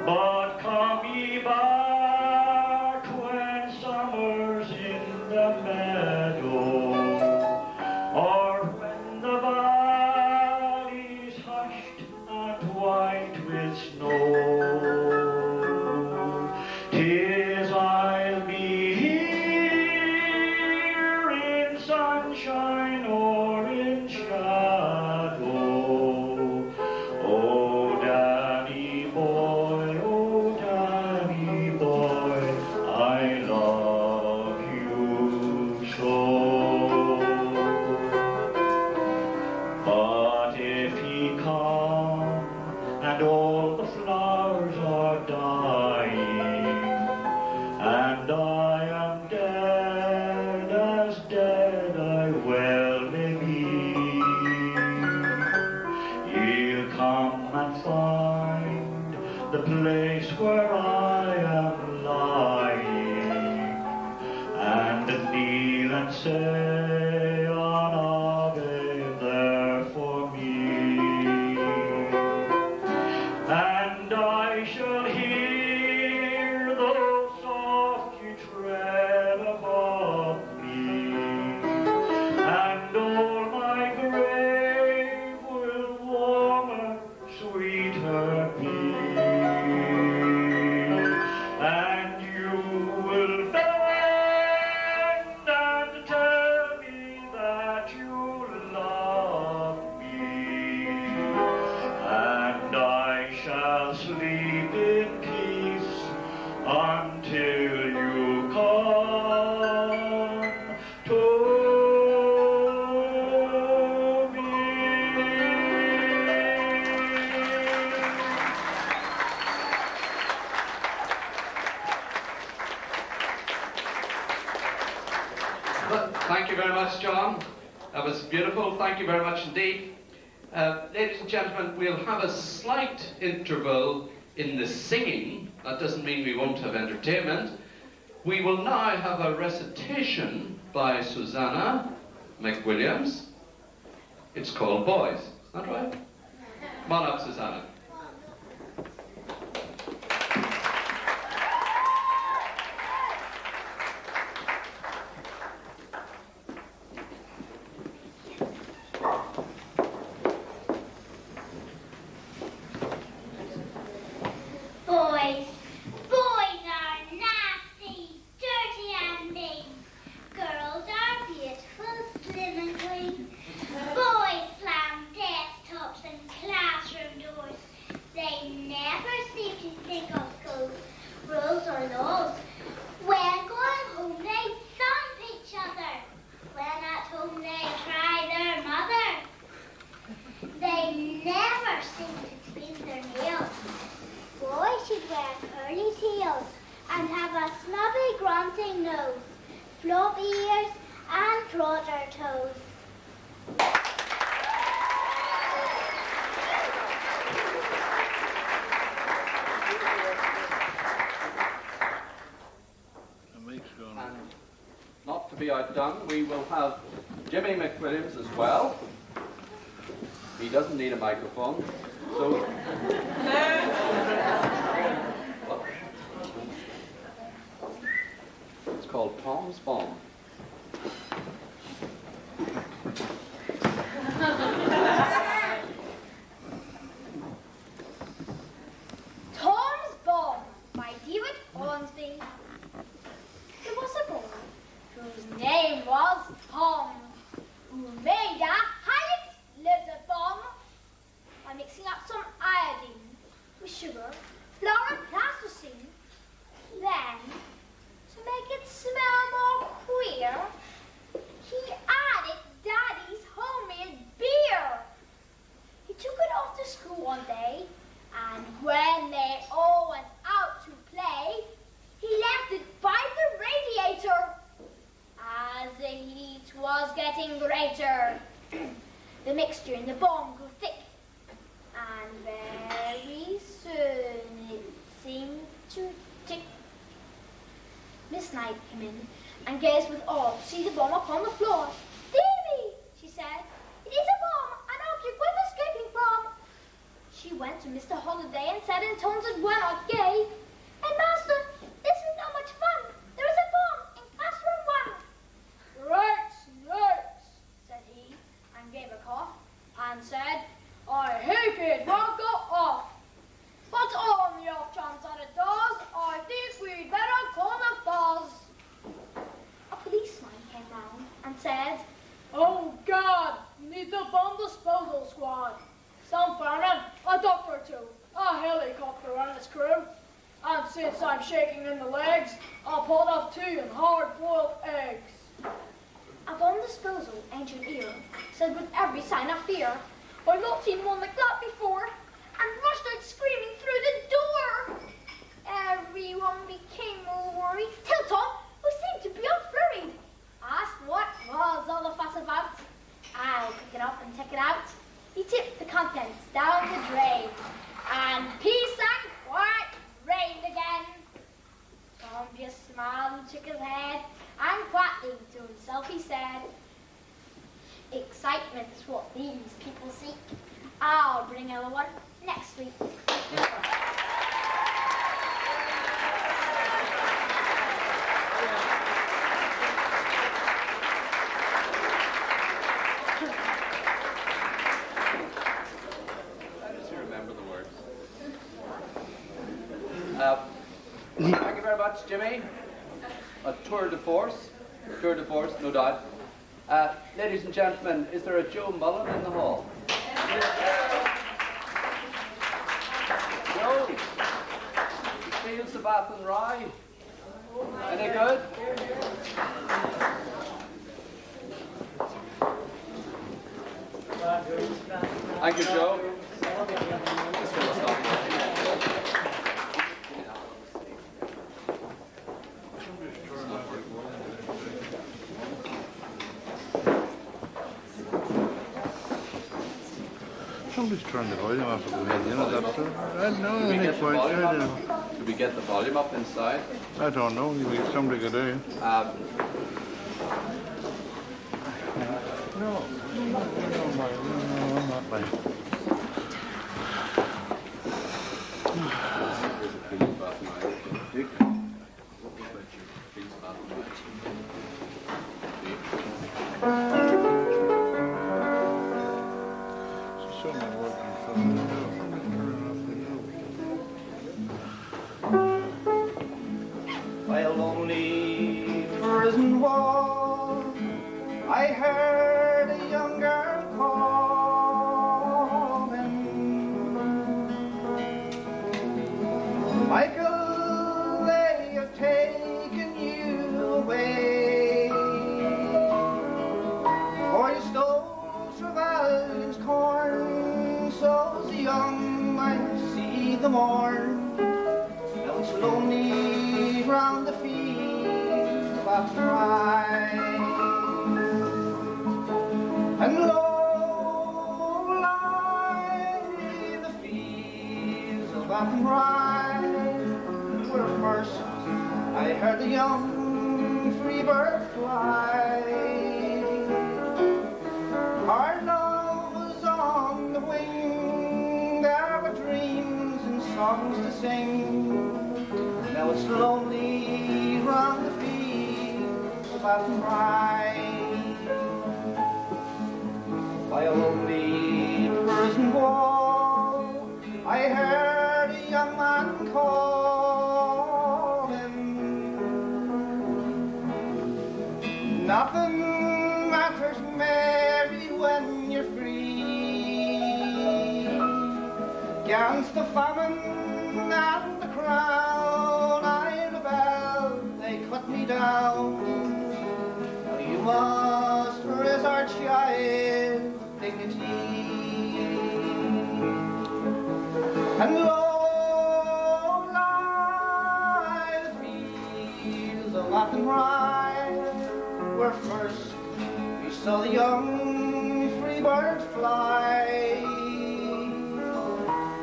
But come ye back when summer's in the meadow, or when the valley's hushed and white with snow. 'Tis I'll be here in sunshine or in shadow. Oh, Danny boy, I love you so. But if he come and all the flowers are dying, and I am dead as dead I well may be, he'll come and find the place where I am lying, and kneel and say an Ave there for me. until you come to me. Thank you very much, John. That was beautiful. Thank you very much indeed. Ladies and gentlemen, we'll have a slight interval in the singing. That doesn't mean we won't have entertainment. We will now have a recitation by Susanna McWilliams. It's called Boys. Is that right? Come on up, Susanna. Boys. Boys are nasty, dirty and mean. Girls are beautiful, slim and clean. Boys slam desktops and classroom doors. They never seem to think of school rules or laws. When going home they thump each other. When at home they try their mother. They never seem to clean their nails. Boys should wear curly tails and have a snubby grunting nose, floppy ears and trotter toes. And not to be outdone, we will have Jimmy McWilliams as well. He doesn't need a microphone, so... It's called Tom's Bomb. Tom's Bomb by David Hornsby. There was a boy whose name was Tom, who made a highly explosive bomb by mixing up some iodine with sugar, flour and plasticine. Then, to make it smell more queer, he added Daddy's homemade beer. He took it off to school one day, and when they all went out to play, he left it by the radiator. As the heat was getting greater, the mixture in the bomb grew thick, and very soon it seemed to tick. Miss Knight came in and gazed with awe to see the bomb upon the floor. "Davy," she said, "it is a bomb, an object worth escaping from." She went to Mr. Holiday and said in tones that were not gay, "Hey, Master, this is not much fun. There is a bomb in classroom 1. "Great snakes," said he, and gave a cough, and said, "I hope it won't go off. But on the off chance that it does, I think we'd better call the fuzz." A policeman came round and said, "Oh God, need the bomb disposal squad. Some firemen, a doctor or two, a helicopter and its crew. And since I'm shaking in the legs, I'll pot off tea and hard-boiled eggs." A bomb disposal engineer said with every sign of fear, "I've not seen one like that before," and rushed out screaming through the door. Everyone became more worried, till Tom, who seemed to be unflurried, asked what was all the fuss about. "I'll pick it up and take it out." He tipped the contents down the drain, and peace and quiet reigned again. Tom just smiled and shook his head, and quietly to himself he said, "Excitement's what these people seek. I'll bring another one next week." Thank you very much, Jimmy. A tour de force, no doubt. Ladies and gentlemen, is there a Joe Mullen in the hall? Joe, he feels the bath and rye. good. Thank you, Joe. Somebody's trying the volume up at the end, you know, that's it. I don't know, Did we any get the point, volume I up? don't Did we get the volume up inside? I don't know, maybe somebody could do. Um, No, I'm not like. By a lonely prison wall, I heard a young girl calling. Michael, they have taken you away, for you stole Trevelyan's corn, so's the young might see the morn. Now it's lonely round the field of Athenry, and low lie the fields of Athenry, where first I heard the young free bird fly. Our love was on the wing, there were dreams and songs to sing. Now it's lonely round the fields of Athenry. By a lonely prison wall, I heard a young man calling. Nothing matters, Mary, when you're free. Against the famine and the crown, I rebelled, they cut me down. Now you must raise our child with dignity. And low lie the fields of Athenry, where first we saw the young free bird fly.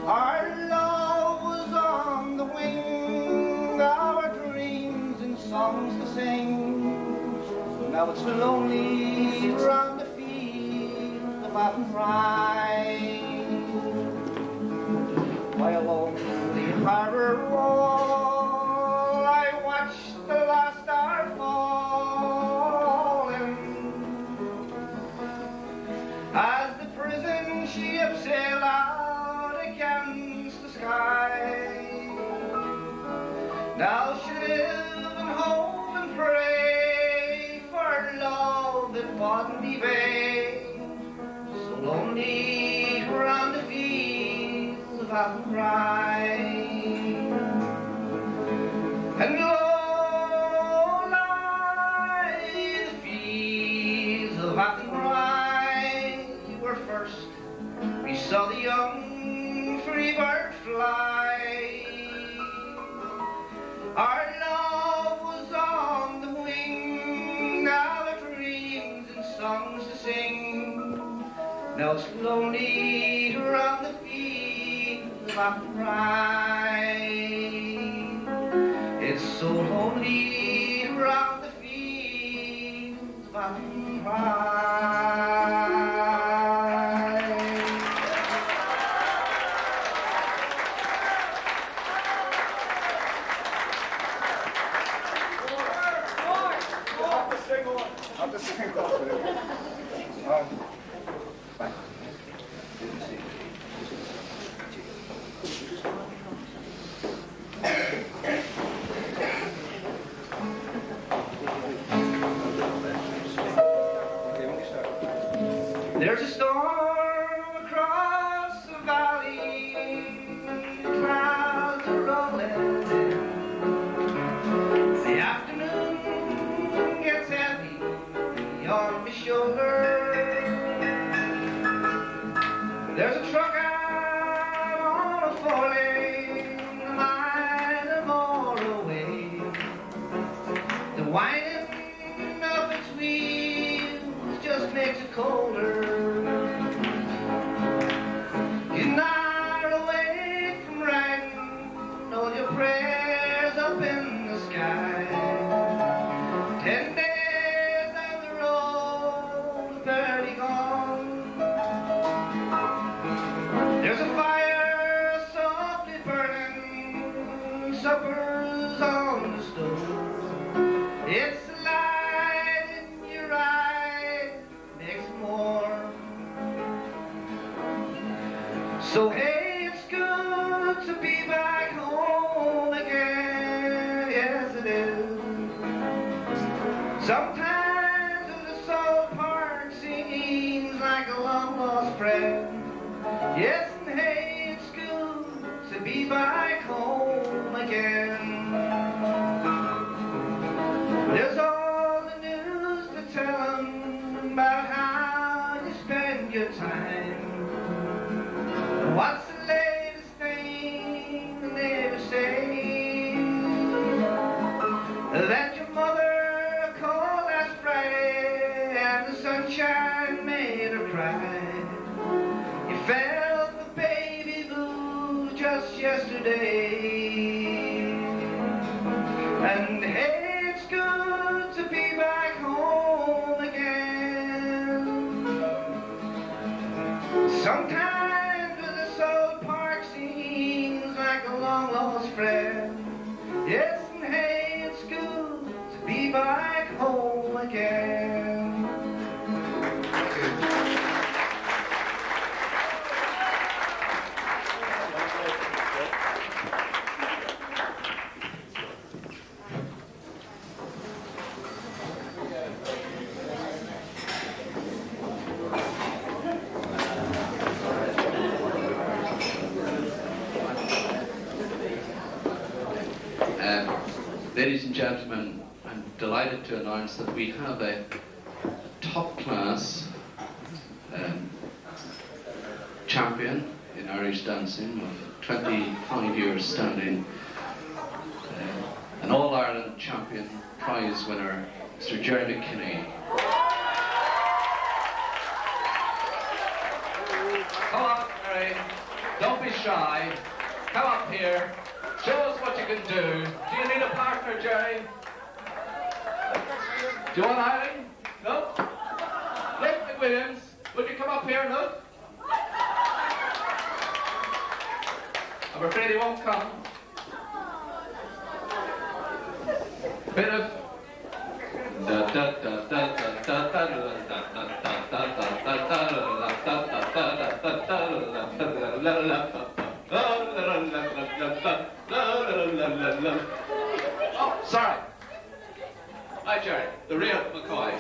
Our love was on the wing, our dreams and songs to sing. Now it's lonely round the field of Athenry. By a lonely harbour wall, I watched the last star falling, as the prison ship sailed out against the sky. Now she live and hope and pray for love that wouldn't be vain. So lonely round the fields of Athenry, and low lie the fields of Athenry, where first we saw the young free bird fly. Our love was on the wing, our dreams and songs to sing. Now it's lonely round the fields of Athenry. It's so lonely round the fields of Athenry. There's a storm across the valley, clouds are rolling in. The afternoon whining of its wheels just makes it colder. You're not awake from writing all your prayers up in the sky. 10 days down the road, barely gone. There's a fire softly burning, supper's on the stove. It's the light in your eye, makes it warm. So hey, it's good to be back home again, yes it is. Sometimes the salt park seems like a long lost friend. Yes, and hey, it's good to be back home again. There's all the news to tell 'em about how you spend your time. What's the latest thing the neighbors say? That your mother called last Friday and the sunshine made her cry. You felt the baby blues just yesterday. And hey, it's good to be back home again. Sometimes the Salt Park seems like a long lost friend. Yes, and hey, it's good to be back home again. Ladies and gentlemen, I'm delighted to announce that we have a top-class champion in Irish dancing of 25 years standing, an All-Ireland champion prize winner, Mr. Jerry McKinney. Come on, Jerry. Don't be shy. Come up here. Show us what you can do. Do you need a partner, Jerry? Do you want hiring? No? Look, McWilliams, would you come up here, look? I'm afraid he won't come. Bit of... Oh, sorry. Hi, Jerry. The real McCoy.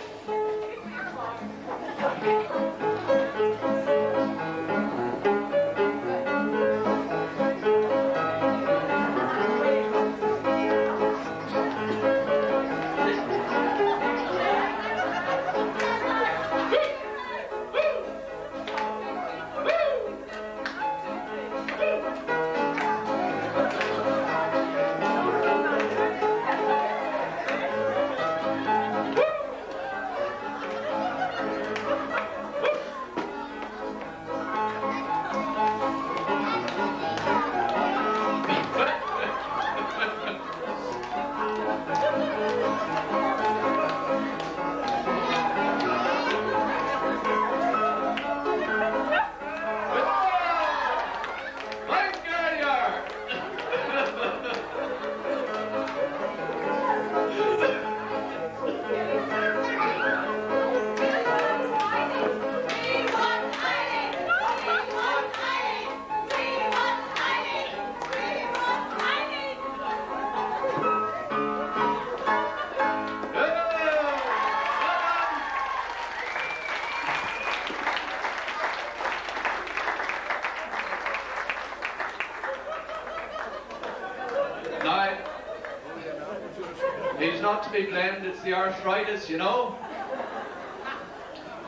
He's not to be blamed, it's the arthritis, you know.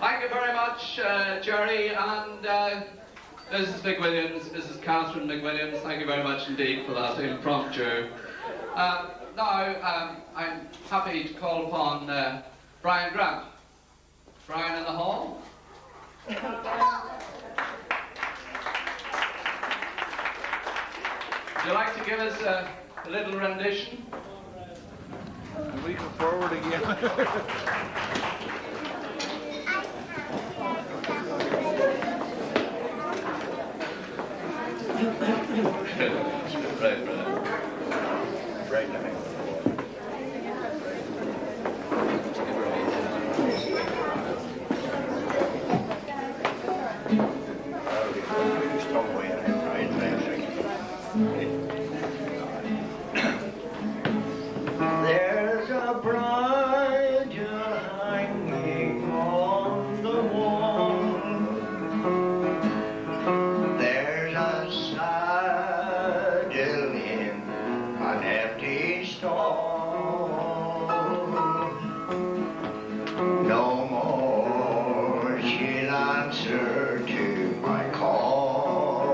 Thank you very much, Jerry, and Mrs. McWilliams, Mrs. Catherine McWilliams, thank you very much indeed for that impromptu. now I'm happy to call upon Brian Grant. Brian in the hall. Would you like to give us a little rendition? And we come forward again. Right now. There's a bridle hanging on the wall. There's a saddle in an empty stall. No more she'll answer to my call,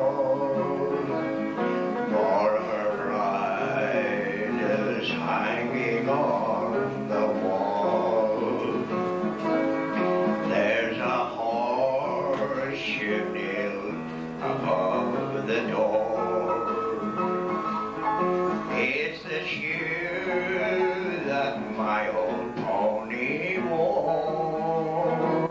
for her bride is hanging on the wall. There's a horseshoe nail above the door. It's the shoe that my old pony wore.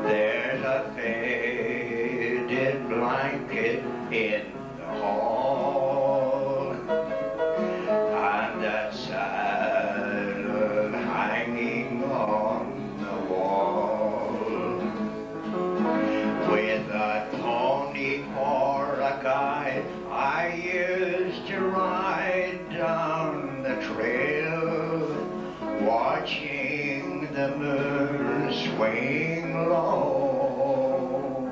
There's a faded blanket in the hall, and that saddle hanging on the wall. With a pony for a guide, I used to ride down the trail, watching the moon swing low.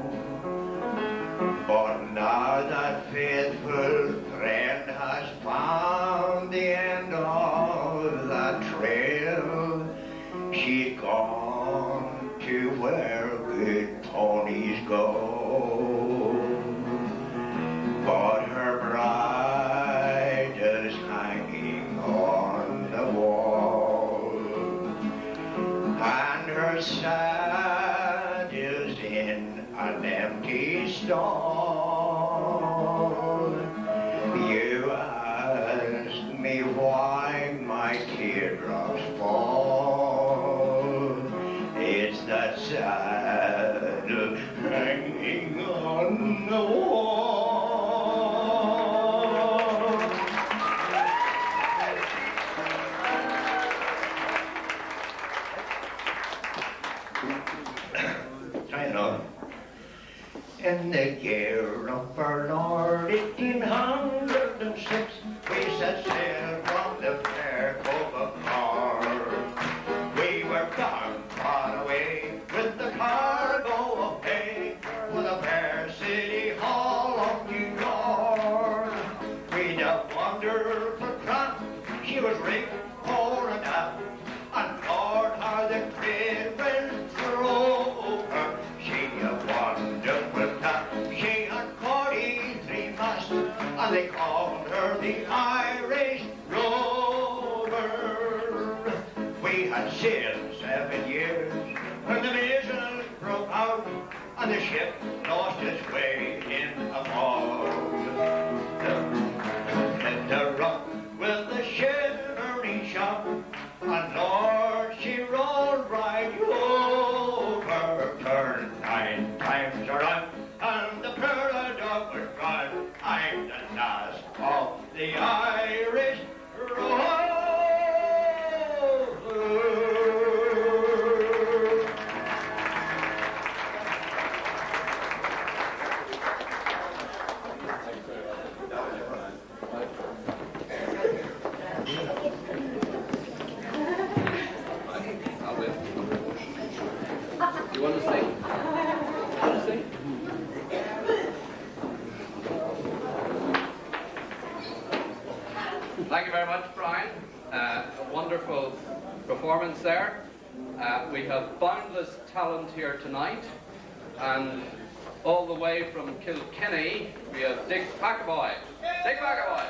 But now that faithful friend has found the end of that trail, she's gone to where good ponies go. But her bride is hanging on the wall, and her saddle's in an empty stall. You ask me why my teardrops fall. It's that saddle hanging on the wall. I know. In the year of our Lord 1806, we set sail from the fair cove of Car. We were bound far away with the cargo of hay for the fair city hall of New York. We'd a wonderful craft, she was rigged fore and aft, and Lord, how the great wind drove her. She a wonderful craft, she had 43 masts, and they called her the Irish Rover. We had sailed 7 years when the measles broke out, and the ship lost its way in a fog. The rock with the shivering shock, and Lord, she rolled right over, turned 9 times around, and the poor dog was drowned. I'm the last of the Irish Rover. You want to sing? Want to sing? Thank you very much, Brian. A wonderful performance there. We have boundless talent here tonight, and all the way from Kilkenny, we have Dick Packaboy. Dick Packaboy.